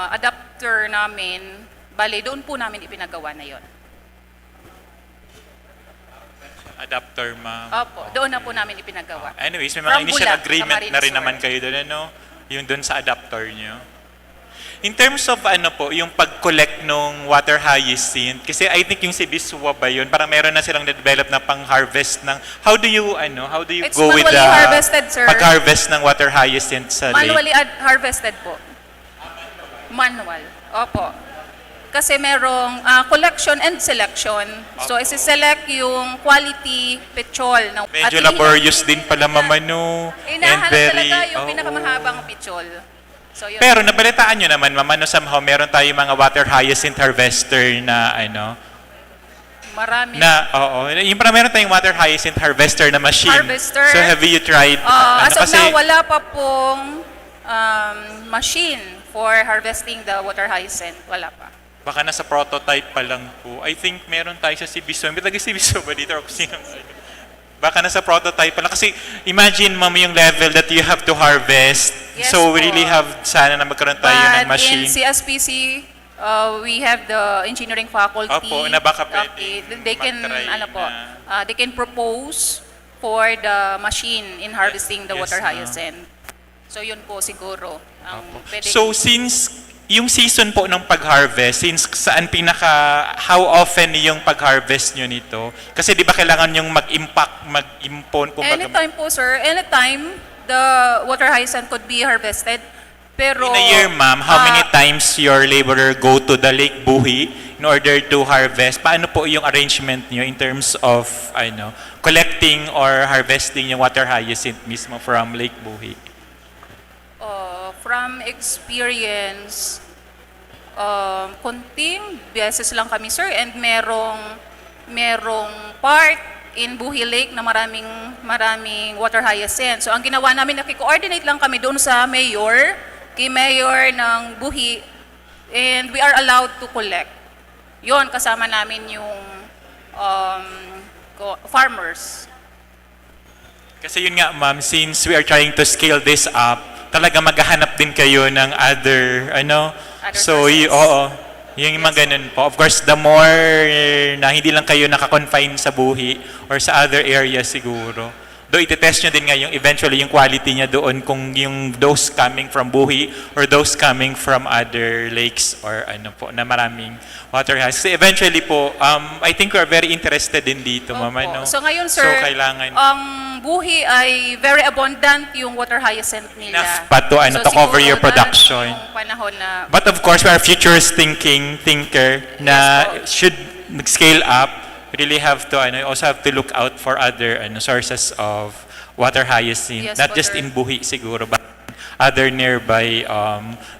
adapter namin. Bali, doon po namin ipinagawa na yon. Adapter, ma'am. Opo, doon na po namin ipinagawa. Anyways, may mga From initial Bulag, agreement na rin Camarines naman Sur. kayo doon, ano? Yung doon sa adapter niyo. In terms of ano po, yung pag-collect ng water hyacinth, kasi I think yung si Biswa ba yun, parang meron na silang develop na pang-harvest ng, how do you It's go with the manually harvested, sir. pag-harvest ng water hyacinth sa lake? Manually harvested po. Manual. Opo. Kasi merong collection and selection. So, isi-select yung quality petrol. Medyo laborious din pala, mamano. Inahanap talaga yung pinakamahabang petrol. So, yun. Pero nabalitaan nyo naman, mamano, somehow meron tayo mga water hyacinth harvester na Marami. Yung parang meron tayong water hyacinth harvester na machine. Harvester. So have you tried? As of now, wala pa pong machine for harvesting the water hyacinth. Wala pa. Baka nasa prototype pa lang po. I think meron tayo sa CBSO. May taga-CBSO ba dito? Or kung sino? Baka nasa prototype pa lang. Kasi imagine, ma'am, yung level that you have to harvest. Yes, so we po. really have sana na magkaroon tayo ng machine. In CSPC, we have the engineering faculty. Opo, na baka pwede They can, mag-try they can propose for the machine in harvesting the Yes, water ma'am. hyacinth. So yun po siguro. Ang pwede. So since yung season po ng pag-harvest, since how often yung pag-harvest nyo nito? Kasi di ba kailangan yung mag-impon? Anytime po, sir. Anytime the water hyacinth could be harvested. Pero, in a year, ma'am, how many times your laborer go to the Lake Buhi in order to harvest? Paano po yung arrangement nyo in terms of collecting or harvesting yung water hyacinth mismo from Lake Buhi? from experience, konting beses lang kami, sir, and merong part in Buhi Lake na maraming water hyacinth. So ang ginawa namin, nakiko-coordinate lang kami doon sa mayor, kay mayor ng Buhi, and we are allowed to collect. Yon, kasama namin yung farmers. Kasi yun nga, ma'am, since we are trying to scale this up, talaga maghahanap din kayo ng other so yung mga ganun po. Of course, the more na hindi lang kayo nakakonfine sa Buhi or sa other areas siguro, though iti-test nyo din nga yung eventually yung quality niya doon kung yung those coming from Buhi or those coming from other lakes or na maraming water has. So eventually po, I think we are very interested din dito, mama. So ngayon, sir, so, kailangan, ang Buhi ay very abundant yung water hyacinth nila. Enough pa to, to cover your production. Panahon na, but of course, we are futurist thinker na should scale up. We really have to also have to look out for other sources of water hyacinth, not just in Buhi siguro, but other nearby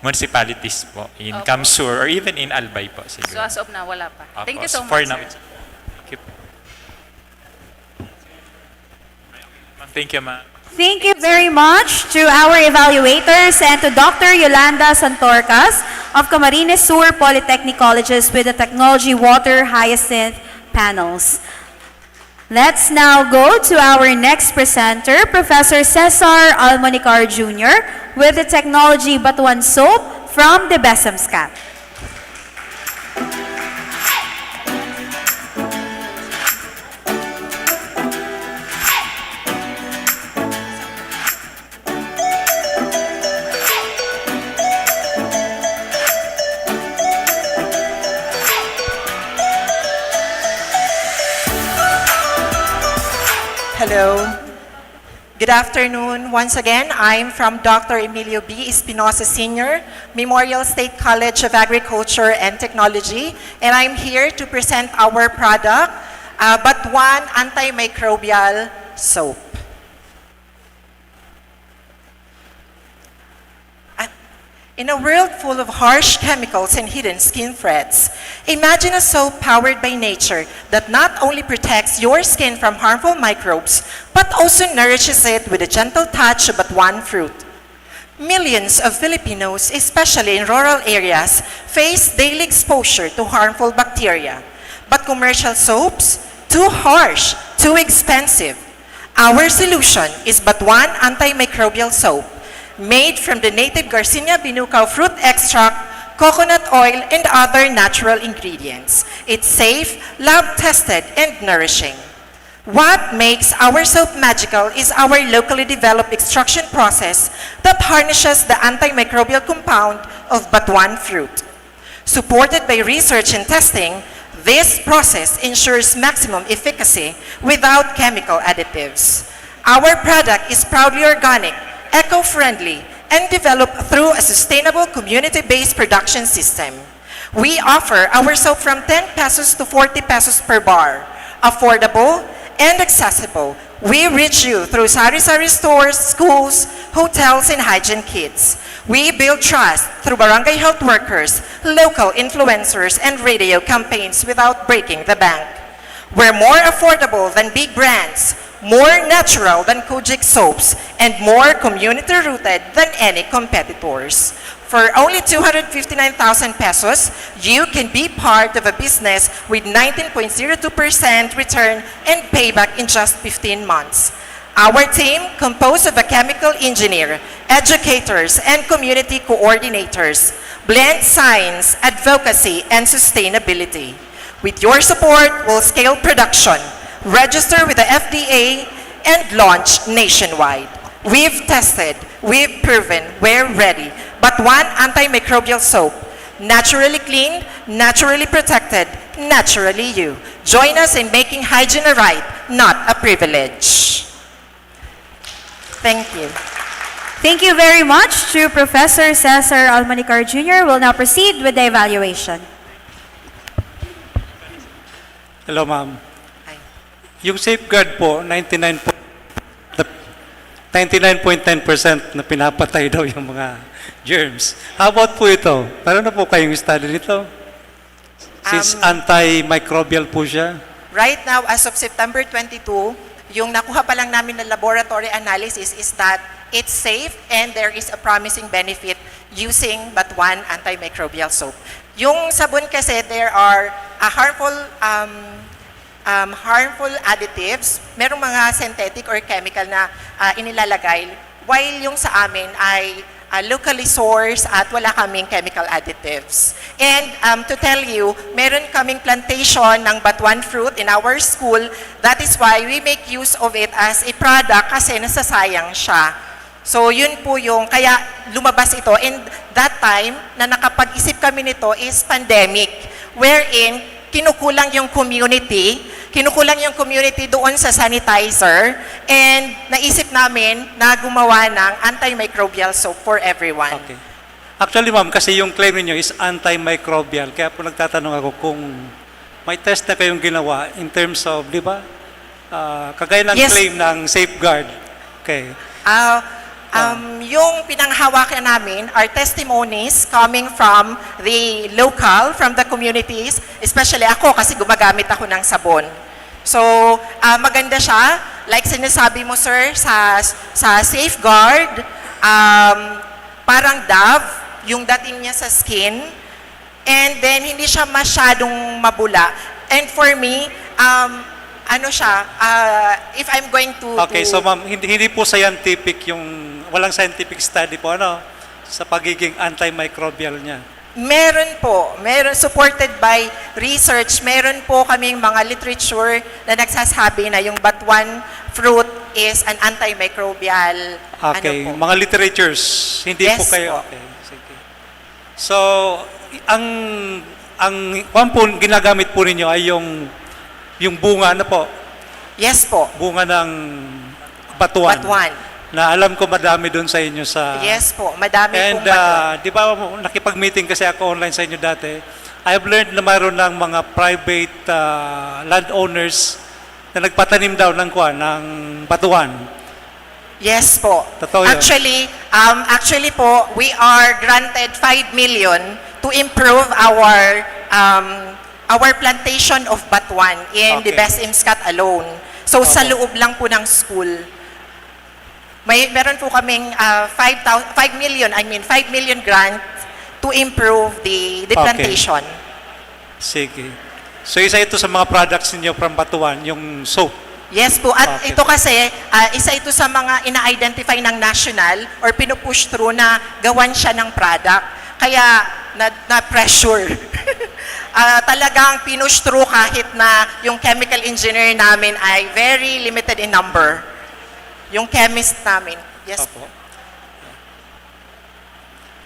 municipalities po in Kamsur or even in Albay po siguro. So as of now, wala pa. Thank you so much, for now, sir. Thank you, ma'am. Thank you very much to our evaluators and to Dr. Yolanda Santorcas of Camarines Sur Polytechnic Colleges with the Technology Water Hyacinth panels. Let's now go to our next presenter, Professor Cesar Almonicar Jr. with the Technology Batuan Soap from the Besamscat. Hello. Good afternoon. Once again, I'm from Dr. Emilio B. Espinosa Sr., Memorial State College of Agriculture and Technology, and I'm here to present our product, But1 Antimicrobial Soap. In a world full of harsh chemicals and hidden skin threats, imagine a soap powered by nature that not only protects your skin from harmful microbes, but also nourishes it with a gentle touch of But1 fruit. Millions of Filipinos, especially in rural areas, face daily exposure to harmful bacteria. But commercial soaps? Too harsh, too expensive. Our solution is But1 Antimicrobial Soap, made from the native Garcinia binucao fruit extract, coconut oil, and other natural ingredients. It's safe, lab-tested, and nourishing. What makes our soap magical is our locally developed extraction process that harnesses the antimicrobial compound of But1 fruit. Supported by research and testing, this process ensures maximum efficacy without chemical additives. Our product is proudly organic, eco-friendly, and developed through a sustainable community-based production system. We offer our soap from 10 pesos to 40 pesos per bar, affordable and accessible. We reach you through sari-sari stores, schools, hotels, and hygiene kits. We build trust through barangay health workers, local influencers, and radio campaigns without breaking the bank. We're more affordable than big brands, more natural than Kojic soaps, and more community-rooted than any competitors. For only 259,000 pesos, you can be part of a business with 19.02% return and payback in just 15 months. Our team, composed of a chemical engineer, educators, and community coordinators, blends science, advocacy, and sustainability. With your support, we'll scale production, register with the FDA, and launch nationwide. We've tested, we've proven, we're ready. But1 Antimicrobial Soap, naturally clean, naturally protected, naturally you. Join us in making hygiene a right, not a privilege. Thank you. Thank you very much to Professor Cesar Almanicar Jr. We'll now proceed with the evaluation. Hello, ma'am. Yung safeguard po, 99.9% na pinapatay daw yung mga germs. How about po ito? Paano na po kayong study nito? Since antimicrobial po siya. Right now, as of September 22, yung nakuha pa lang namin na laboratory analysis is that it's safe and there is a promising benefit using But1 Antimicrobial Soap. Yung sabon kasi, there are harmful additives, merong mga synthetic or chemical na inilalagay, while yung sa amin ay locally sourced at wala kaming chemical additives. And to tell you, meron kaming plantation ng But1 fruit in our school. That is why we make use of it as a product kasi nasasayang siya. So yun po yung, kaya lumabas ito. And that time na nakapag-isip kami nito is pandemic, wherein kinukulang yung community doon sa sanitizer, and naisip namin na gumawa ng antimicrobial soap for everyone. Okay. Actually, ma'am, kasi yung claim niyo is antimicrobial. Kaya po nagtatanong ako kung may test na kayong ginawa in terms of, di ba? Kagaya ng claim ng safeguard. Okay. Yung pinanghawakan namin are testimonies coming from the local, from the communities, especially ako kasi gumagamit ako ng sabon. So, maganda siya. Like sinasabi mo, sir, sa safeguard, parang Dove, yung dating niya sa skin, and then hindi siya masyadong mabula. And for me, ano siya, if I'm going to... Okay, so ma'am, hindi po scientific yung, walang scientific study po, ano, sa pagiging antimicrobial niya. Meron po, supported by research, meron po kaming mga literature na nagsasabi na yung But1 fruit is an antimicrobial. Okay, mga literatures, hindi po kayo. Okay, sige. So, ang ginagamit po ninyo ay yung bunga, ano po, Yes po. Bunga ng batuan. Batuan. Na alam ko madami doon sa inyo sa... Yes po, madami And pong batuan. di ba nakipag-meeting kasi ako online sa inyo dati, I've learned na mayroon ng mga private landowners na nagpatanim daw ng batuan. Yes po. Totoo yun. Actually po, we are granted 5 million to improve our plantation of batuan in the Best Imscat alone. So sa loob lang po ng school. Meron po kaming 5 million grant to improve the plantation. Sige. So isa ito sa mga products ninyo from batuan, yung soap. Yes po. At ito kasi, isa ito sa mga ina-identify ng national or pinupush through na gawan siya ng product. Kaya na-pressure. Talagang pinush through kahit na yung chemical engineer namin ay very limited in number. Yung chemist namin. Yes po.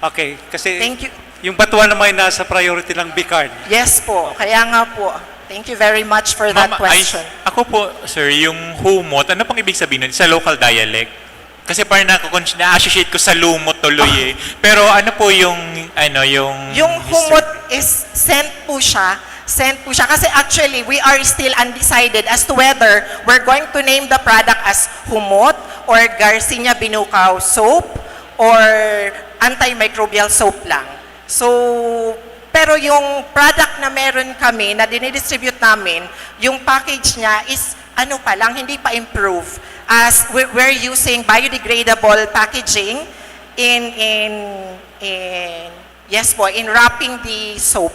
Okay. Kasi thank you. Yung batuan naman ay nasa priority ng Bicol. Yes po. Kaya nga po. Thank you very much for that question. Ako po, sir, yung humot, ano pang ibig sabihin nun? Sa local dialect? Kasi parang na-associate ko sa lumot tuloy eh. Pero ano po yung Yung humot is sent po siya. Kasi actually, we are still undecided as to whether we're going to name the product as humot or Garcinia Binucaw soap or antimicrobial soap lang. So, pero yung product na meron kami, na dinidistribute namin, yung package niya is hindi pa improve. As we're using biodegradable packaging in wrapping the soap.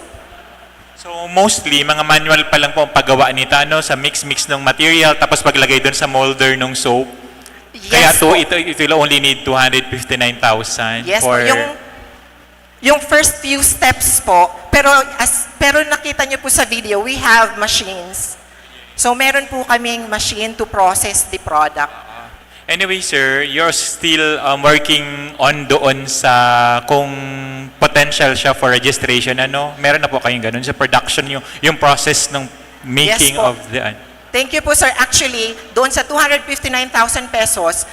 So mostly, mga manual pa lang po ang paggawa nito, sa mix-mix ng material, tapos paglagay doon sa molder ng soap. Yes, Kaya it will only need 259,000 yes, for... Yung first few steps po, pero nakita niyo po sa video, we have machines. So meron po kaming machine to process the product. Anyway, sir, you're still working on doon sa kung potential siya for registration, Meron na po kayong ganun sa production, yung process ng making of the... Thank you po, sir. Actually, doon sa 259,000 pesos,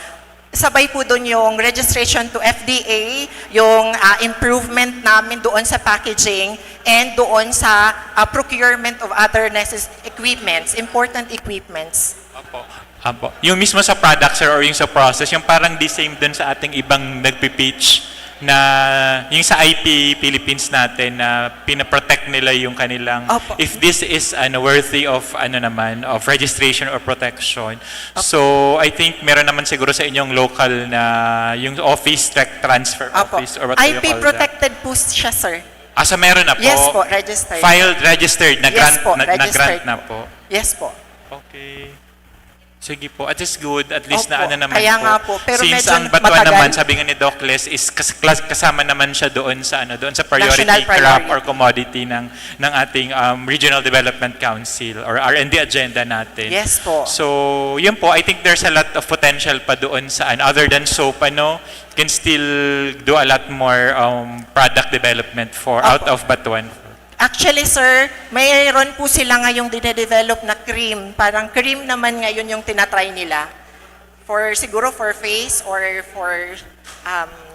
sabay po doon yung registration to FDA, yung improvement namin doon sa packaging, and doon sa procurement of other equipments, important equipments. Apo. Yung mismo sa product, sir, or yung sa process, yung parang the same dun sa ating ibang nagpipitch na yung sa IP Philippines natin na pinaprotect nila yung kanilang if this is worthy of of registration or protection. So I think meron naman siguro sa inyong local na yung office transfer office or what do you IP call protected po siya, sir. So meron na po. Yes po, registered. Filed, registered, na grant, yes po, na-grant na po. Yes po. Okay. Sige po, at least good, at least na naman kaya po. nga po, pero since medyo ang batuan matagal. naman, sabi nga ni Doc Les, is kasama naman siya doon sa priority crop or commodity ng ating Regional Development Council or R&D agenda natin. Yes po. So, yun po, I think there's a lot of potential pa doon sa other than soap, can still do a lot more product development for out of batuan. Actually, sir, mayroon po sila ngayong dinedevelop na cream. Parang cream naman ngayon yung tinatry nila. Siguro for face or for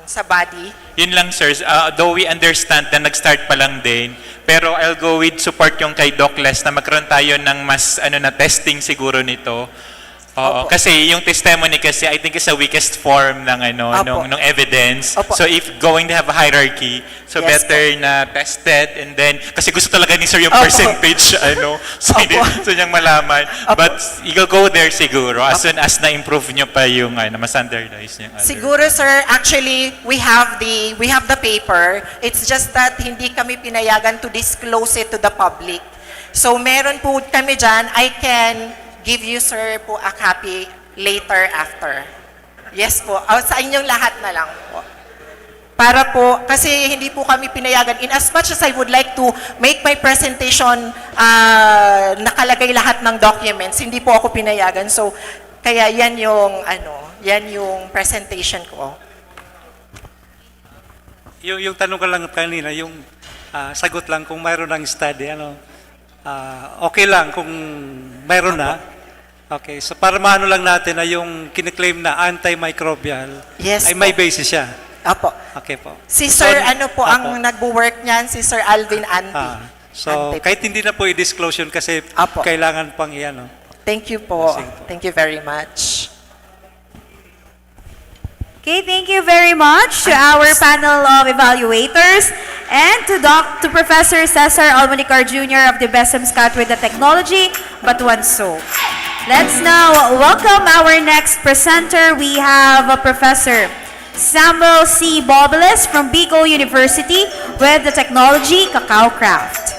sa body. Yun lang, sir. Though we understand na nag-start pa lang din, pero I'll go with support yung kay Doc Les na magkaroon tayo ng mas testing siguro nito. Kasi yung testimony kasi I think is the weakest form ng ng evidence. So if going to have a hierarchy, so better na tested and then kasi gusto talaga ni sir yung percentage so niyang malaman. But you'll go there siguro as soon as na-improve nyo pa yung ma-standardize niya. Siguro, sir, actually we have the paper. It's just that hindi kami pinayagan to disclose it to the public. So meron po kami dyan, I can give you, sir, po a copy later after. Yes po. Sa inyong lahat na lang po. Para po, kasi hindi po kami pinayagan. In as much as I would like to make my presentation, nakalagay lahat ng documents, hindi po ako pinayagan. So, kaya yan yung presentation ko. Yung tanong ko lang kanina, yung sagot lang kung mayroon ng study, okay lang kung mayroon na. Okay, so para maano lang natin na yung kiniklaim na antimicrobial Yes ay po. may basis siya. Apo. Okay po. Si Sir, So, ano po ang nagwo-work niyan? Si Sir Alvin Anti. So, kahit hindi na po i-disclose yun kasi kailangan pang iyan. Thank you po. Thank you very much. Okay, thank you very much to our panel of evaluators and to Professor Cesar Almonicar Jr. of the BESM Scout with the Technology, but one so. Let's now welcome our next presenter. We have Professor Samuel C. Bobiles from Bicol University with the Technology Cacao Craft.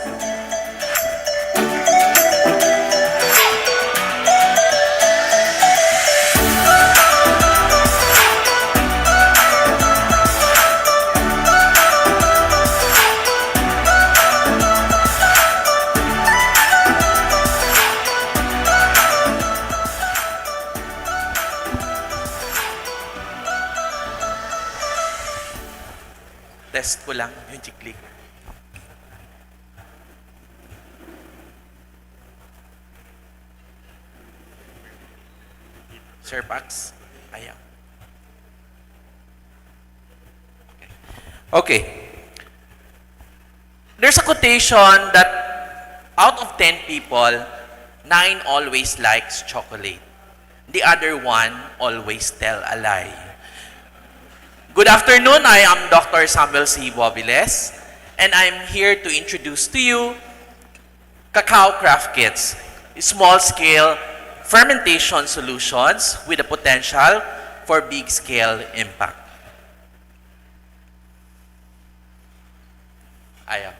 Test ko lang yung chiklik. Sir Pax? Ayaw. Okay. There's a quotation that out of 10 people, 9 always likes chocolate. The other one always tell a lie. Good afternoon, I am Dr. Samuel C. Bobiles, and I'm here to introduce to you Cacao Craft Kits, small-scale fermentation solutions with the potential for big-scale impact. Ayaw.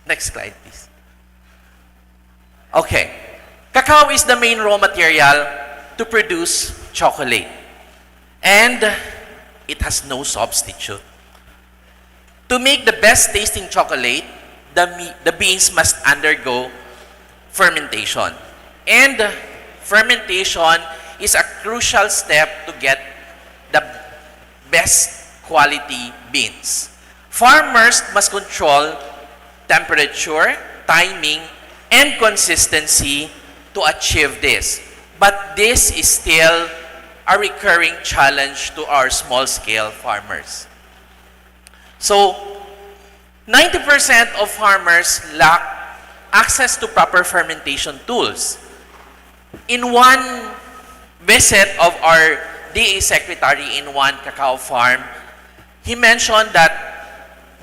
Next slide, please. Okay. Cacao is the main raw material to produce chocolate. And it has no substitute. To make the best tasting chocolate, the beans must undergo fermentation. And fermentation is a crucial step to get the best quality beans. Farmers must control temperature, timing, and consistency to achieve this. But this is still a recurring challenge to our small-scale farmers. So, 90% of farmers lack access to proper fermentation tools. In one visit of our DA secretary in one cacao farm, he mentioned that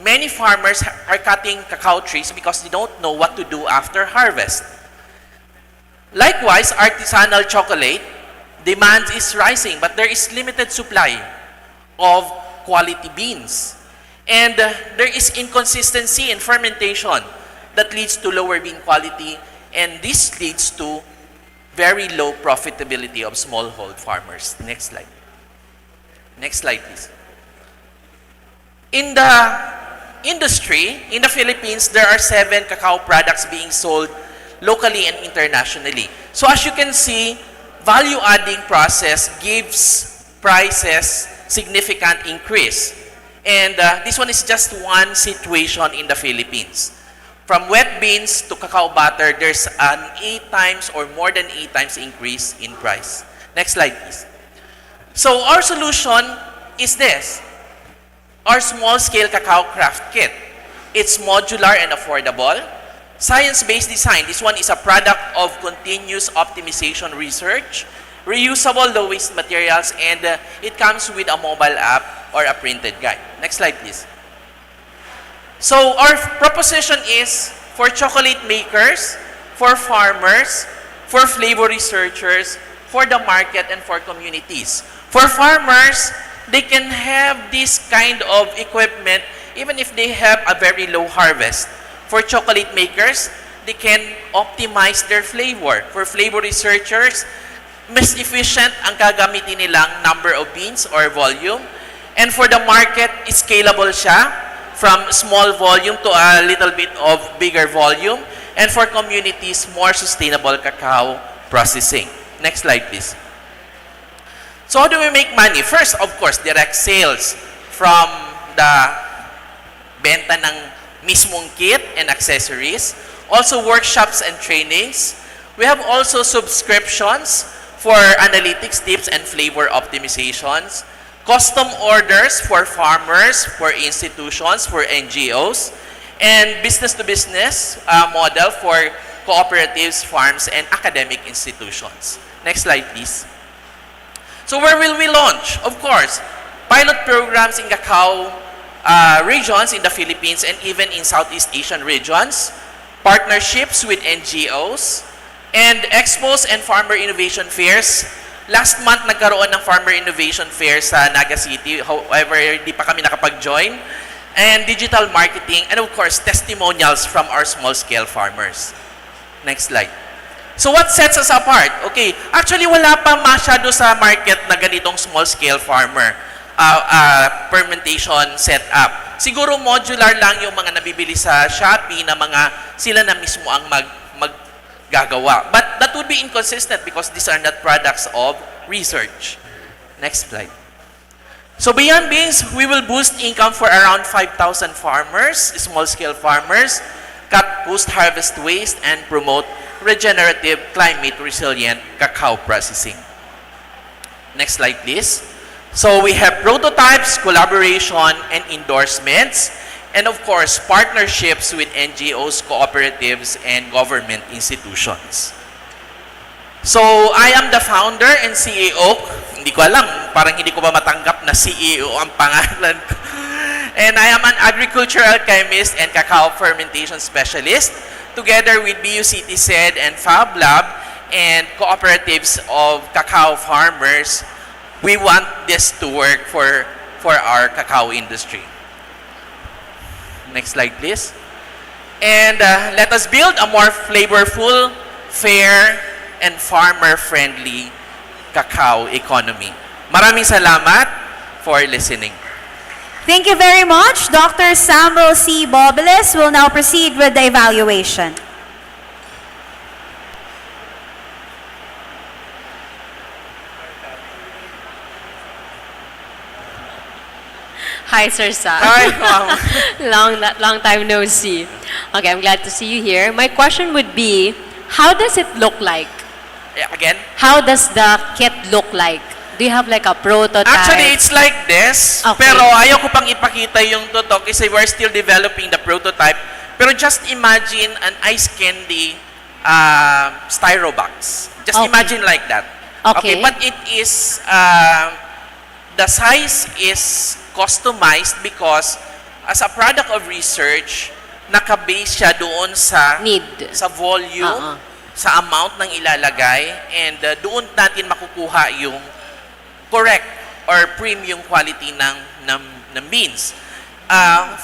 many farmers are cutting cacao trees because they don't know what to do after harvest. Likewise, artisanal chocolate demand is rising, but there is limited supply of quality beans. And there is inconsistency in fermentation that leads to lower bean quality, and this leads to very low profitability of smallhold farmers. Next slide. Next slide, please. In the industry, in the Philippines, there are 7 cacao products being sold locally and internationally. So as you can see, value-adding process gives prices significant increase. And this one is just one situation in the Philippines. From wet beans to cacao butter, there's an 8 times or more than 8 times increase in price. Next slide, please. So our solution is this. Our small-scale cacao craft kit. It's modular and affordable. Science-based design. This one is a product of continuous optimization research, reusable low-waste materials, and it comes with a mobile app or a printed guide. Next slide, please. So our proposition is for chocolate makers, for farmers, for flavor researchers, for the market, and for communities. For farmers, they can have this kind of equipment even if they have a very low harvest. For chocolate makers, they can optimize their flavor. For flavor researchers, mas efficient ang gagamitin nilang number of beans or volume. And for the market, scalable siya from small volume to a little bit of bigger volume. And for communities, more sustainable cacao processing. Next slide, please. So how do we make money? First, of course, direct sales from the benta ng mismong kit and accessories, also workshops and trainings. We have also subscriptions for analytics tips and flavor optimizations, custom orders for farmers, for institutions, for NGOs, and business-to-business model for cooperatives, farms, and academic institutions. Next slide, please. So where will we launch? Of course, pilot programs in cacao regions in the Philippines and even in Southeast Asian regions, partnerships with NGOs, and expos and farmer innovation fairs. Last month, nagkaroon ng farmer innovation fair sa Naga City. However, hindi pa kami nakapag-join. And digital marketing, and of course, testimonials from our small-scale farmers. Next slide. So what sets us apart? Okay, actually wala pa masyado sa market na ganitong small-scale farmer fermentation setup. Siguro modular lang yung mga nabibili sa Shopee na mga sila na mismo ang maggagawa. But that would be inconsistent because these are not products of research. Next slide. So beyond beans, we will boost income for around 5,000 farmers, small-scale farmers, cut post-harvest waste, and promote regenerative, climate-resilient cacao processing. Next slide, please. So we have prototypes, collaboration, and endorsements, and of course, partnerships with NGOs, cooperatives, and government institutions. So I am the founder and CEO. Hindi ko alam, parang hindi ko ba matanggap na CEO ang pangalan ko. And I am an agricultural chemist and cacao fermentation specialist. Together with BUCTZ and Fab Lab and cooperatives of cacao farmers, we want this to work for our cacao industry. Next slide, please. And let us build a more flavorful, fair, and farmer-friendly cacao economy. Maraming salamat for listening. Thank you very much. Dr. Samuel C. Bobeles will now proceed with the evaluation. Hi, Sir Sam. Hi, ma'am. long time no see. Okay, I'm glad to see you here. My question would be, how does it look like? Yeah, again? How does the kit look like? Do you have like a prototype? Actually, it's like this. Okay. Pero ayaw ko pang ipakita yung totoo kasi we're still developing the prototype. Pero just imagine an ice candy styro box. Just imagine like that. Okay. But it is, the size is customized because as a product of research, nakabase siya doon sa sa volume, sa amount ng ilalagay, and doon natin makukuha yung correct or premium quality ng beans.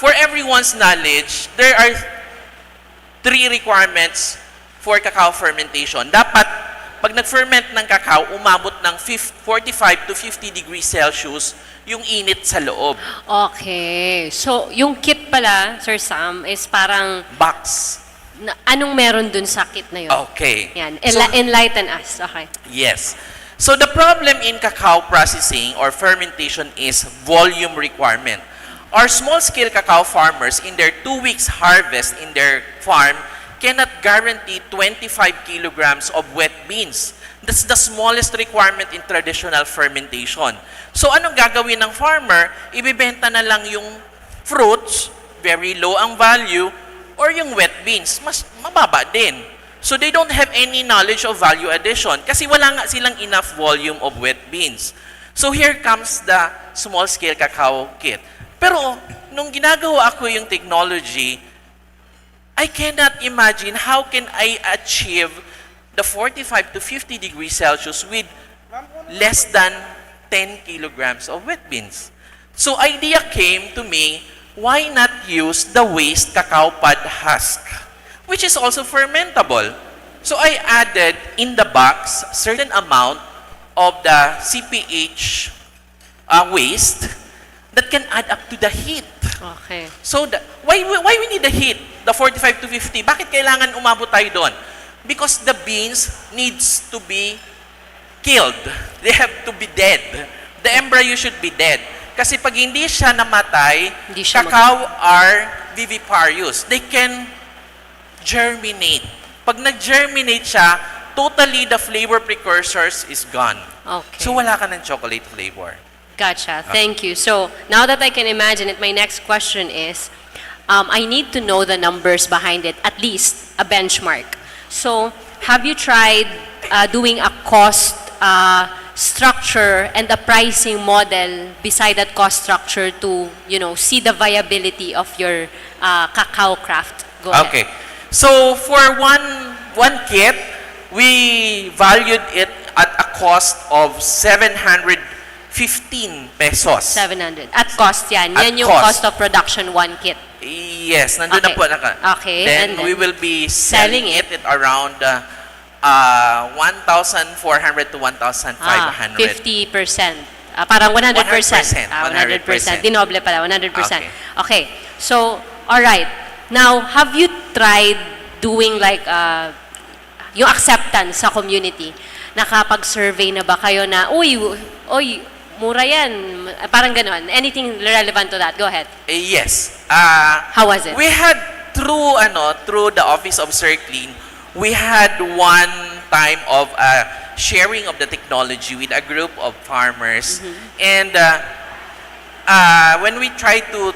For everyone's knowledge, there are 3 requirements for cacao fermentation. Dapat, pag nag-ferment ng cacao, umabot ng 45 to 50 degrees Celsius yung init sa loob. Okay. So, yung kit pala, Sir Sam, is parang... Box. Anong meron dun sa kit na yun? Okay. Yan. Enlighten us. Okay. Yes. So the problem in cacao processing or fermentation is volume requirement. Our small-scale cacao farmers, in their 2 weeks harvest in their farm, cannot guarantee 25 kilograms of wet beans. That's the smallest requirement in traditional fermentation. So anong gagawin ng farmer? Ibibenta na lang yung fruits, very low ang value, or yung wet beans, mas mababa din. So they don't have any knowledge of value addition kasi wala nga silang enough volume of wet beans. So here comes the small-scale cacao kit. Pero nung ginagawa ko yung technology, I cannot imagine how can I achieve the 45 to 50 degrees Celsius with less than 10 kilograms of wet beans. So idea came to me, why not use the waste cacao pod husk, which is also fermentable. So I added in the box certain amount of the CPH waste that can add up to the heat. Okay. So why we need the heat? The 45 to 50. Bakit kailangan umabot tayo doon? Because the beans needs to be killed. They have to be dead. The embryo should be dead. Kasi pag hindi siya namatay, cacao are viviparious. They can germinate. Pag nag-germinate siya, totally the flavor precursors is gone. Okay. So wala ka ng chocolate flavor. Gotcha. Thank you. So now that I can imagine it, my next question is, I need to know the numbers behind it, at least a benchmark. So have you tried doing a cost structure and a pricing model beside that cost structure to, see the viability of your cacao craft? Go ahead. Okay. So for one kit, we valued it at a cost of 715 pesos. 700. At cost yan. At Yan yung cost. cost of production, one kit. Yes, nandun na Okay. po. Okay, Then, and then we will be selling it at around 1,400 to 1,500. 50%. Parang 100%. 100%. 100%. Dinoble pala, 100%. Okay. Okay. So, all right. Now, have you tried doing like yung acceptance sa community? Nakapag-survey na ba kayo na, uy, mura yan. Parang ganon. Anything relevant to that? Go ahead. Yes. How was it? We had through the Office of Sir Clean, we had one time of sharing of the technology with a group of farmers. And when we tried to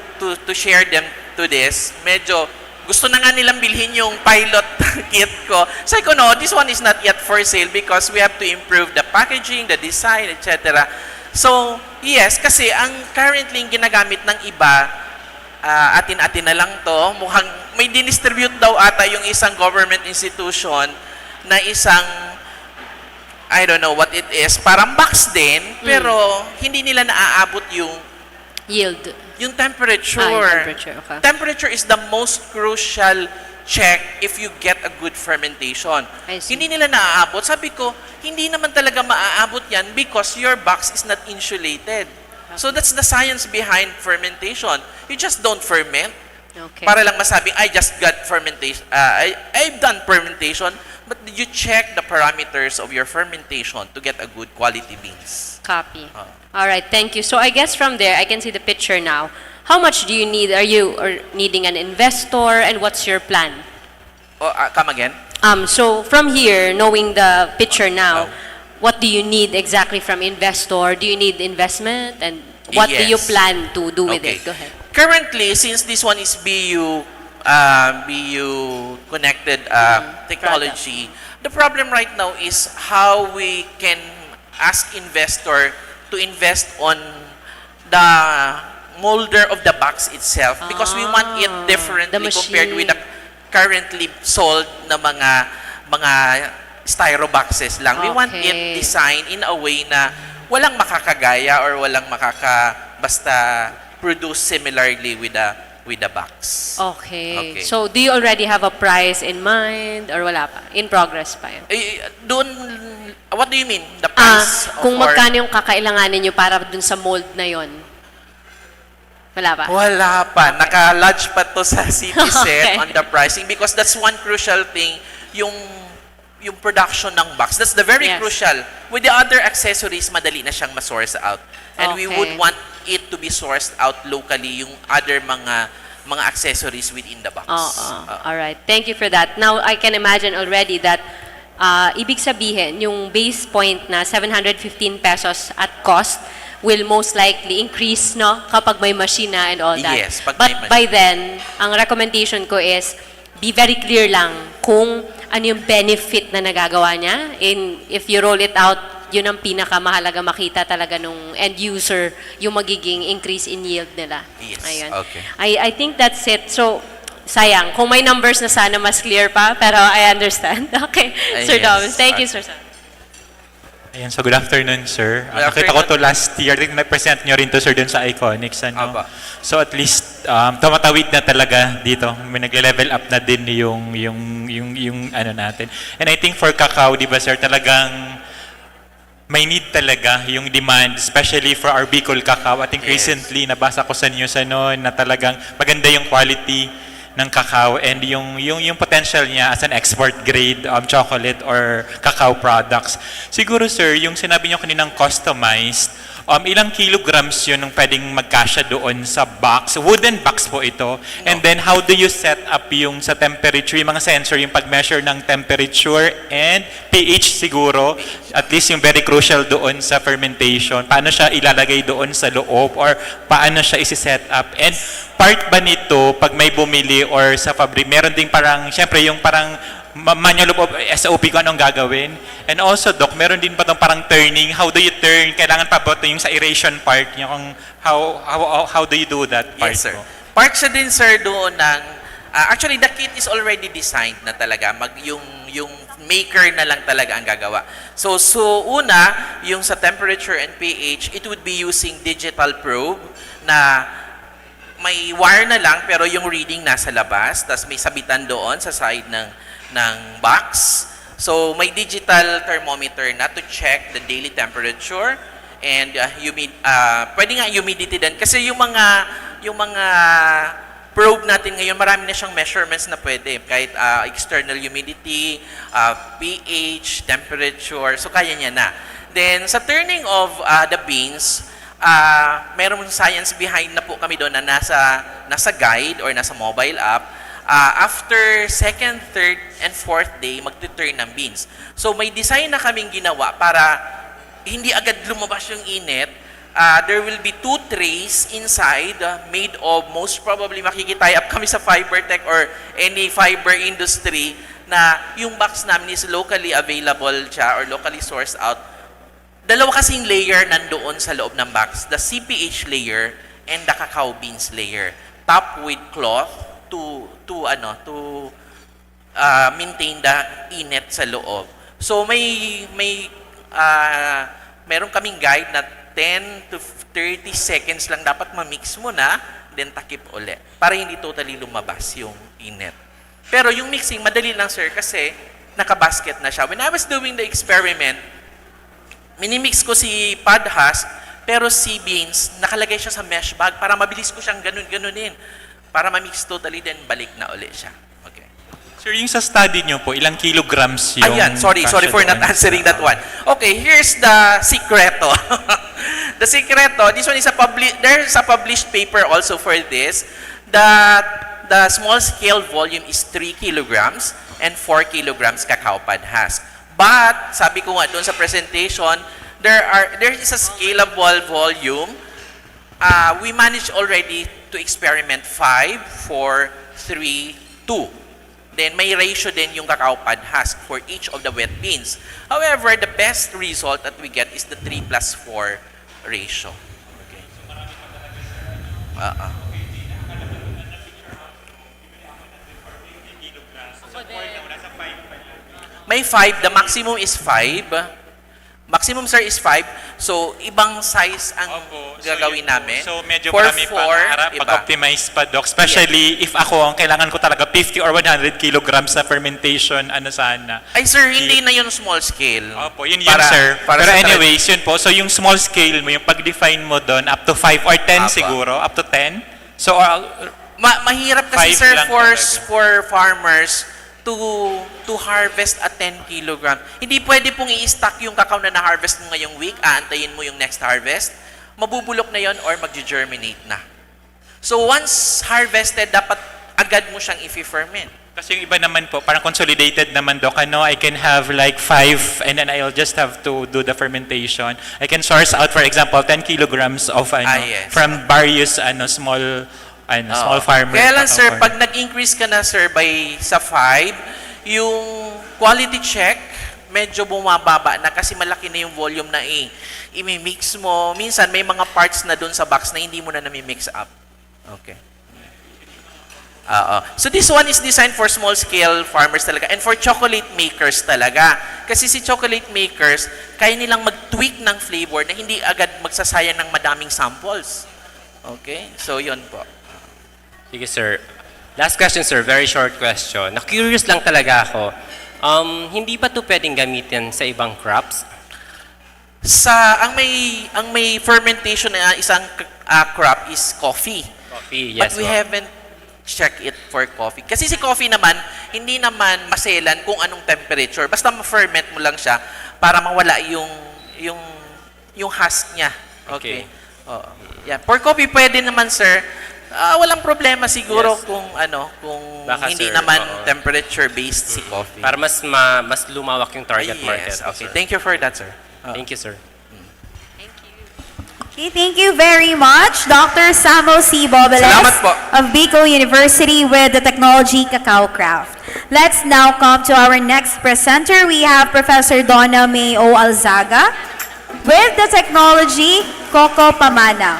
share them to this, medyo gusto na nga nilang bilhin yung pilot kit ko. Sabi ko, no, this one is not yet for sale because we have to improve the packaging, the design, etc. So, yes, kasi ang currently ginagamit ng iba, atin-atin na lang to, mukhang may dinistribute daw ata yung isang government institution na isang, I don't know what it is, parang box din, pero hindi nila naaabot yung yield. Yung temperature. Yung temperature, okay. Temperature is the most crucial check if you get a good fermentation. Hindi nila naaabot. Sabi ko, hindi naman talaga maaabot yan because your box is not insulated. So that's the science behind fermentation. You just don't ferment. Okay. Para lang masabing, I just got fermentation. I've done fermentation, but did you check the parameters of your fermentation to get a good quality beans? Copy. All right, thank you. So I guess from there, I can see the picture now. How much do you need? Are you needing an investor, and what's your plan? Come again? So from here, knowing the picture now, what do you need exactly from investor? Do you need investment, and what do you Yes. plan to do with Okay. it? Go ahead. Currently, since this one is BU connected technology, the problem right now is how we can ask investor to invest on the molder of the box itself because we want it differently compared with the currently sold na mga styro boxes lang. We want it designed in a way na walang makakagaya or walang basta produce similarly with the box. Okay. So do you already have a price in mind or wala pa? In progress pa yun? What do you mean? The price? Kung magkano yung kakailanganin nyo para dun sa mold na yon? Wala pa? Wala pa. Naka-lodge pa to sa CTZ Okay. on the pricing because that's one crucial thing, yung production ng box. That's the very crucial. With the other accessories, madali na siyang ma-source out. And we would want it to be sourced out locally, yung other mga accessories within the box. All right. Thank you for that. Now, I can imagine already that ibig sabihin, yung base point na 715 pesos at cost will most likely increase, no? Kapag may machine na and all that. Yes, pag But may by then, ang recommendation ko is, be very clear lang kung ano yung benefit na nagagawa niya. If you roll it out, yun ang pinakamahalaga makita talaga nung end user, yung magiging increase in yield nila. Yes, Ayun. okay. I think that's it. So, sayang. Kung may numbers na sana mas clear pa, pero I understand. Okay. Sir yes. Dom, thank you, Sir Sam. Ayan, so good afternoon, sir. Nakita ko to last year. I think na-present nyo rin to, sir, dun sa Iconics. Ano? So at least, tumatawid na talaga dito. May nagle-level up na din yung ano natin. And I think for cacao, di ba, sir, talagang may need talaga yung demand, especially for our Bicol cacao. I think recently, nabasa ko sa news na talagang maganda yung quality ng cacao and yung potential niya as an export grade chocolate or cacao products. Siguro, sir, yung sinabi niyo kaninang customized, ilang kilograms yun ang pwedeng magkasya doon sa box? Wooden box po ito. And then how do you set up yung sa temperature, yung mga sensor, yung pag-measure ng temperature and pH siguro, at least yung very crucial doon sa fermentation. Paano siya ilalagay doon sa loob or paano siya isi-set up? And part ba nito pag may bumili or sa fabric, meron ding parang, syempre yung parang manual of SOP kung anong gagawin. And also, Doc, meron din ba itong parang turning? How do you turn? Kailangan pa ba ito yung sa aeration part? Yung how do you do that part? Yes, sir. Part siya din, sir, doon ng... actually, the kit is already designed na talaga. Yung maker na lang talaga ang gagawa. So una, yung sa temperature and pH, it would be using digital probe na may wire na lang pero yung reading nasa labas. Tapos may sabitan doon sa side ng box. So may digital thermometer na to check the daily temperature and pwede nga humidity din kasi yung mga probe natin ngayon marami na siyang measurements na pwede kahit external humidity, pH, temperature, so kaya niya na. Then sa turning of the beans, merong science behind na po kami doon na nasa guide or nasa mobile app. After second, third, and fourth day, magtuturn ng beans. So may design na kaming ginawa para hindi agad lumabas yung init. There will be 2 trays inside made of, most probably makikitay up kami sa fiber tech or any fiber industry na yung box namin is locally available siya or locally sourced out. Dalawa kasing layer nandoon sa loob ng box. The CPH layer and the cacao beans layer. Top with cloth to maintain the init sa loob. So meron kaming guide na 10 to 30 seconds lang dapat ma-mix mo na, then takip ulit para hindi totally lumabas yung init. Pero yung mixing, madali lang, sir, kasi naka-basket na siya. When I was doing the experiment, minimix ko si pod husk, pero si beans, nakalagay siya sa mesh bag para mabilis ko siyang ganun-ganunin. Para ma-mix totally, then balik na ulit siya. Okay. Sir, yung sa study nyo po, ilang kilograms yung... Ayan, sorry for not answering that one. Okay, here's the secreto. The secreto, this one is there's a published paper also for this. The small scale volume is 3 kilograms and 4 kilograms cacao pod husk. But, sabi ko nga doon sa presentation, there is a scalable volume. We managed already to experiment 5, 4, 3, 2. Then may ratio din yung cacao pod husk for each of the wet beans. However, the best result that we get is the 3+4 ratio. Okay. May 5, the maximum is 5. Maximum, sir, is 5. So, ibang size ang gagawin namin. So, medyo for marami pa harap pag-optimize pa, Doc. Especially if ako, ang kailangan ko talaga 50 or 100 kilograms sa fermentation, sana. Ay, sir, hindi na yun small scale. Opo, yun sir. Pero anyways, yun po. So, yung small scale mo, yung pag-define mo doon, up to 5 or 10 siguro, up to 10. So, mahirap kasi, sir, for farmers to harvest a 10 kilogram. Hindi pwede pong i-stock yung cacao na na-harvest mo ngayong week, aantayin mo yung next harvest, mabubulok na yon or mag-germinate na. So once harvested, dapat agad mo siyang i-ferment. Kasi yung iba naman po, parang consolidated naman, Doc. I can have like 5 and then I'll just have to do the fermentation. I can source out, for example, 10 kilograms of yes. from various small farmers. Kaya lang, sir, pag nag-increase ka na, sir, sa 5, yung quality check, medyo bumababa na kasi malaki na yung volume na i-mix mo. Minsan, may mga parts na dun sa box na hindi mo na nami-mix up. Okay. So this one is designed for small-scale farmers talaga and for chocolate makers talaga. Kasi si chocolate makers, kaya nilang mag-tweak ng flavor na hindi agad magsasayang ng madaming samples. Okay? So, yun po. Sige, sir. Last question, sir. Very short question. Na-curious lang talaga ako. Hindi ba ito pwedeng gamitin sa ibang crops? Ang may fermentation na isang crop is coffee. Coffee, yes. But we haven't checked it for coffee. Kasi si coffee naman, hindi naman maselan kung anong temperature. Basta ma-ferment mo lang siya para mawala yung husk niya. Okay. Yeah, for coffee pwede naman, sir. Walang problema siguro Yes. kung kung Baka, hindi sir, naman oo. temperature based si coffee. Para mas lumawak yung target Yes, market. okay. sir. Thank you for that, sir. Thank you, sir. Okay, thank you very much, Dr. Samuel C. Bobeles Salamat po. of Bicol University with the Technology Cacao Craft. Let's now come to our next presenter. We have Professor Donna May O. Alzaga with the Technology Coco Pamana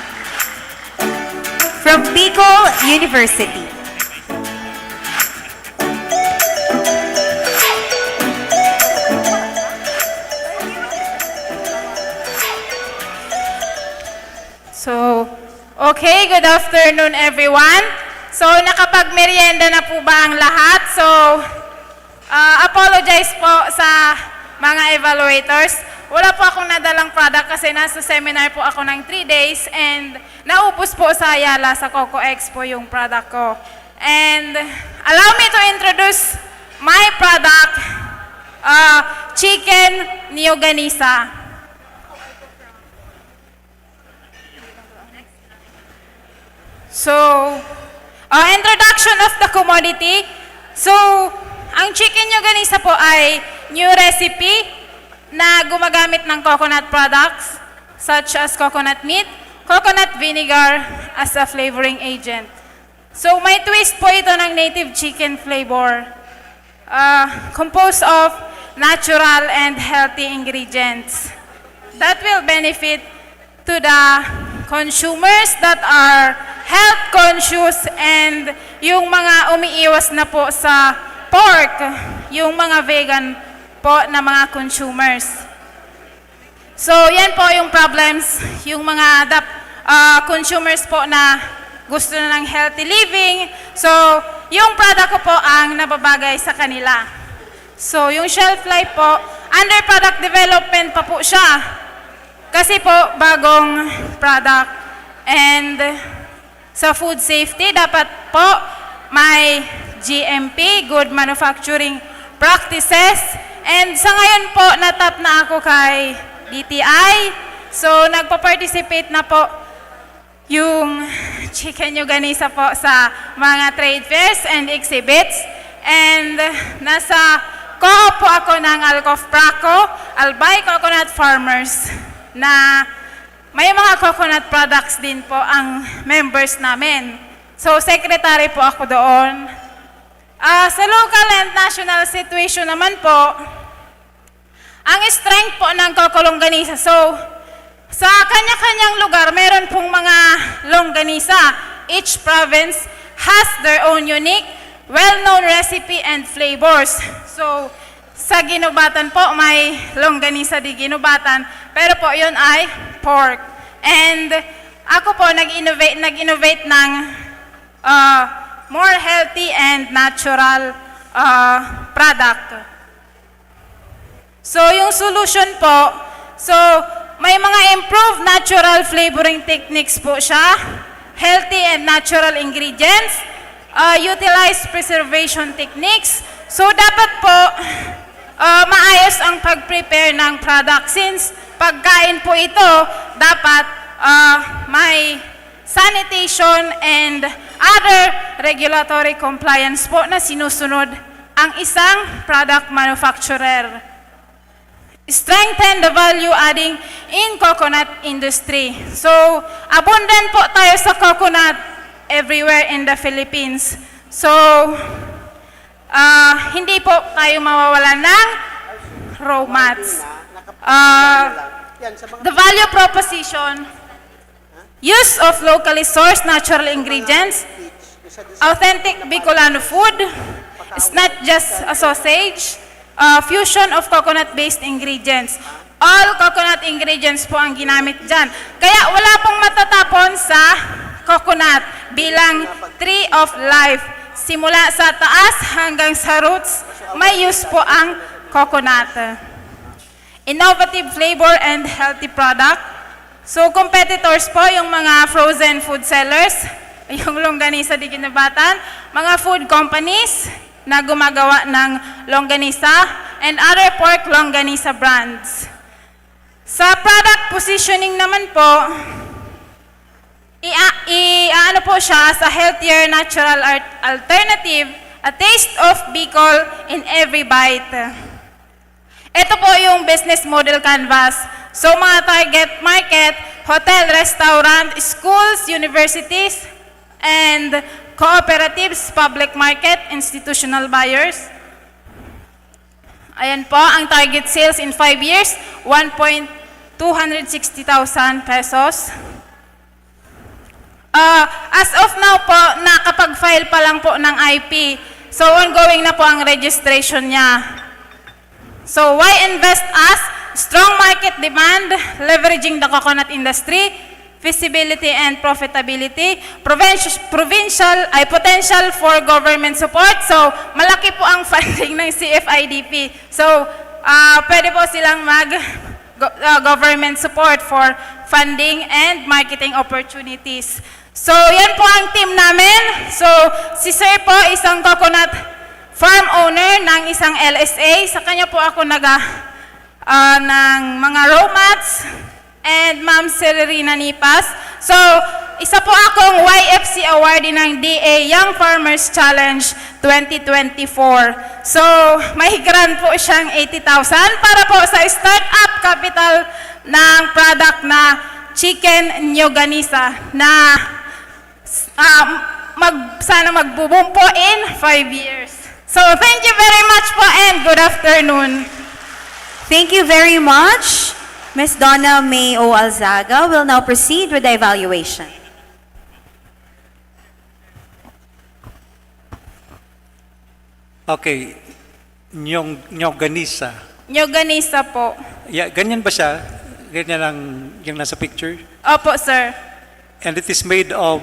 from Bicol University. So, okay, good afternoon everyone. So, nakapag-merienda na po ba ang lahat? So, apologize po sa mga evaluators. Wala po akong nadalang product kasi nasa seminar po ako ng 3 days and naubos po sa Ayala sa Coco Expo yung product ko. And allow me to introduce my product, chicken nioganisa. So, introduction of the commodity. So, ang chicken nyoganisa po ay new recipe na gumagamit ng coconut products such as coconut meat, coconut vinegar as a flavoring agent. So, may twist po ito ng native chicken flavor composed of natural and healthy ingredients that will benefit to the consumers that are health conscious and yung mga umiiwas na po sa pork, yung mga vegan po na mga consumers. So, yan po yung problems, yung mga consumers po na gusto na ng healthy living. So, yung product ko po ang nababagay sa kanila. So, yung shelf life po, under product development pa po siya. Kasi po, bagong product. And sa food safety, dapat po may GMP, Good Manufacturing Practices. And sa ngayon po, natap na ako kay DTI. So, nagpa-participate na po yung chicken nyoganisa po sa mga trade fairs and exhibits. And nasa co-op po ako ng Alcofpraco, Albay Coconut Farmers, na may mga coconut products din po ang members namin. So, secretary po ako doon. Sa local and national situation naman po, ang strength po ng coco longganisa. So, sa kanya-kanyang lugar, meron pong mga longganisa. Each province has their own unique, well-known recipe and flavors. So, sa ginubatan po, may longganisa di ginubatan. Pero po, yun ay pork. And ako po, nag-innovate ng more healthy and natural product. So, yung solution po, so, may mga improved natural flavoring techniques po siya, healthy and natural ingredients, utilize preservation techniques. So, dapat po, maayos ang pag-prepare ng product since pagkain po ito, dapat may sanitation and other regulatory compliance po na sinusunod ang isang product manufacturer. Strengthen the value adding in coconut industry. So, abundant po tayo sa coconut everywhere in the Philippines. So, hindi po tayo mawawalan ng raw mats. The value proposition, use of locally sourced natural ingredients, authentic Bicolano food, it's not just a sausage, fusion of coconut-based ingredients. All coconut ingredients po ang ginamit dyan. Kaya wala pong matatapon sa coconut bilang tree of life. Simula sa taas hanggang sa roots, may use po ang coconut. Innovative flavor and healthy product. So, competitors po, yung mga frozen food sellers, yung longganisa di ginabatan, mga food companies na gumagawa ng longganisa, and other pork longganisa brands. Sa product positioning naman po, ano po siya sa healthier natural alternative, a taste of Bicol in every bite. Ito po yung business model canvas. So mga target market, hotel, restaurant, schools, universities, and cooperatives, public market, institutional buyers. Ayan po, ang target sales in 5 years, 1,260,000 pesos. As of now po, nakapag-file pa lang po ng IP. So ongoing na po ang registration niya. So why invest us? Strong market demand, leveraging the coconut industry, feasibility and profitability, potential for government support. So malaki po ang funding ng CFIDP. So pwede po silang government support for funding and marketing opportunities. So yan po ang team namin. So si Sir po isang coconut farm owner ng isang LSA. Sa kanya po ako ng mga raw mats, and Ma'am Celerina Nipas. So, isa po akong YFC awardee ng DA Young Farmers Challenge 2024. So, may grant po siyang 80,000 para po sa startup capital ng product na chicken nyoganisa na sana magbo-boom po in 5 years. So, thank you very much po and good afternoon. Thank you very much. Ms. Donna May O. Alzaga will now proceed with the evaluation. Okay. Nyoganisa. Nyoganisa po. Yeah, ganyan ba siya? Ganyan lang yung nasa picture? Opo, sir. And it is made of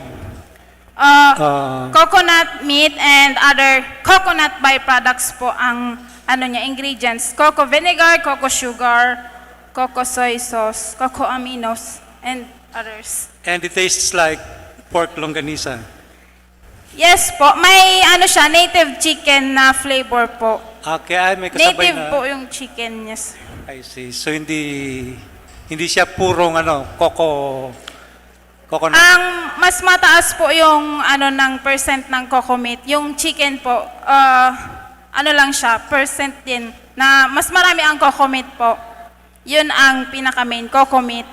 coconut meat and other coconut byproducts po ang ingredients. Cocoa vinegar, cocoa sugar, cocoa soy sauce, cocoa aminos, and others. And it tastes like pork longanisa. Yes po. May native chicken na flavor po. Okay, may kasabay native na. po yung chicken, yes. I see. So hindi siya purong coconut. Ang mas mataas po yung ng percent ng cocoa meat. Yung chicken po, lang siya, percent din. Na mas marami ang cocoa meat po. Yun ang pinaka-main, cocoa meat.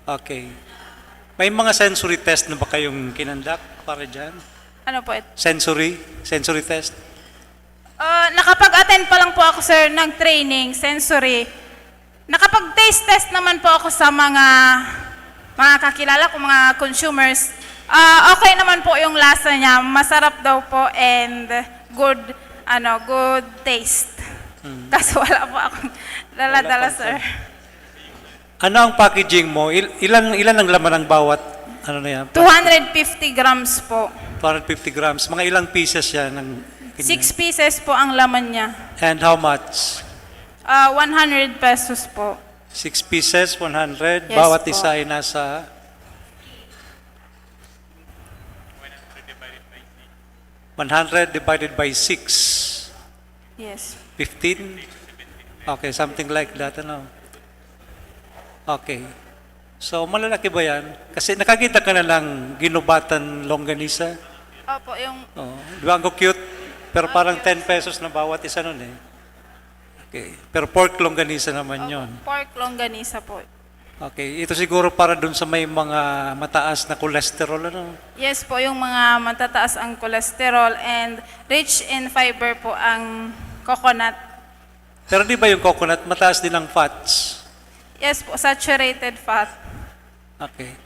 Okay. May mga sensory test na ba kayong kinandak para dyan? Ano po ito? Sensory test? Nakapag-attend pa lang po ako, sir, ng training, sensory. Nakapag-taste test naman po ako sa mga kakilala ko, mga consumers. Okay naman po yung lasa niya. Masarap daw po and good taste. Kaso wala po akong dala-dala, sir. Ano ang packaging mo? Ilan ang laman ng bawat na yan? 250 grams po. 250 grams. Mga ilang pieces yan? 6 pieces po ang laman niya. And how much? 100 pesos po. 6 pieces, 100. Yes, bawat po. isa ay nasa 100 divided by 6. Yes. 15? Okay, something like that, Okay. So, malalaki ba yan? Kasi nakakita ka na lang ginubatan longganisa. Opo, yung... Oh, di ba ang cute? Pero parang 10 pesos na bawat isa nun eh. Okay. Pero pork longganisa naman yon. Pork longganisa po. Okay. Ito siguro para dun sa may mga mataas na cholesterol, Yes po, yung mga matataas ang cholesterol and rich in fiber po ang coconut. Pero di ba yung coconut, mataas din ang fats? Yes po, saturated fat. Okay.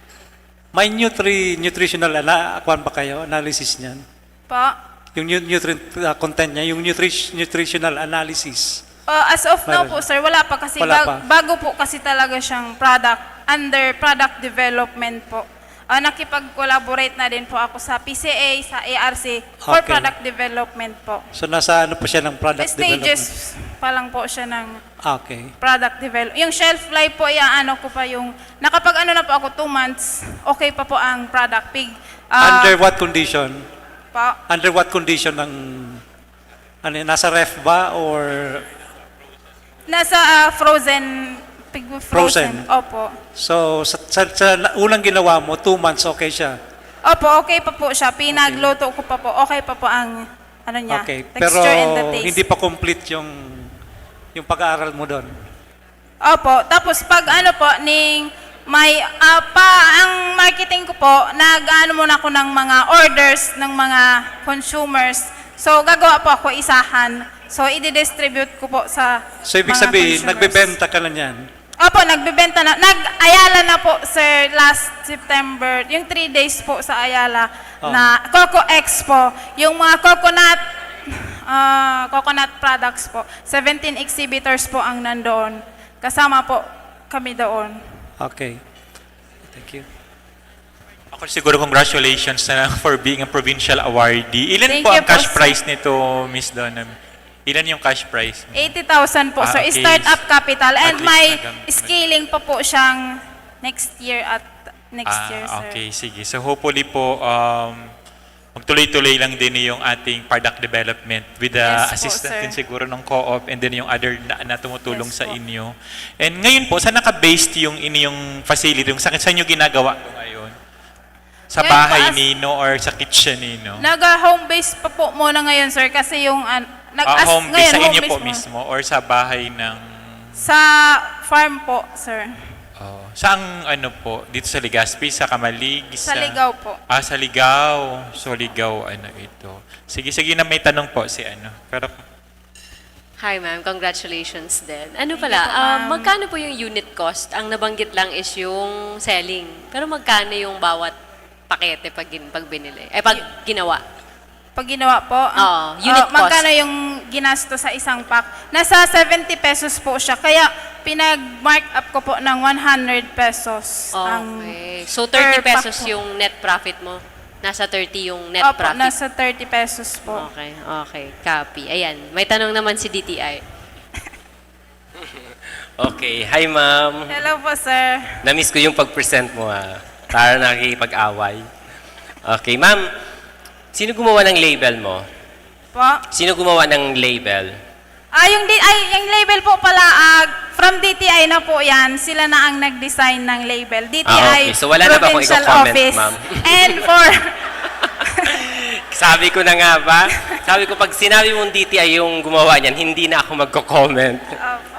May nutritional ba kayo? Analysis niyan? Pa? Yung nutrient content niya, yung nutritional analysis. As of now po, sir, wala pa kasi Wala pa. bago po kasi talaga siyang product, under product development po. Nakipag-collaborate na din po ako sa PCA, sa ARC, for Okay. product development po. So nasa pa siya ng product development? Stages pa lang po siya ng Okay. product development. Yung shelf life po, ko pa yung, na po ako 2 months, okay pa po ang product. Under what condition? Pa, Under what condition ng nasa ref ba or nasa frozen Frozen. Opo. So, sa unang ginawa mo, 2 months, okay siya. Opo, okay pa po siya. Pinagluto ko pa po. Okay pa po ang ano niya, Okay. Pero texture and the taste. hindi pa complete yung pag-aaral mo doon. Opo, tapos pag ano po, ang marketing ko po, nag-ano muna ako ng mga orders ng mga consumers. So, gagawa po ako isahan. So, i-distribute ko po sa So, ibig mga sabihin, consumers. nagbebenta ka na niyan. Opo, nagbebenta na. Nag-Ayala na po, sir, last September. Yung 3 days po sa Ayala na Coco Expo. Yung mga coconut products po. 17 exhibitors po ang nandoon. Kasama po kami doon. Okay. Thank you. Ako siguro congratulations na lang for being a provincial awardee. Ilan Thank po you ang cash po, sir. prize nito, Miss Donna? Ilan yung cash prize? 80,000 po, sir. Okay. Startup capital. At And least may nagamit. scaling pa po siyang next year at next year, sir. Okay, sige. So hopefully po, magtuloy-tuloy lang din yung ating product development with the Yes po, assistance sir. din siguro ng co-op and then yung other na tumutulong Yes sa po. inyo. And ngayon po, saan naka-based yung inyong facility? Saan nyo ginagawa ito ngayon? Sa Ngayon bahay po, nino or sa kitchen nino? Nag-home base pa po muna ngayon, sir, kasi yung Home base ngayon, sa home inyo base po muna. mismo or sa bahay ng... Sa farm po, sir. Saang ano po? Dito sa Legazpi, sa Kamalig? Sa Ligaw po. Sa Ligaw. So Ligaw, ano ito. Sige, na may tanong po si ano. Pero Hi ma'am, congratulations din. Ano Thank pala, you po, ma'am. magkano po yung unit cost? Ang nabanggit lang is yung selling. Pero magkano yung bawat pakete pag binili? Pag ginawa? Pag ginawa po, unit cost. magkano yung ginasto sa isang pack? Nasa 70 pesos po siya. Kaya pinag-mark up ko po ng 100 pesos. Okay. So per 30 pesos pack po. yung net profit mo? Nasa 30 yung net Opo, profit? nasa 30 pesos po. Okay. Copy. Ayan. May tanong naman si DTI. Okay, hi ma'am. Hello po, sir. Na-miss ko yung pag-present mo Para nakikipag-away. Okay, ma'am. Sino gumawa ng label mo? Po? Sino gumawa ng label? Yung label po pala, from DTI na po yan. Sila na ang nag-design ng label. DTI Okay. So wala na ba akong Provincial i-comment, Office. ma'am? And for... Sabi ko na nga ba? Sabi ko, pag sinabi mong DTI yung gumawa niyan, hindi na ako magko-comment.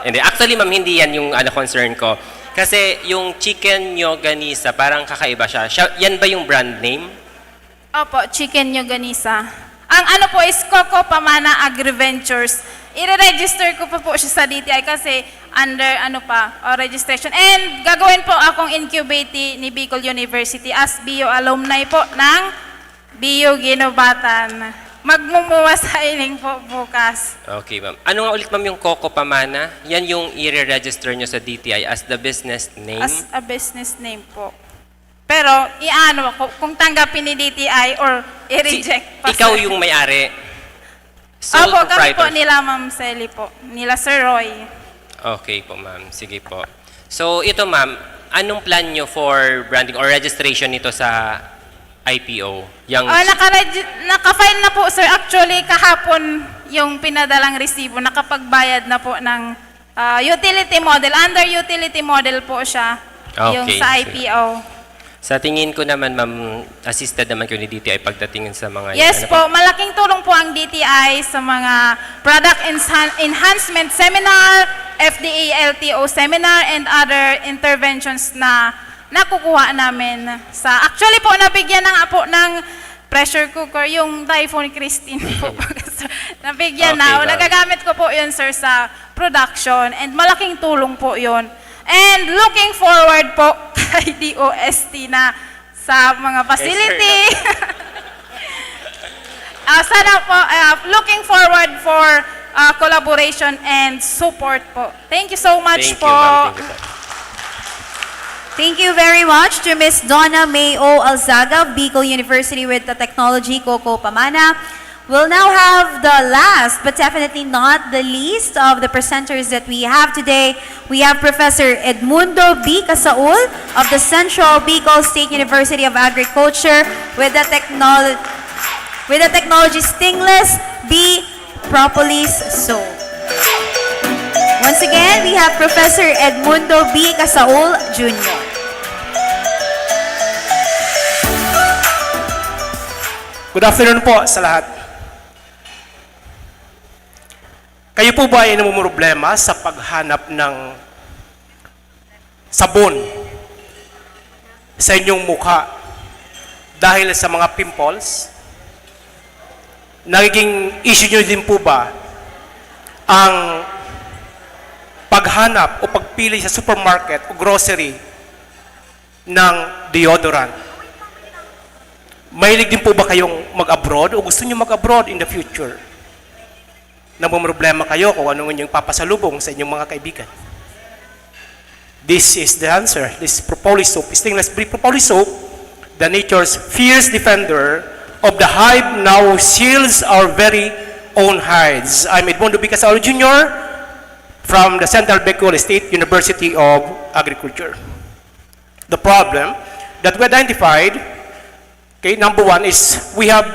Hindi. Actually, ma'am, hindi yan yung concern ko. Kasi yung chicken nyoganisa, parang kakaiba siya. Yan ba yung brand name? Opo, chicken nyoganisa. Ang ano po is Coco Pamana Agri-Ventures. I-register ko pa po siya sa DTI kasi under registration. And gagawin po akong incubate ni Bicol University as BIO alumni po ng BIO Ginobatan. Magmumuwasahiling po bukas. Okay, ma'am. Ano nga ulit, ma'am, yung Coco Pamana? Yan yung i-register nyo sa DTI as the business name? As a business name po. Pero, iano ako, kung tanggapin ni DTI or i-reject pa. Ikaw yung may-ari? Sole Opo, kami po proprietor? nila Ma'am Sally po. Nila Sir Roy. Okay po, ma'am. Sige po. So, ito, ma'am, anong plan nyo for branding or registration nito sa IPO? Yung Naka-file na po, sir. Actually, kahapon yung pinadalang resibo, nakapagbayad na po ng utility model. Under utility model po siya. Yung Okay, sa sige. IPO. Sa tingin ko naman, ma'am, assisted naman ko ni DTI pagdating sa mga... Yes po, malaking tulong po ang DTI sa mga product enhancement seminar, FDA LTO seminar, and other interventions na nakukuha namin sa... Actually po, nabigyan na nga po ng pressure cooker, yung Typhoon Christine po. Nabigyan na. Okay, Nagagamit ko po yun, sir, sa production, and malaking tulong po yun. And looking forward po kay DOST na sa mga facility. Sana po, looking forward for collaboration and support po. Thank you so much po. Thank you, ma'am. Thank you very much to Ms. Donna May O. Alzaga of Bicol University with the Technology Coco Pamana. We'll now have the last, but definitely not the least, of the presenters that we have today. We have Professor Edmundo B. Casaul of the Central Bicol State University of Agriculture with the technology Stingless B. Propolis Soap. Once again, we have Professor Edmundo B. Casaul Jr. Good afternoon po sa lahat. Kayo po ba ay namumroblema sa paghanap ng sabon sa inyong mukha dahil sa mga pimples? Nagiging issue nyo din po ba ang paghanap o pagpili sa supermarket o grocery ng deodorant? Mahilig din po ba kayong mag-abroad o gusto nyo mag-abroad in the future? Namumroblema kayo kung ano yung papasalubong sa inyong mga kaibigan? This is the answer. This propolis soap, stainless steel propolis soap, the nature's fierce defender of the hive, now shields our very own hides. I'm Edmundo B. Casaul Jr. from the Central Bicol State University of Agriculture. The problem that we identified, okay, number one is we have,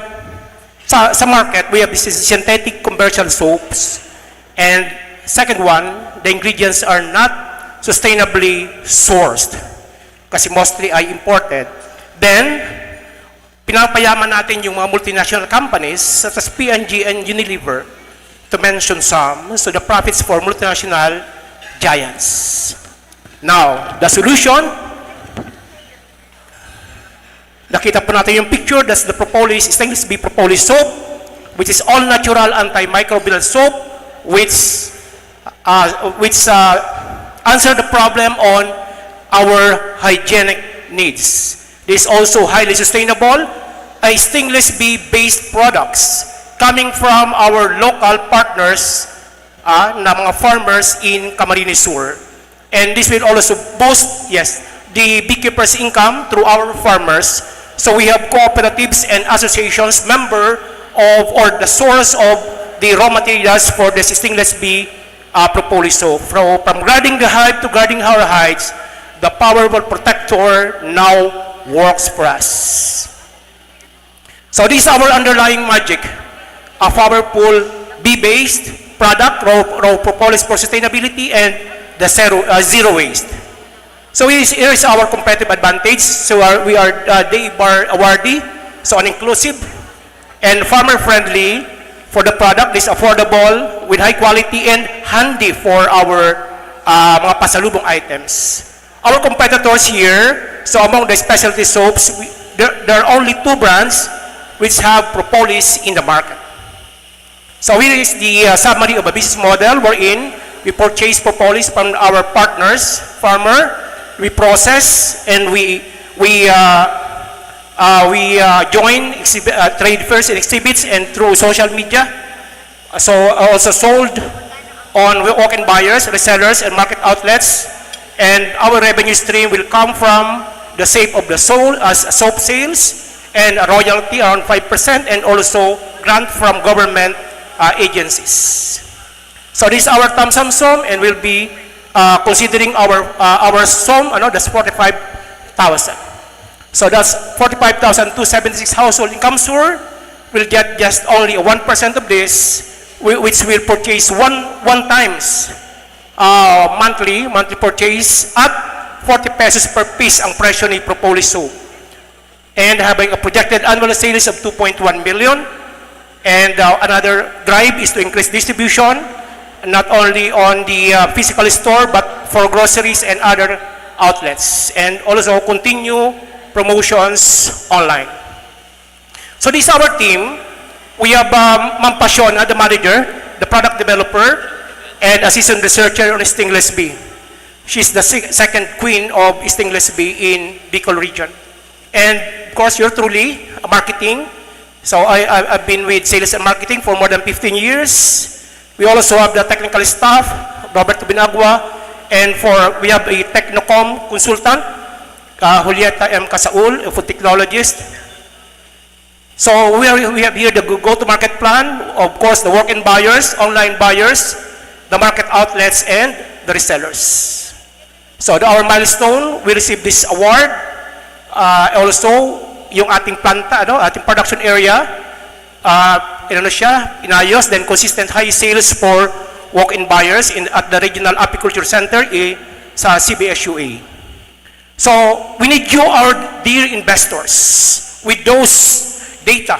sa market, we have this synthetic commercial soaps. And second one, the ingredients are not sustainably sourced kasi mostly ay imported. Then, pinapayaman natin yung mga multinational companies such as P&G and Unilever, to mention some, so the profits for multinational giants. Now, the solution, nakita po natin yung picture, that's the propolis, stainless steel propolis soap, which is all natural antimicrobial soap, which answer the problem on our hygienic needs. This is also highly sustainable, a stainless steel based products coming from our local partners na mga farmers in Camarines Sur. And this will also boost, yes, the beekeepers' income through our farmers. So we have cooperatives and associations member of or the source of the raw materials for the stainless steel propolis soap. From guarding the hive to guarding our hides, the powerful protector now works for us. So this is our underlying magic, a powerful bee-based product, raw propolis for sustainability and the zero waste. So here is our competitive advantage. So we are DABAR awardee, so an inclusive and farmer-friendly for the product. This affordable with high quality and handy for our mga pasalubong items. Our competitors here, so among the specialty soaps, there are only 2 brands which have propolis in the market. So here is the summary of a business model wherein we purchase propolis from our partners, farmer, we process and we join trade fairs and exhibits and through social media. So also sold on walk-in buyers, resellers, and market outlets. And our revenue stream will come from the sale of the soap sales and a royalty around 5% and also grant from government agencies. So this is our Tamsam sum and we'll be considering our sum, that's 45,000. So that's 45,276 household income Sur will get just only 1% of this, which will purchase one times monthly purchase at 40 pesos per piece ang presyo ni propolis soap. And having a projected annual sales of 2.1 million. And another drive is to increase distribution, not only on the physical store, but for groceries and other outlets. And also continue promotions online. So this is our team. We have Ma'am Pasiona, the manager, the product developer, and assistant researcher on stainless steel. She's the second queen of stainless steel in Bicol region. And of course, you're truly marketing. So I've been with sales and marketing for more than 15 years. We also have the technical staff, Roberto Binagua, and we have a Technocom consultant, Julieta M. Casaul, a food technologist. So we have here the go-to-market plan, of course, the walk-in buyers, online buyers, the market outlets, and the resellers. So our milestone, we received this award. Also, yung ating planta, ating production area, inayos, then consistent high sales for walk-in buyers at the Regional Apiculture Center sa CBSUA. So, we need you, our dear investors, with those data.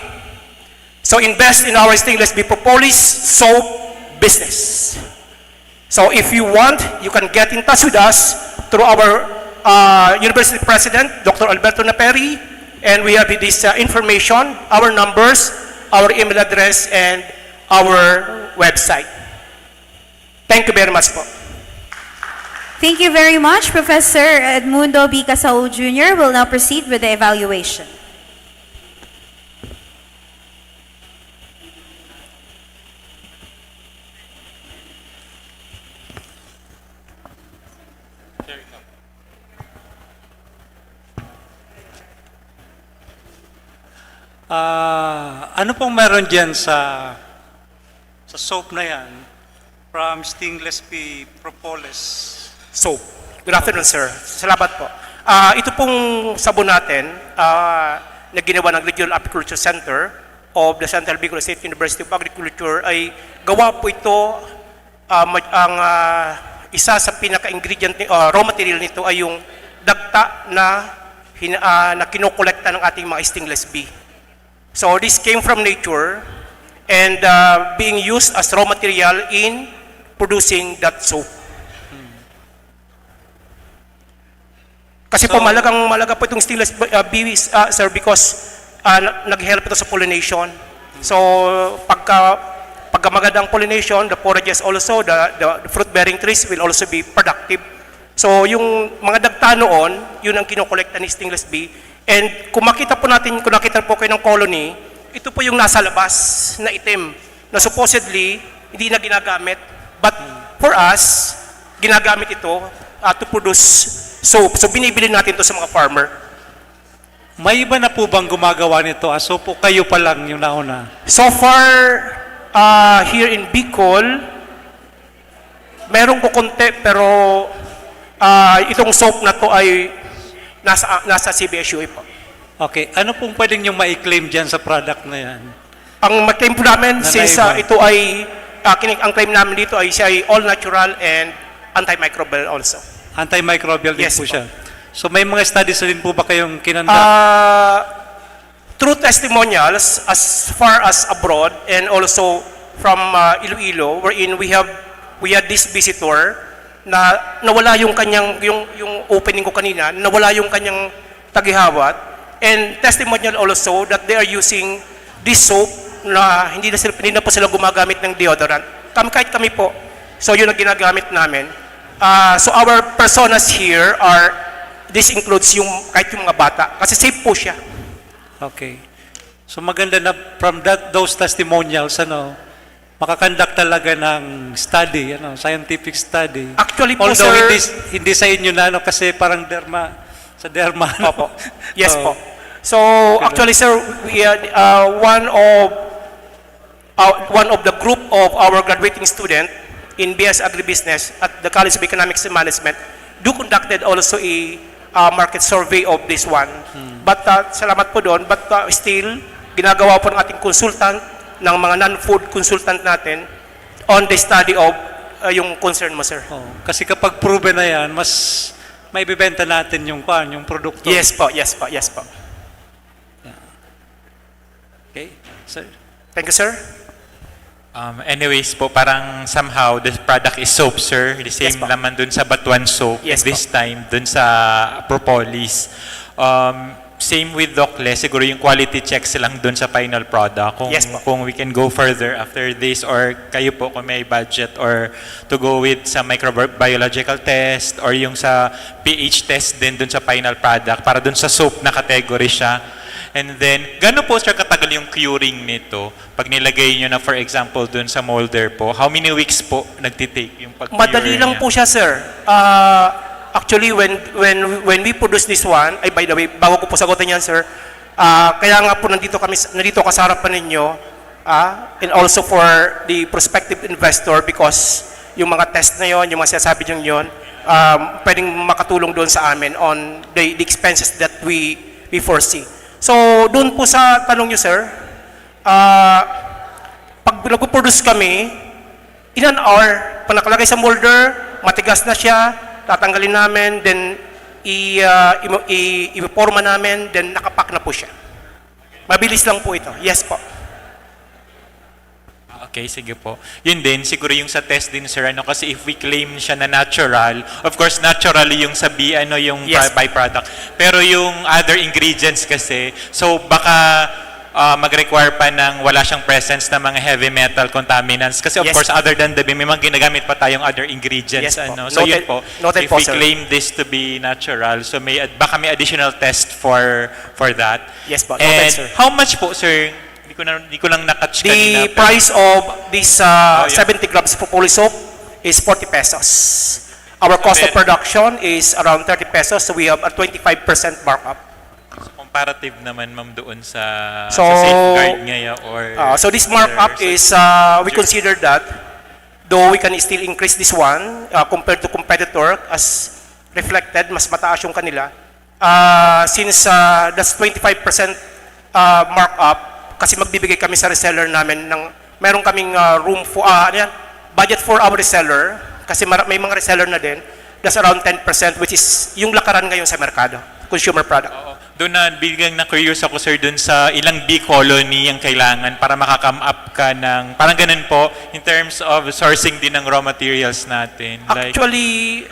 So, invest in our stainless steel propolis soap business. So, if you want, you can get in touch with us through our University President, Dr. Alberto Naperi, and we have this information, our numbers, our email address, and our website. Thank you very much po. Thank you very much, Professor Edmundo B. Casao Jr. will now proceed with the evaluation. Ano pong meron dyan sa soap na yan from stainless steel propolis? Soap. Good afternoon, sir. Salamat po. Ito pong sabon natin na ginawa ng Regional Apiculture Center of the Central Bicol State University of Agriculture ay gawa po ito, ang isa sa pinaka-ingredient, raw material nito ay yung dagta na kinokolekta ng ating mga stainless bee. So this came from nature and being used as raw material in producing that soap. Kasi po malaga po itong stainless bee, sir, because nag-help ito sa pollination. So pagka magandang pollination, the forages also, the fruit-bearing trees will also be productive. So yung mga dagta noon, yun ang kinokolekta ni stainless bee. And kung nakita po kayo ng colony, ito po yung nasa labas na itim na supposedly hindi na ginagamit. But for us, ginagamit ito to produce soap. So binibili natin ito sa mga farmer. May iba na po bang gumagawa nito? So po kayo pa lang yung nauna? So far, here in Bicol, meron ko konti pero itong soap na to ay nasa CBSUA po. Okay. Ano pong pwedeng nyo ma-claim dyan sa product na yan? Ang ma-claim po namin, since ito ay, ang claim namin dito ay siya ay all natural and antimicrobial also. Antimicrobial din po siya. So may mga studies rin po ba kayong kinanda? Through testimonials as far as abroad and also from Iloilo, wherein we had this visitor na nawala yung kanyang yung opening ko kanina, nawala yung kanyang tagihawat, and testimonial also that they are using this soap na hindi na po sila gumagamit ng deodorant. Kahit kami po. So yun ang ginagamit namin. So our personas here this includes kahit yung mga bata kasi safe po siya. Okay. So maganda na from those testimonials, makakandak talaga ng study, scientific study. Actually po, although sir, hindi sa inyo na, kasi parang sa derma. Opo. Yes po. So, actually, sir, we are one of the group of our graduating student in BS Agribusiness at the College of Economics and Management conducted also a market survey of this one. But salamat po doon. But still, ginagawa po ng ating consultant, ng mga non-food consultant natin on the study of yung concern mo, sir. Kasi kapag proven na yan, mas may bibenta natin yung produkto. Yes po, yes po, yes po. Okay, sir. Thank you, sir. Anyways po, parang somehow the product is soap, sir. The same laman dun sa Batuan soap. Yes, and this time dun sa propolis. Same with Docle, siguro yung quality checks lang dun sa final product. Kung we can go further after this, or kayo po kung may budget, or to go with sa microbiological test, or yung sa pH test din dun sa final product, para dun sa soap na category siya. And then, gano'n po sir katagal yung curing nito? Pag nilagay nyo na, for example, dun sa molder po, how many weeks po nagtitake yung pag-cure Madali lang niya? po siya, sir. Actually, when we produce this one, ay by the way, bago ko po sagutin yan, sir, kaya nga po nandito ka sa harapan ninyo, and also for the prospective investor, because yung mga test na yon, yung mga sinasabi nyo yon, pwedeng makatulong doon sa amin on the expenses that we foresee. So, doon po sa tanong nyo, sir, pag nag-produce kami, in an hour, pag nakalagay sa molder, matigas na siya, tatanggalin namin, then i-forma namin, then nakapack na po siya. Mabilis lang po ito. Yes po. Okay, sige po. Yun din, siguro yung sa test din, sir, ano, kasi if we claim siya na natural, of course, naturally yung sabi, ano, yung Yes. byproduct. Pero yung other ingredients kasi, so baka mag-require pa ng wala siyang presence ng mga heavy metal contaminants. Kasi of Yes. course, other than the may mga ginagamit pa tayong other ingredients. Yes po. Ano. So Noted- yun po, noted if po, we sir. claim this to be natural, so baka may additional test for that. Yes po. Noted, And sir. how much po, sir? Hindi ko lang na-catch kanina. The price of this 70 grams propolis soap is 40 pesos. Our cost of production is around 30 pesos, so we have a 25% markup. Comparative naman, ma'am, doon sa So, safeguard ngayon or... so this markup is, we consider that, though we can still increase this one compared to competitor, as reflected, mas mataas yung kanila. Since that's 25% markup, kasi magbibigay kami sa reseller namin ng, meron kaming room for, budget for our reseller, kasi may mga reseller na din, that's around 10%, which is yung lakaran ngayon sa merkado, consumer product. Doon na biglang na-curious ako, sir, doon sa ilang bee colony ang kailangan para makakam up ka ng, parang ganun po, in terms of sourcing din ng raw materials natin. Actually,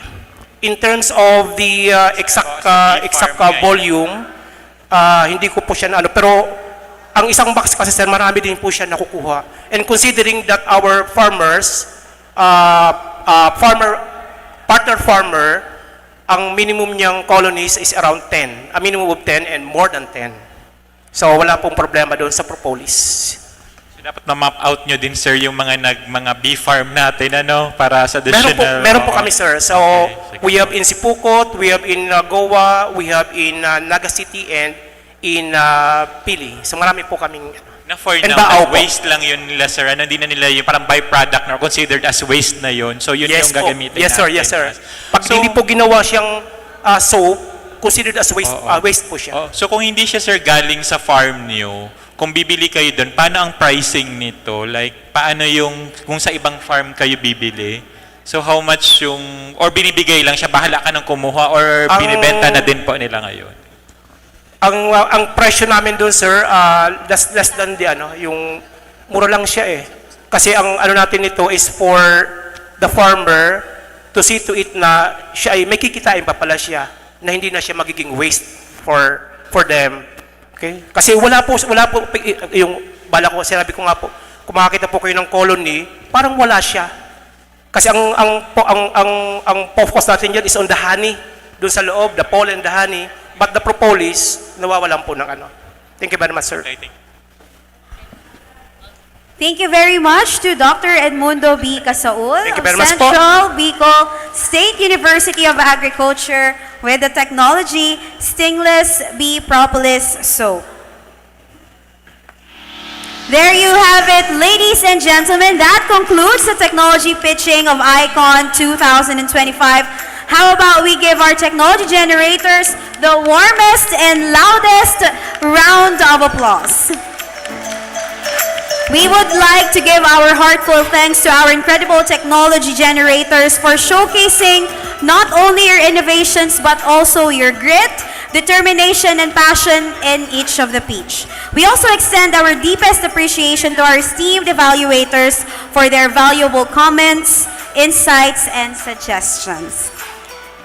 in terms of the exact volume, hindi ko po siya na ano, pero ang isang box kasi, sir, marami din po siya nakukuha. And considering that our farmers, partner farmer, ang minimum niyang colonies is around 10. A minimum of 10 and more than 10. So wala pong problema doon sa propolis. So, dapat na-map out nyo din, sir, yung mga bee farm natin, ano, para sa additional... Meron po kami, sir. So we have in Sipukot, we have in Goa, we have in Naga City, and in Pili. So marami po kaming na for and now, Baao po. waste lang yun nila, sir. Ano, hindi na nila yung parang byproduct na considered as waste na yun. So yun Yes yung po. gagamitin Yes, sir. natin. Yes, sir. Pag hindi po ginawa siyang soap, considered as waste, waste po siya. So kung hindi siya, sir, galing sa farm niyo, kung bibili kayo doon, paano ang pricing nito? Like, paano yung, kung sa ibang farm kayo bibili? So how much yung, or binibigay lang siya, bahala ka nang kumuha, or binibenta na din po nila ngayon? Ang presyo namin doon, sir, less than the yung mura lang siya eh. Kasi ang ano natin nito is for the farmer to see to it na siya ay may kikitain pa pala siya, na hindi na siya magiging waste for them. Okay? Kasi wala po yung bala ko, sinabi ko nga po, kung makakita po kayo ng colony, parang wala siya. Kasi ang focus natin diyan is on the honey, doon sa loob, the pollen, the honey. But the propolis, nawawalan po ng ano. Thank you very much, sir. Thank you very much to Dr. Edmundo B. Casaul Thank you of very much po. Central Bicol State University of Agriculture with the technology Stingless Bee Propolis Soap. There you have it, ladies and gentlemen. That concludes the technology pitching of ICON 2025. How about we give our technology generators the warmest and loudest round of applause. We would like to give our heartfelt thanks to our incredible technology generators for showcasing not only your innovations but also your grit, determination, and passion in each of the pitch. We also extend our deepest appreciation to our esteemed evaluators for their valuable comments, insights, and suggestions.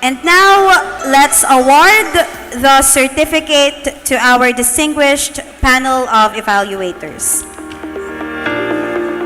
And now, let's award the certificate to our distinguished panel of evaluators.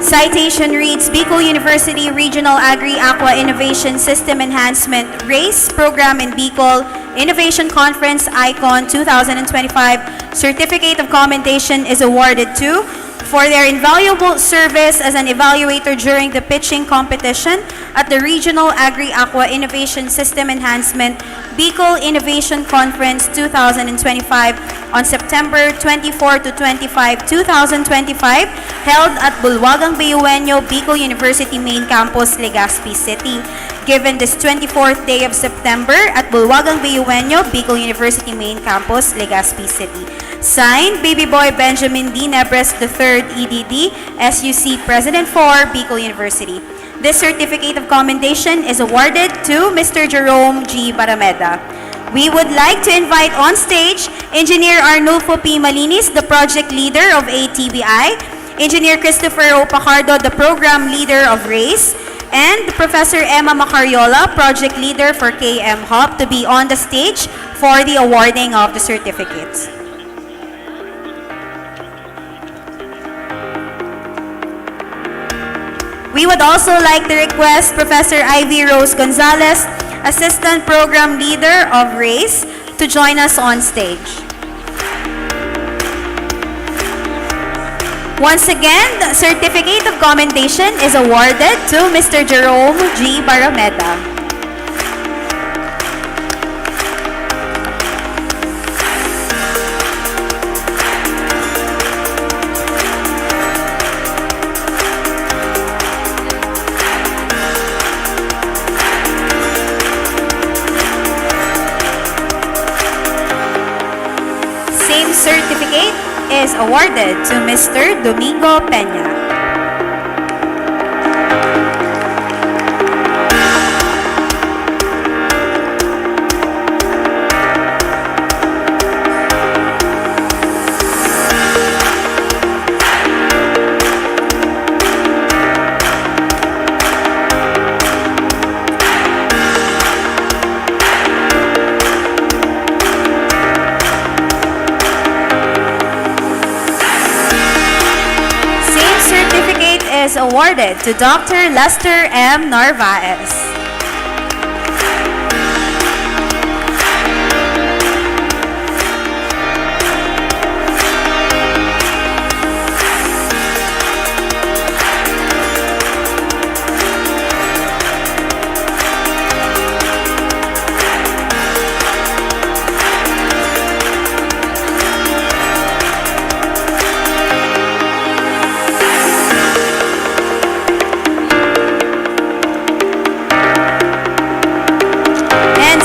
Citation reads, Bicol University Regional Agri-Aqua Innovation System Enhancement RACE Program in Bicol Innovation Conference ICON 2025 Certificate of Commendation is awarded to for their invaluable service as an evaluator during the pitching competition at the Regional Agri-Aqua Innovation System Enhancement Bicol Innovation Conference 2025 on September 24 to 25, 2025, held at Bulwagang Bayueño, Bicol University Main Campus, Legazpi City. Given this 24th day of September at Bulwagang Bayueño, Bicol University Main Campus, Legazpi City. Signed, Baby Boy Benjamin D. Nebres III, EDD, SUC President for Bicol University. This certificate of commendation is awarded to Mr. Jerome G. Barameda. We would like to invite on stage Engineer Arnulfo P. Malinis, the project leader of ATBI, Engineer Christopher O. Pacardo, the program leader of RACE, and Professor Emma Macariola, project leader for KM Hub, to be on the stage for the awarding of the certificates. We would also like to request Professor Ivy Rose Gonzalez, Assistant Program Leader of RACE, to join us on stage. Once again, the certificate of commendation is awarded to Mr. Jerome G. Barameda. Same certificate is awarded to Mr. Domingo Peña. Is awarded to Dr. Lester M. Narvaez.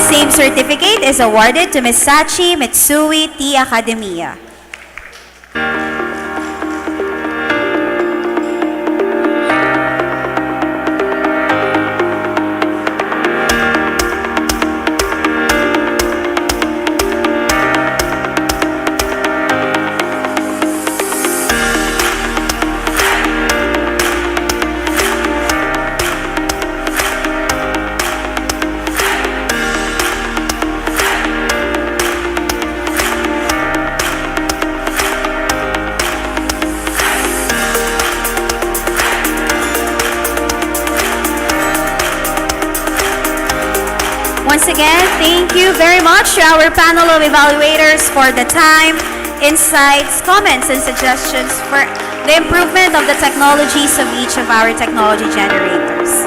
Same certificate is awarded to Ms. Sachi Mitsui T. Academia. Once again, thank you very much to our panel of evaluators for the time, insights, comments, and suggestions for the improvement of the technologies of each of our technology generators.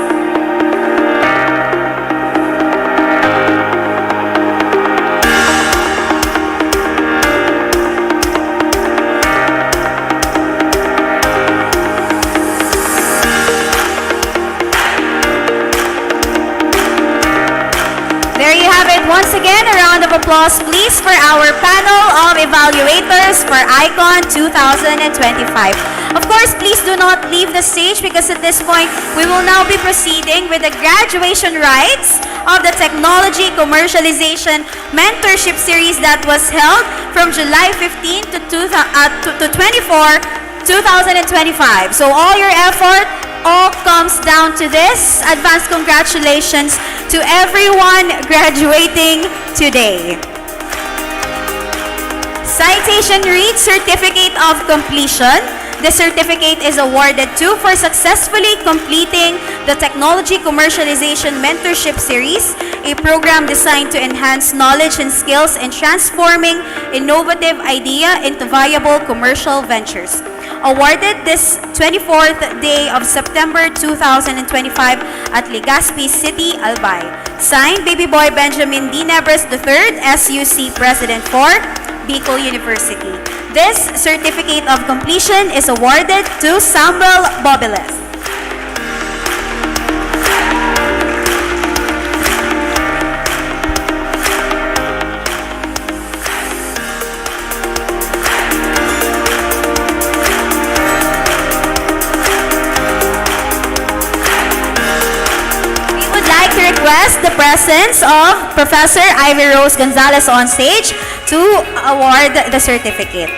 There you have it. Once again, a round of applause, please, for our panel of evaluators for ICON 2025. Of course, please do not leave the stage because at this point, we will now be proceeding with the graduation rites of the Technology Commercialization Mentorship Series that was held from July 15 to 24, 2025. So all your effort all comes down to this. Advanced congratulations to everyone graduating today. Citation reads Certificate of Completion. The certificate is awarded to for successfully completing the Technology Commercialization Mentorship Series, a program designed to enhance knowledge and skills in transforming innovative idea into viable commercial ventures. Awarded this 24th day of September 2025 at Legazpi City, Albay. Signed, Baby Boy Benjamin D. Nebres III, SUC President for Bicol University. This certificate of completion is awarded to Samuel Bobiles. presence of Professor Ivy Rose Gonzalez on stage to award the certificate.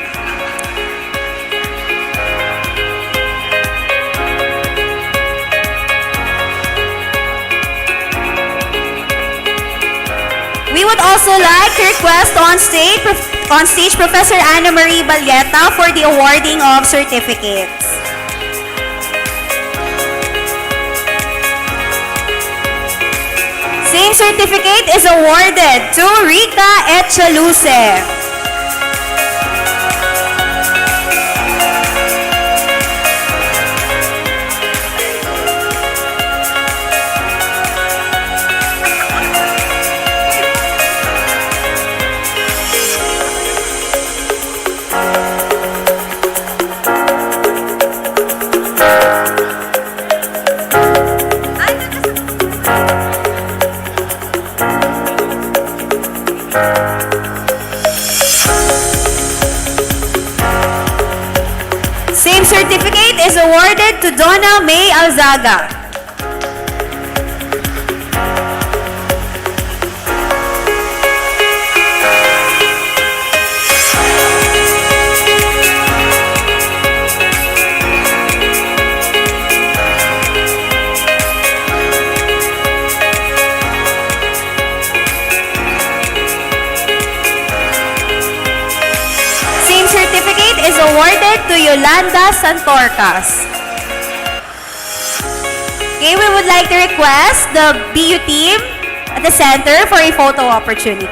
We would also like to request on stage Professor Anna Marie Balyeta for the awarding of certificates. Same certificate is awarded to Rita Echaluce. Same certificate is awarded to Donna May Alzaga. Same certificate is awarded to Yolanda Santorcas. Okay, we would like to request the BU team at the center for a photo opportunity.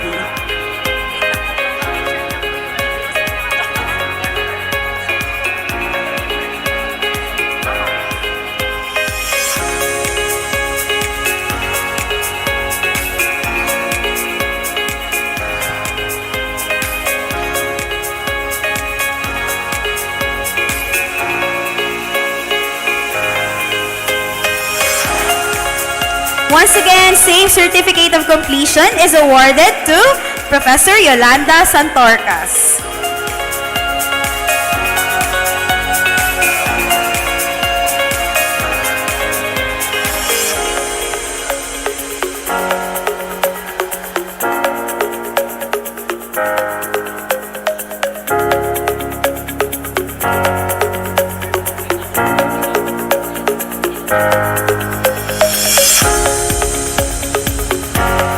Once again, same certificate of completion is awarded to Professor Yolanda Santorcas.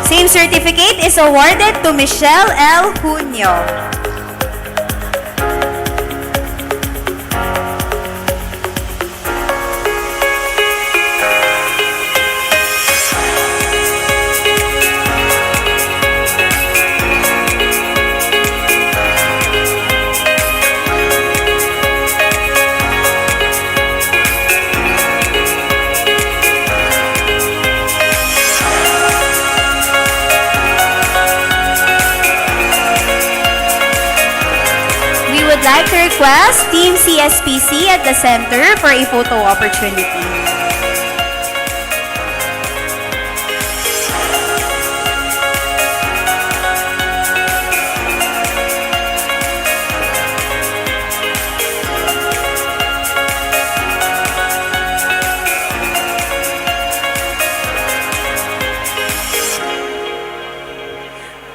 Same certificate is awarded to Michelle L. Junio. Would like to request Team CSPC at the center for a photo opportunity.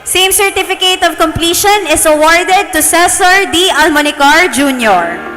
Same certificate of completion is awarded to Cesar D. Almonicar Jr.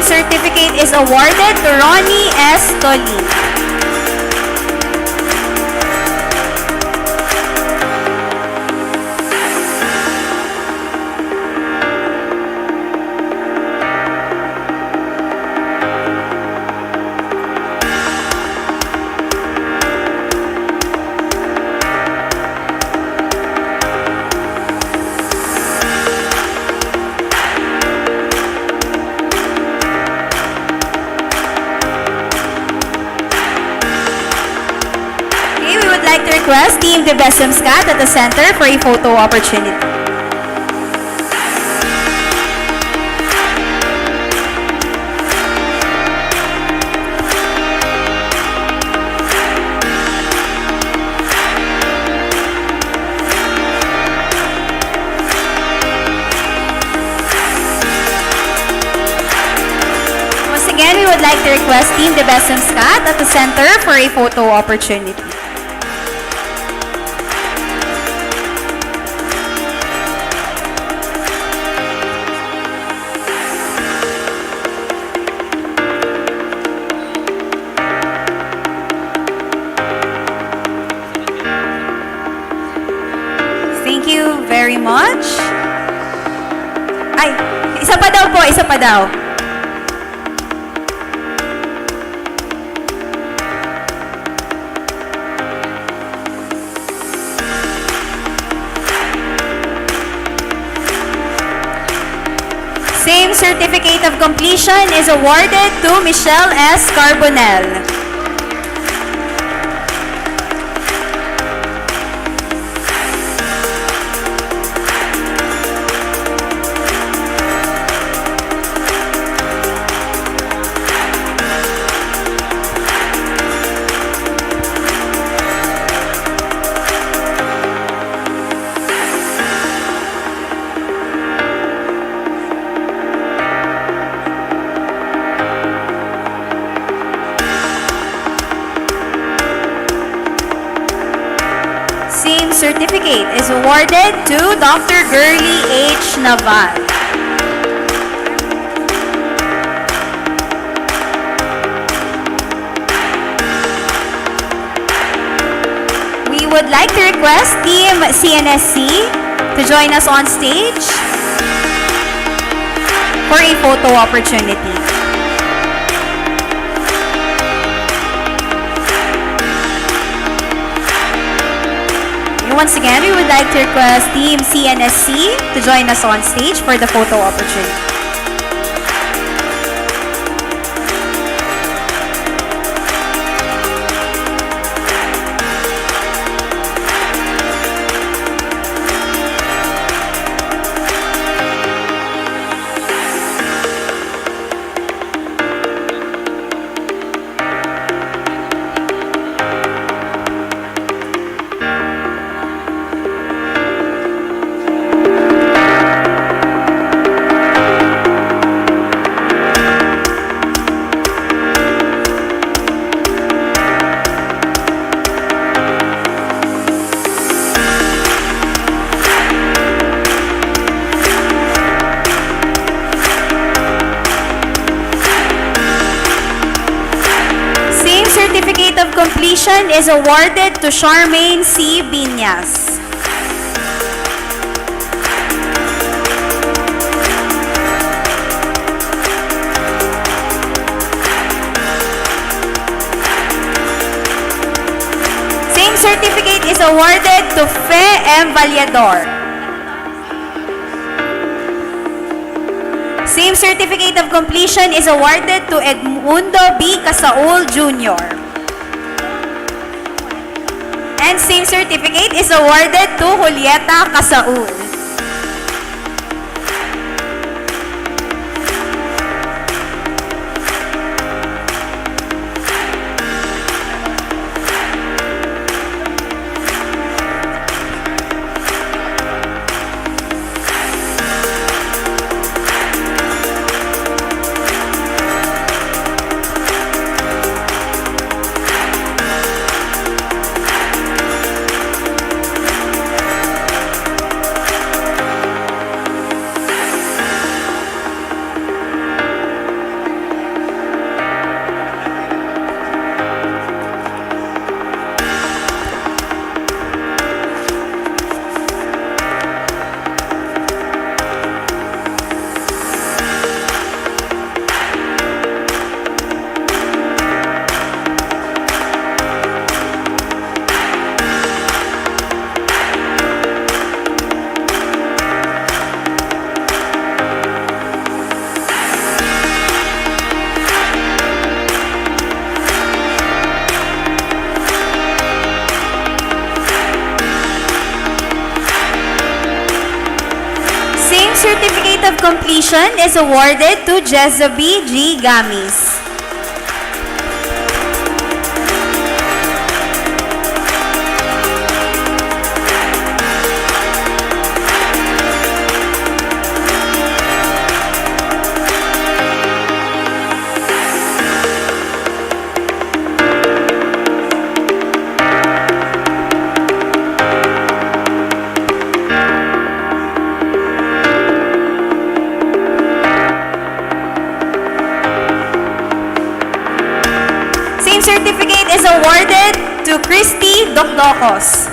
Certificate is awarded to Ronnie S. Tolin. like to request Team De Besemscat at the center for a photo opportunity. Once again, we would like to request Team De Besemscat at the center for a photo opportunity. Thank you very much. Ay, isa pa daw po, isa pa daw. Same certificate of completion is awarded to Michelle S. Carbonell. Same certificate is awarded to Dr. Gurley H. Naval. We would like to request Team CNSC to join us on stage for a photo opportunity. Once again, we would like to request Team CNSC to join us on stage for the photo opportunity. Certificate of completion is awarded to Charmaine C. Binyas. Same certificate is awarded to Fe M. Vallador. Same certificate of completion is awarded to Edmundo B. Casaul Jr. And same certificate is awarded to Julieta Casaul. completion is awarded to Jezabi G. Gamis. Same certificate is awarded to Christy Dokdokos.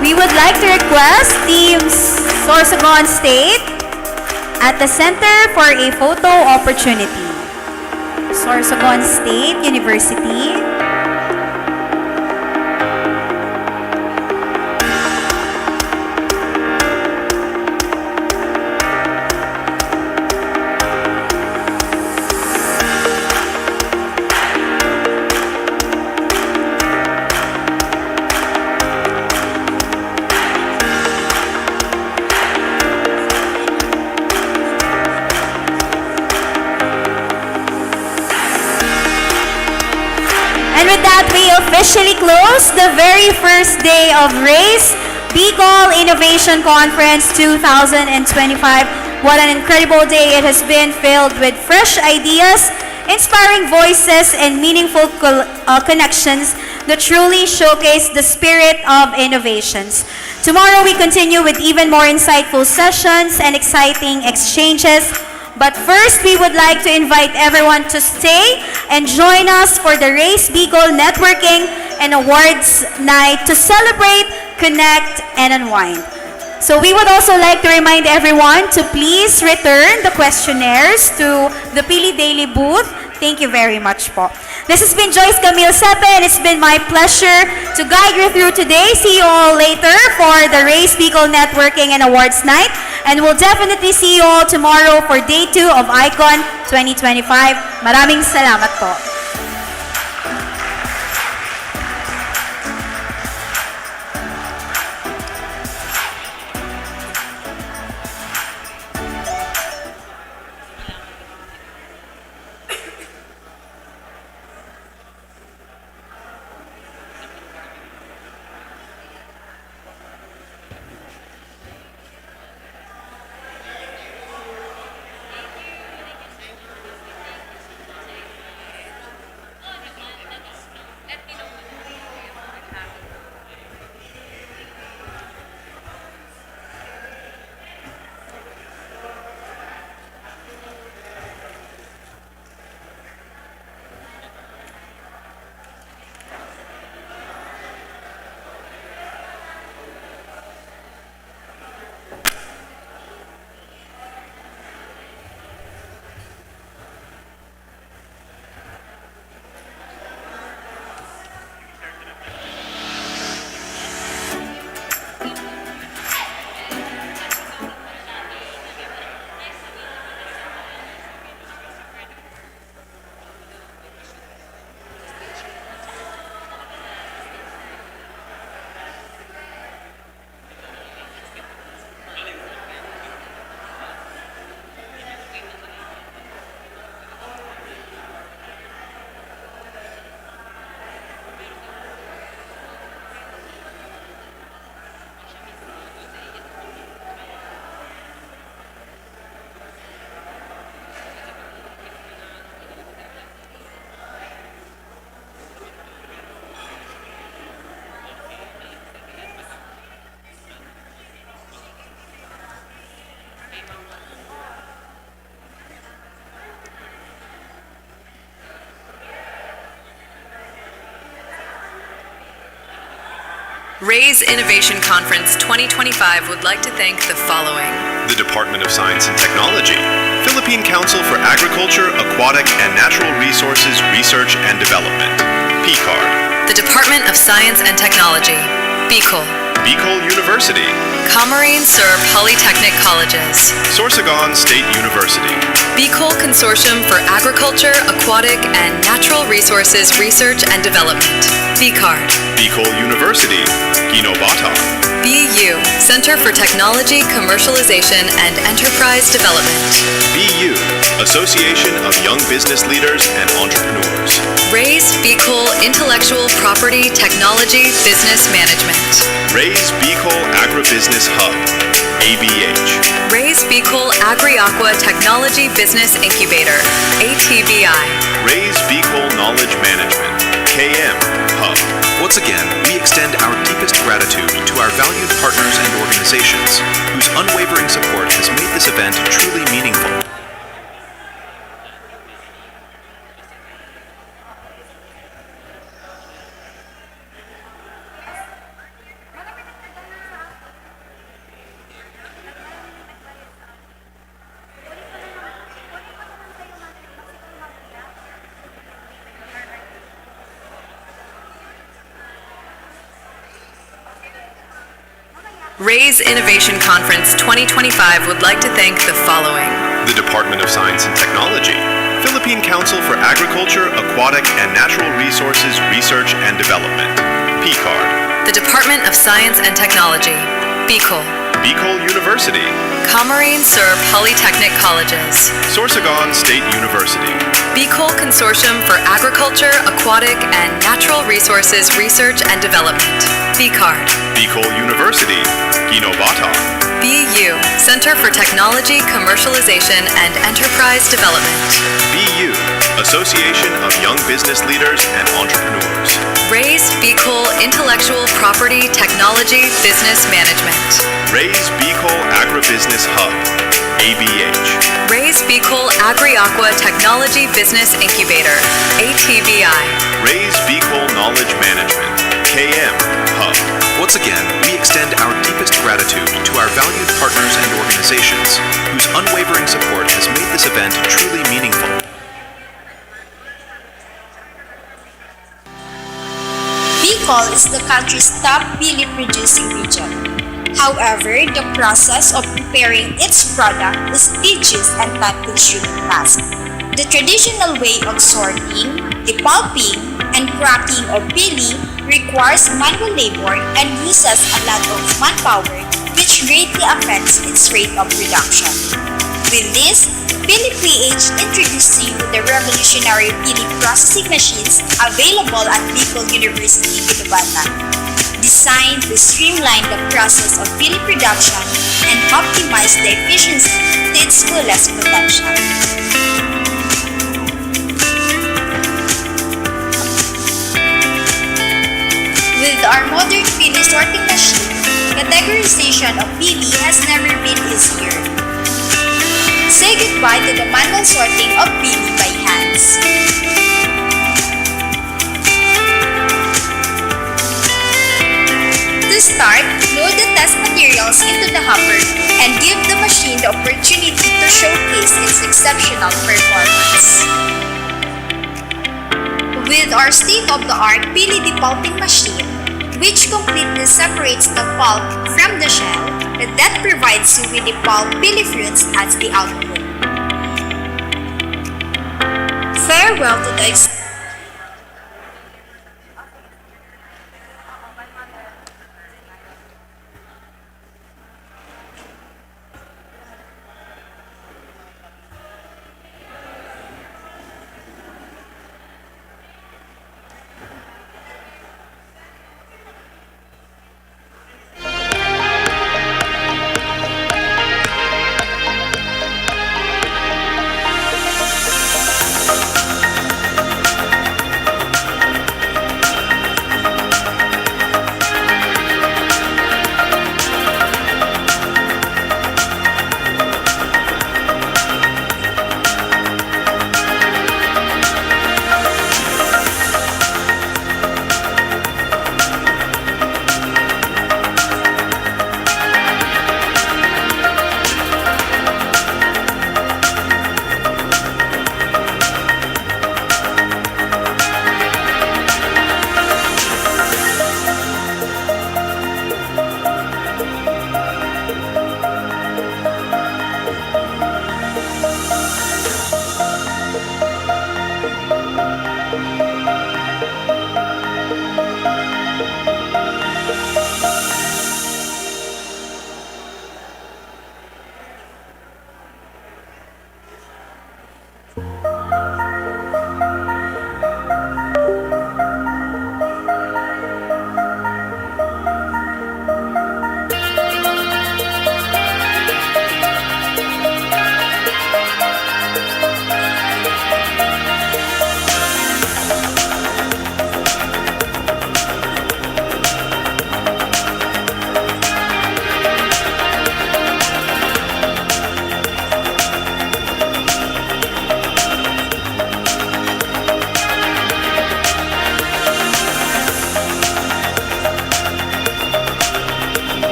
We would like to request Team Sorsogon State at the center for a photo opportunity. Sorsogon State University. And with that, we officially close the very first day of RACE Bicol Innovation Conference 2025. What an incredible day it has been, filled with fresh ideas, inspiring voices, and meaningful connections that truly showcase the spirit of innovations. Tomorrow, we continue with even more insightful sessions and exciting exchanges. But first, we would like to invite everyone to stay and join us for the RACE Bicol Networking and Awards Night to celebrate, connect, and unwind. So we would also like to remind everyone to please return the questionnaires to the Pili Daily booth. Thank you very much po. This has been Joyce Camille Sepe, and it's been my pleasure to guide you through today. See you all later for the RACE Bicol Networking and Awards Night. And we'll definitely see you all tomorrow for Day 2 of ICON 2025. Maraming salamat po. RAISE Innovation Conference 2025 would like to thank the following: the Department of Science and Technology, Philippine Council for Agriculture, Aquatic, and Natural Resources Research and Development, PCARD. The Department of Science and Technology, Bicol. Bicol University. Camarines Sur Polytechnic Colleges. Sorsogon State University. Bicol Consortium for Agriculture, Aquatic, and Natural Resources Research and Development, BCARD. Bicol University. Ginobata. BU, Center for Technology, Commercialization, and Enterprise Development. BU, Association of Young Business Leaders and Entrepreneurs. Raise Bicol Intellectual Property Technology Business Management. Raise Bicol Agribusiness Hub, ABH. Raise Bicol Agri-Aqua Technology Business Incubator, ATBI. Raise Bicol Knowledge Management, KM Hub. Once again, we extend our deepest gratitude to our valued partners and organizations whose unwavering support has made this event truly meaningful. Raise Innovation Conference 2025 would like to thank the following. The Department of Science and Technology, Philippine Council for Agriculture, Aquatic, and Natural Resources Research and Development, PCARD. The Department of Science and Technology, Bicol. Bicol University. Camarines Sur Polytechnic Colleges. Sorsogon State University. Bicol Consortium for Agriculture, Aquatic, and Natural Resources Research and Development, BCARD. Bicol University. Ginobata. BU, Center for Technology, Commercialization, and Enterprise Development. BU, Association of Young Business Leaders and Entrepreneurs. Raise Bicol Intellectual Property Technology Business Management. Raise Bicol Agribusiness Hub, ABH. Raise Bicol Agri-Aqua Technology Business Incubator, ATBI. Raise Bicol Knowledge Management, KM Hub. Once again, we extend our deepest gratitude to our valued partners and organizations whose unwavering support has made this event truly meaningful. Bicol is the country's top pili producing region. However, the process of preparing its product is tedious and time-consuming task. The traditional way of sorting, depulping, and cracking of pili requires manual labor and uses a lot of manpower, which greatly affects its rate of production. With this, Pili PH introduced you the revolutionary pili processing machines available at Bicol University, Ginobata, designed to streamline the process of pili production and optimize the efficiency to its fullest potential. With our modern pili sorting machine, categorization of pili has never been easier. Say goodbye to the manual sorting of pili by hands. To start, load the test materials into the hopper and give the machine the opportunity to showcase its exceptional performance. With our state-of-the-art pili depulping machine, which completely separates the pulp from the shell, that provides you with the pulp pili fruits as the output. Farewell to the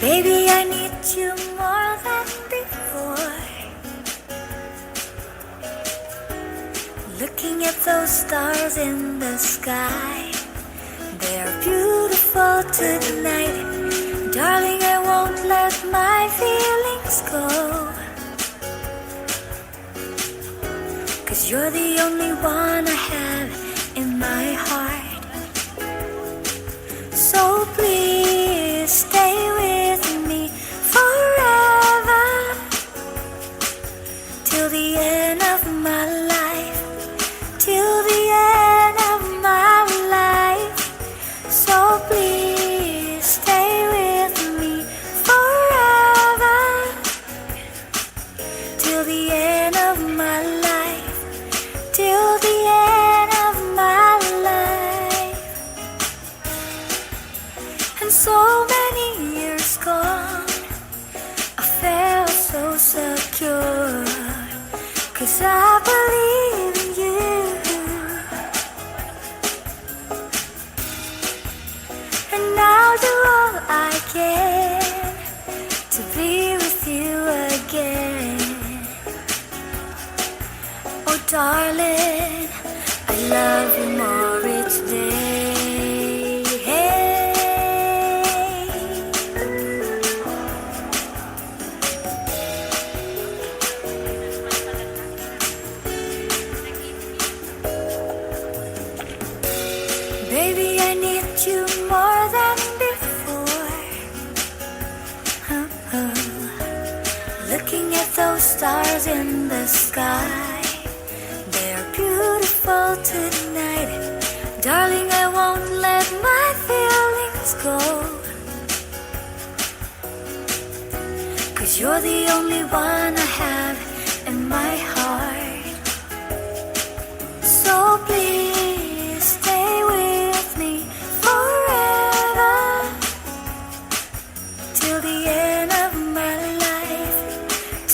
Baby, I need you more than before. Looking at those stars in the sky, they're beautiful tonight. Darling, I won't let my feelings go, 'cause you're the only one I have in my heart. So please stay with me forever, till the end of my life, till the end of my life. So please stay with me forever, till the end of my life, till the end of my life. And so many years gone, I felt so secure, 'cause I believe in you. And now do all I can to be with you again. Oh darling, I love you more each day. Baby, I need you more than before. Looking at those stars in the sky, they're beautiful tonight. Darling, I won't let my feelings go, 'cause you're the only one I have in my heart. So please stay with me forever, till the end of my life,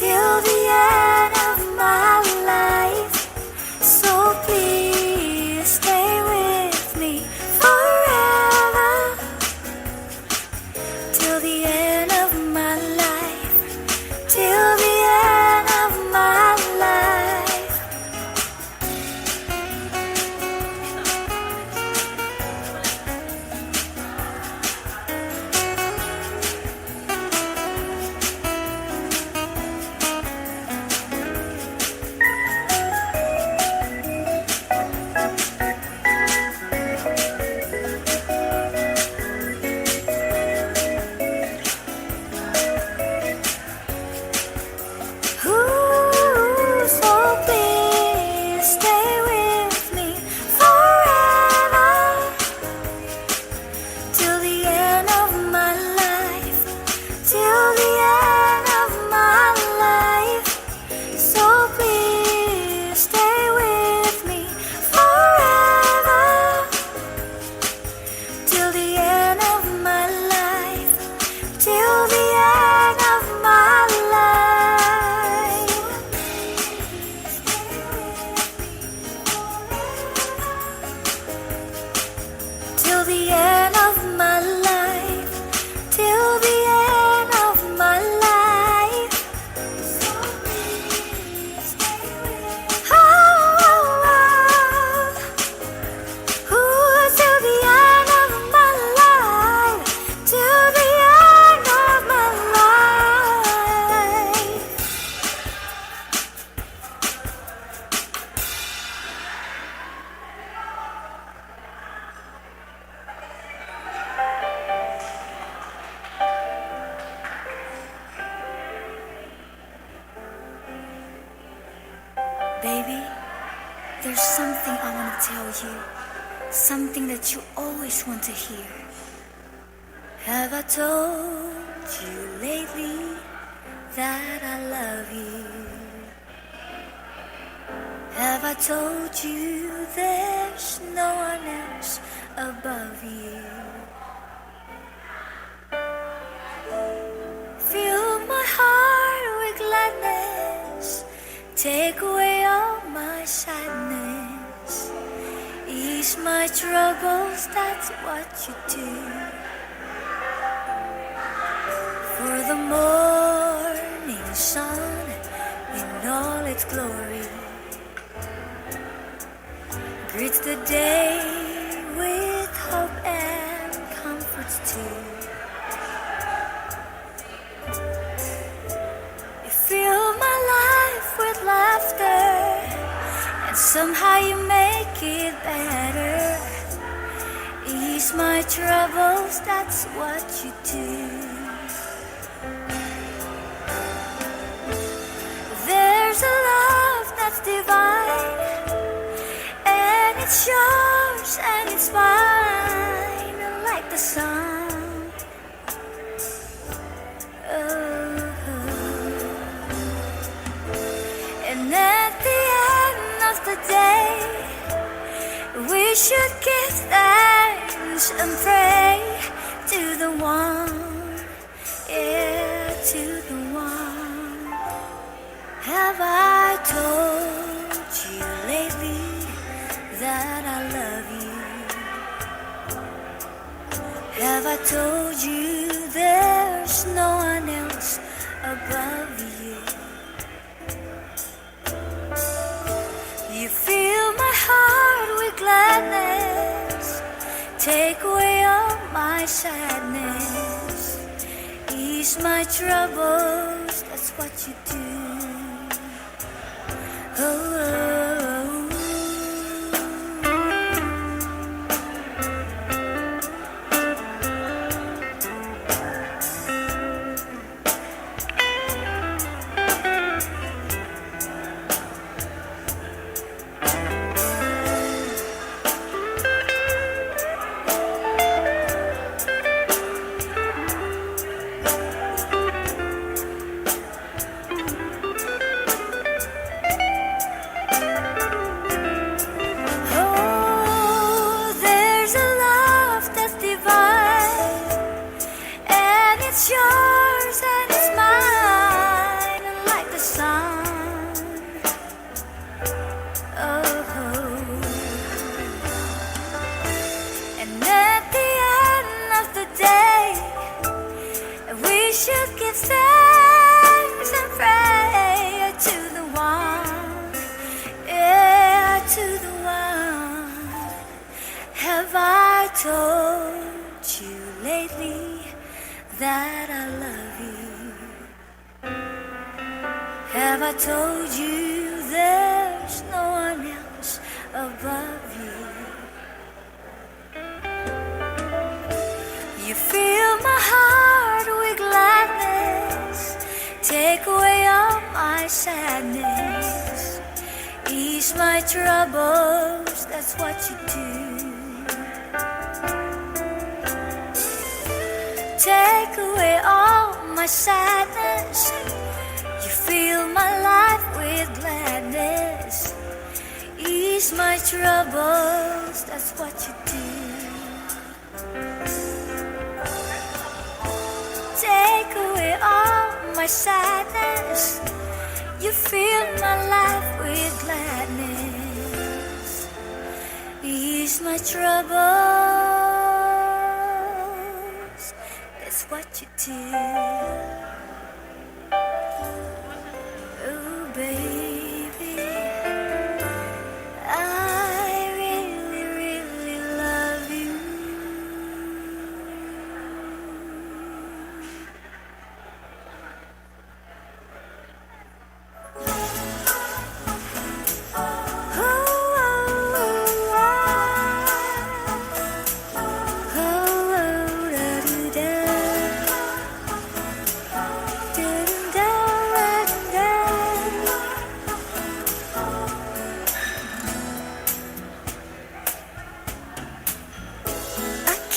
till the end of my life. So please stay with me forever, till the end of my life, till the end of my life. Ooh, so please stay with me forever, till the end of my life, till the end of my life. So please stay with me forever, till the end of my life, till the end of my life. Till the end of my life, till the end of my life. Oh, oh, oh. Ooh, till the end of my life, till the end of my life. Baby, there's something I want to tell you, something that you always want to hear. Have I told you lately that I love you? Have I told you there's no one else above you? Fill my heart with gladness, take away all my sadness, ease my troubles, that's what you do. the morning sun in all its glory greets the day with hope and comforts too. You fill my life with laughter, and somehow you make it better. Ease my troubles, that's what you do. There's a love that's divine, and it's yours and it's mine, like the sun. And at the end of the day, we should give thanks and pray to the one, yeah, to the one. Have I told you lately that I love you? Have I told you there's no one else above you? You fill my heart with gladness, take away all my sadness, ease my troubles, that's what you do. It's yours and it's mine, like the sun. And at the end of the day, we should give thanks and pray to the one, yeah, to the one. Have I told you lately that I love you? Have I told you there's no one else above you? You fill my heart with gladness, take away all my sadness, ease my troubles, that's what you do. Take away all my sadness, you fill my life with gladness, ease my troubles, that's what you do. Take away all my sadness, you fill my life with gladness, ease my troubles, that's what you do. Oh baby, I really, really love you.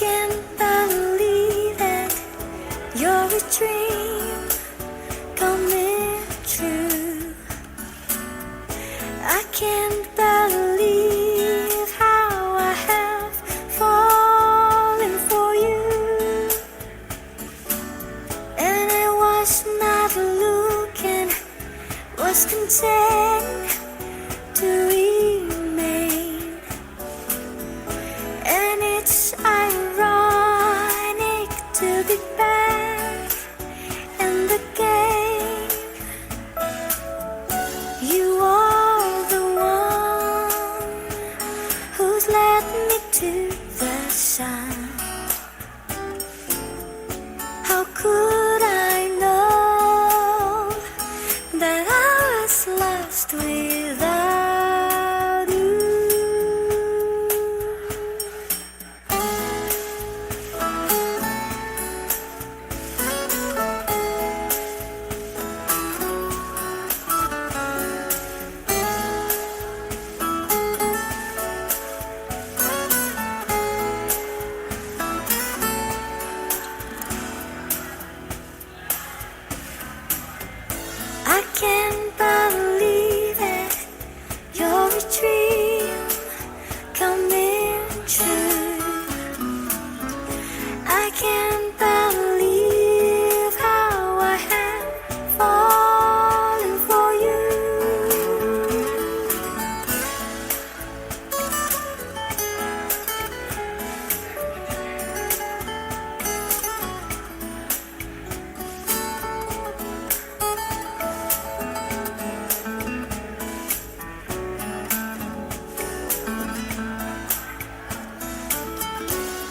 Can't believe it, you're a dream coming true. I can't believe how I have fallen for you, and I was not looking, was content to remain, and it's ironic to be back could I know that I was lost without you? I can't believe it, you're a dream coming true. I can't believe how I have fallen for you.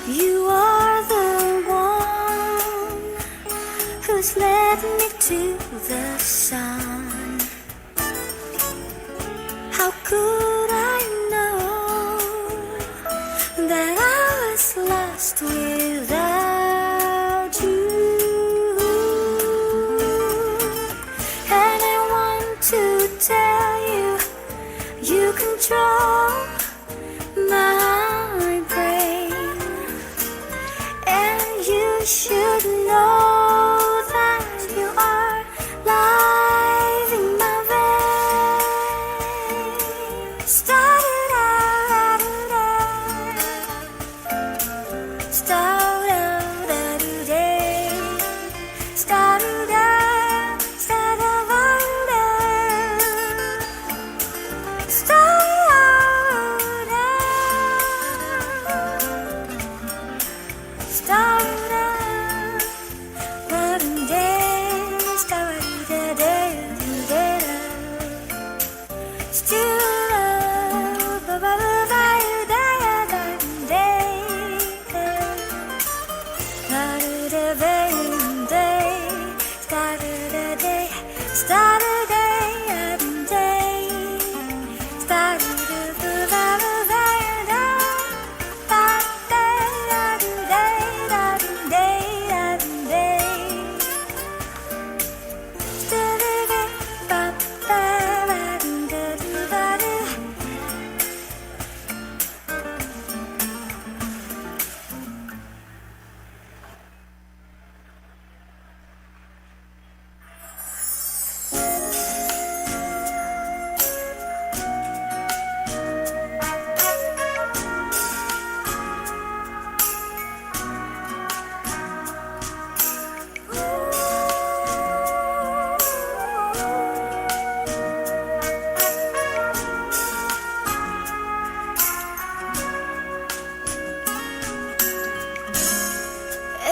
You are the one who's led me to the sun. How could I know that I was lost without you? And I want to tell you, you control my brain, and you should know that you are life in my veins. Started out, started out today. Started out, started out.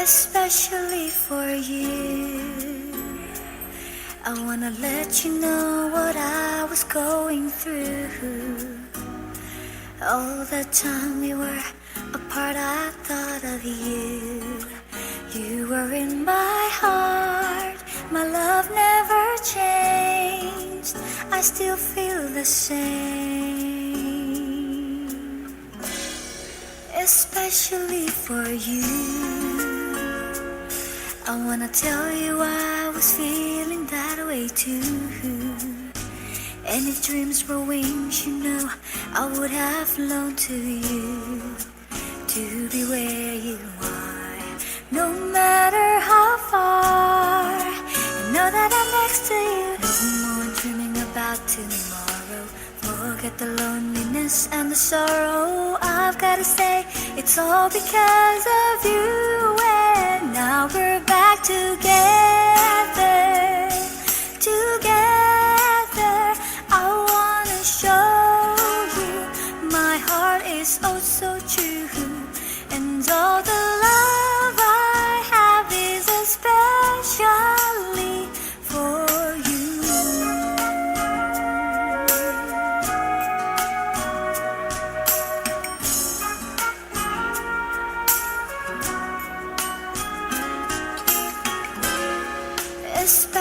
Especially for you, I wanna let you know what I was going through. All the time we were apart, I thought of you. You were in my heart, my love never changed. I still feel the same. Especially for you, I wanna tell you I was feeling that way too. And if dreams were wings, you know I would have flown to you, to be where you are, no matter how far. And know that I'm next to you, no more dreaming about tomorrow. Forget the loneliness and the sorrow. I've gotta say, it's all because of you. And now we're back together, together. I wanna show you my heart is oh so true, and all the love I have is especially for you.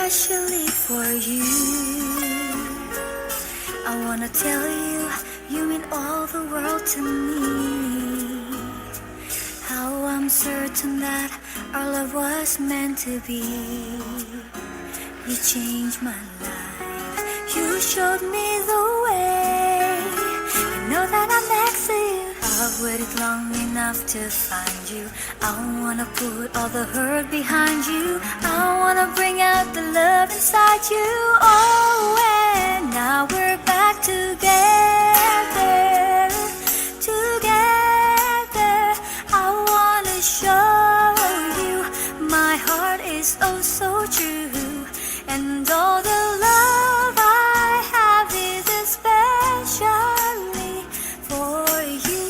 especially for you. I wanna tell you, you mean all the world to me. How I'm certain that our love was meant to be. You changed my life, you showed me the way. You know that I'm next to you. I've waited long enough to find you. I wanna put all the hurt behind you. I wanna bring out the love inside you. Oh, and now we're back together, together. I wanna show you my heart is oh so true, and all the love I have is especially for you.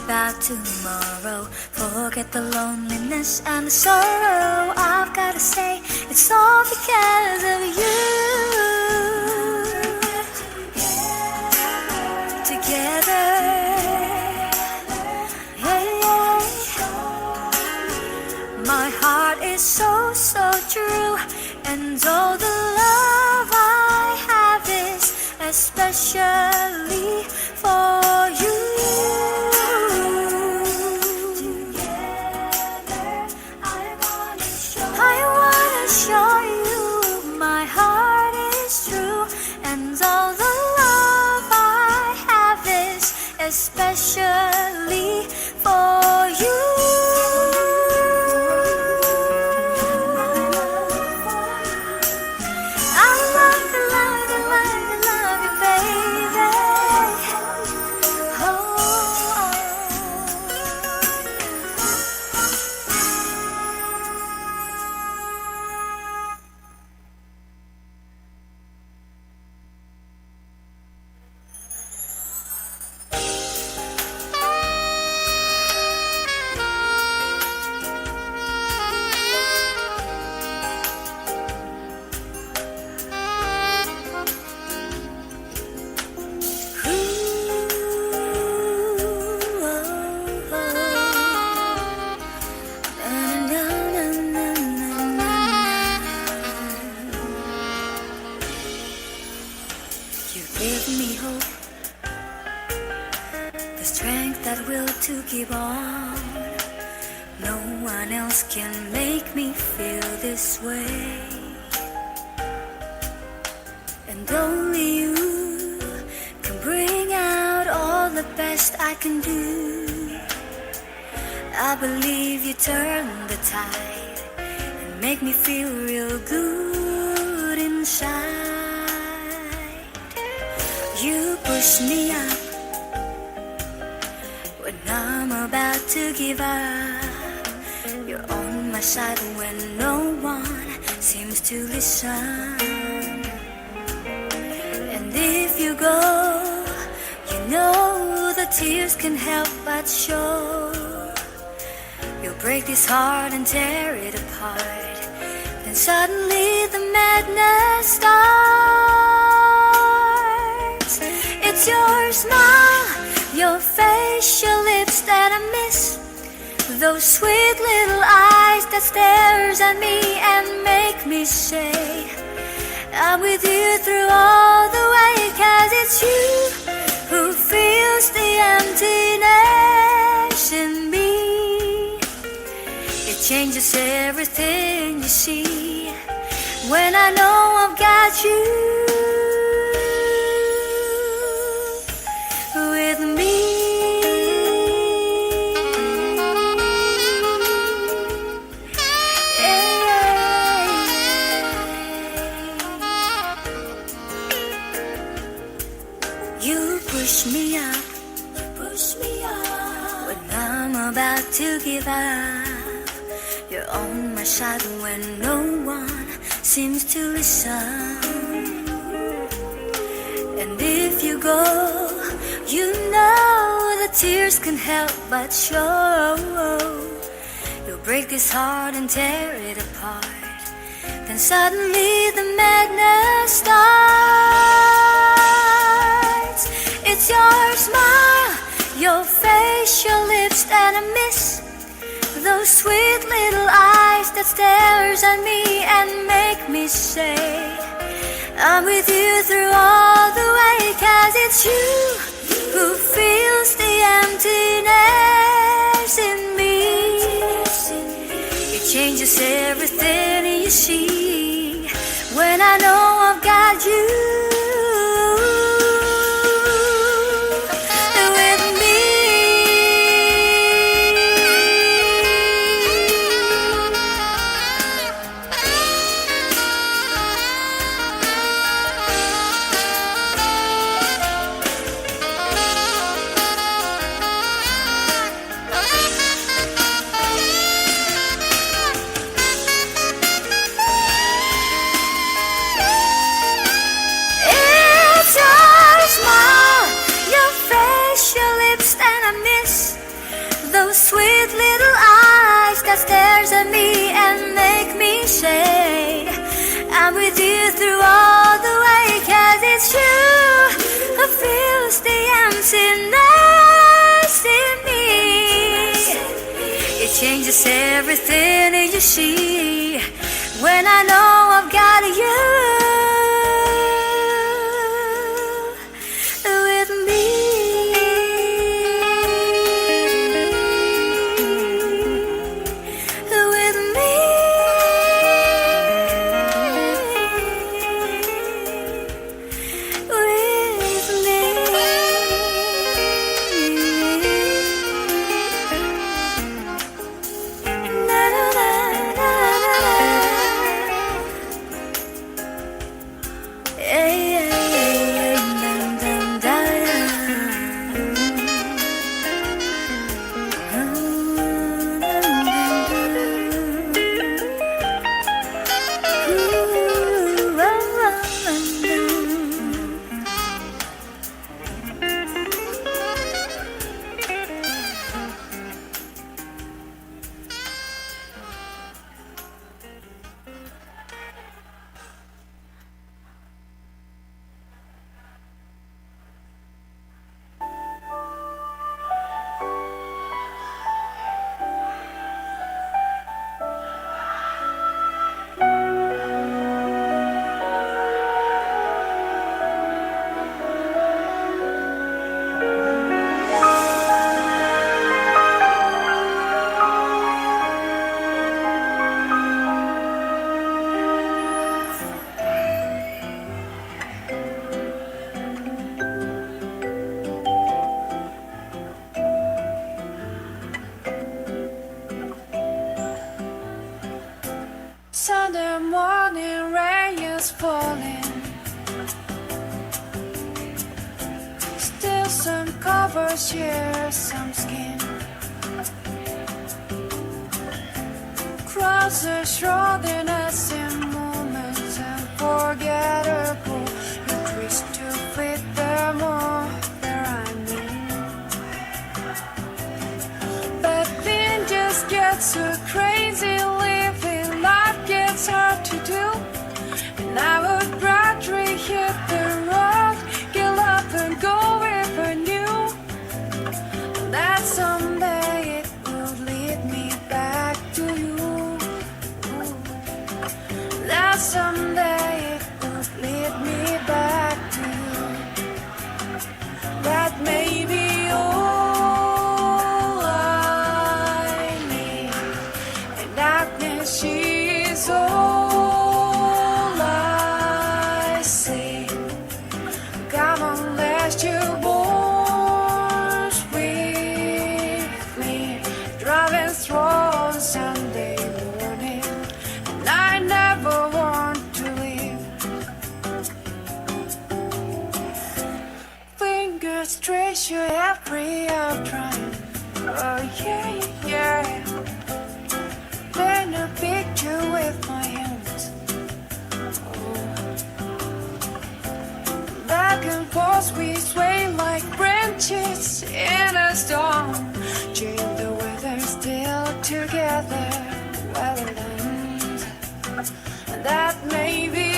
About tomorrow, forget the loneliness and the sorrow. I've gotta say, it's all because of you. Together, yeah. My heart is so, so true, and all the love I have is especially for you. Show you my heart is true, and all the love I have is especially for you. I love you, love you, love you, love you, baby. Oh. To keep on. No one else can make me feel this way, and only you can bring out all the best I can do. I believe you turn the tide and make me feel real good inside. You push me up when I'm about to give up. You're on my side when no one seems to listen. And if you go, you know the tears can help but show. You'll break this heart and tear it apart. Then suddenly the madness starts. It's your smile, your face, your lips that I miss. Those sweet little eyes that stares at me and make me say I'm with you through all the way. 'Cause it's you who fills the emptiness in me. It changes everything you see when I know I've got you with me. You push me up when I'm about to give up. You're on my side when no one seems to listen. And if you go, You know the tears can help but show. You'll break this heart and tear it apart. Then suddenly the madness starts. It's your smile, your face, your lips that I miss. Those sweet little eyes that stares at me and make me say I'm with you through all the way. 'Cause it's you who fills the emptiness in me. It changes everything you see when I know I've got you with me. It's your smile, your face, your lips that I miss. Those sweet little eyes that stares at me and make me say I'm with you through all the way. 'Cause it's you who fills the emptiness in me. It changes everything you see when I know I've got you with me. With me. With me. Na, na, na, na, na, na. Yeah, yeah, yeah, yeah. Dun, dun, dun. Sunday morning rain is falling. Still some covers here, some skin. Crosses shrouding us in moments unforgettable. You twist to fit them all there I mean. But then just gets so crazy living. Life gets hard to do, and I would rather hit the road, get up and go if I knew that someday it would lead me back to you. That someday it would lead me back to you. That may be all I need, and darkness is all I see. Come on, let's you both with me, driving through on Sunday morning, and I never want to leave. Fingers trace you every I'm trying. Oh yeah, yeah. Paint a picture with my hands. Oh. Back and forth we sway like branches. branches in a storm. Dream the weather still together, well, that may be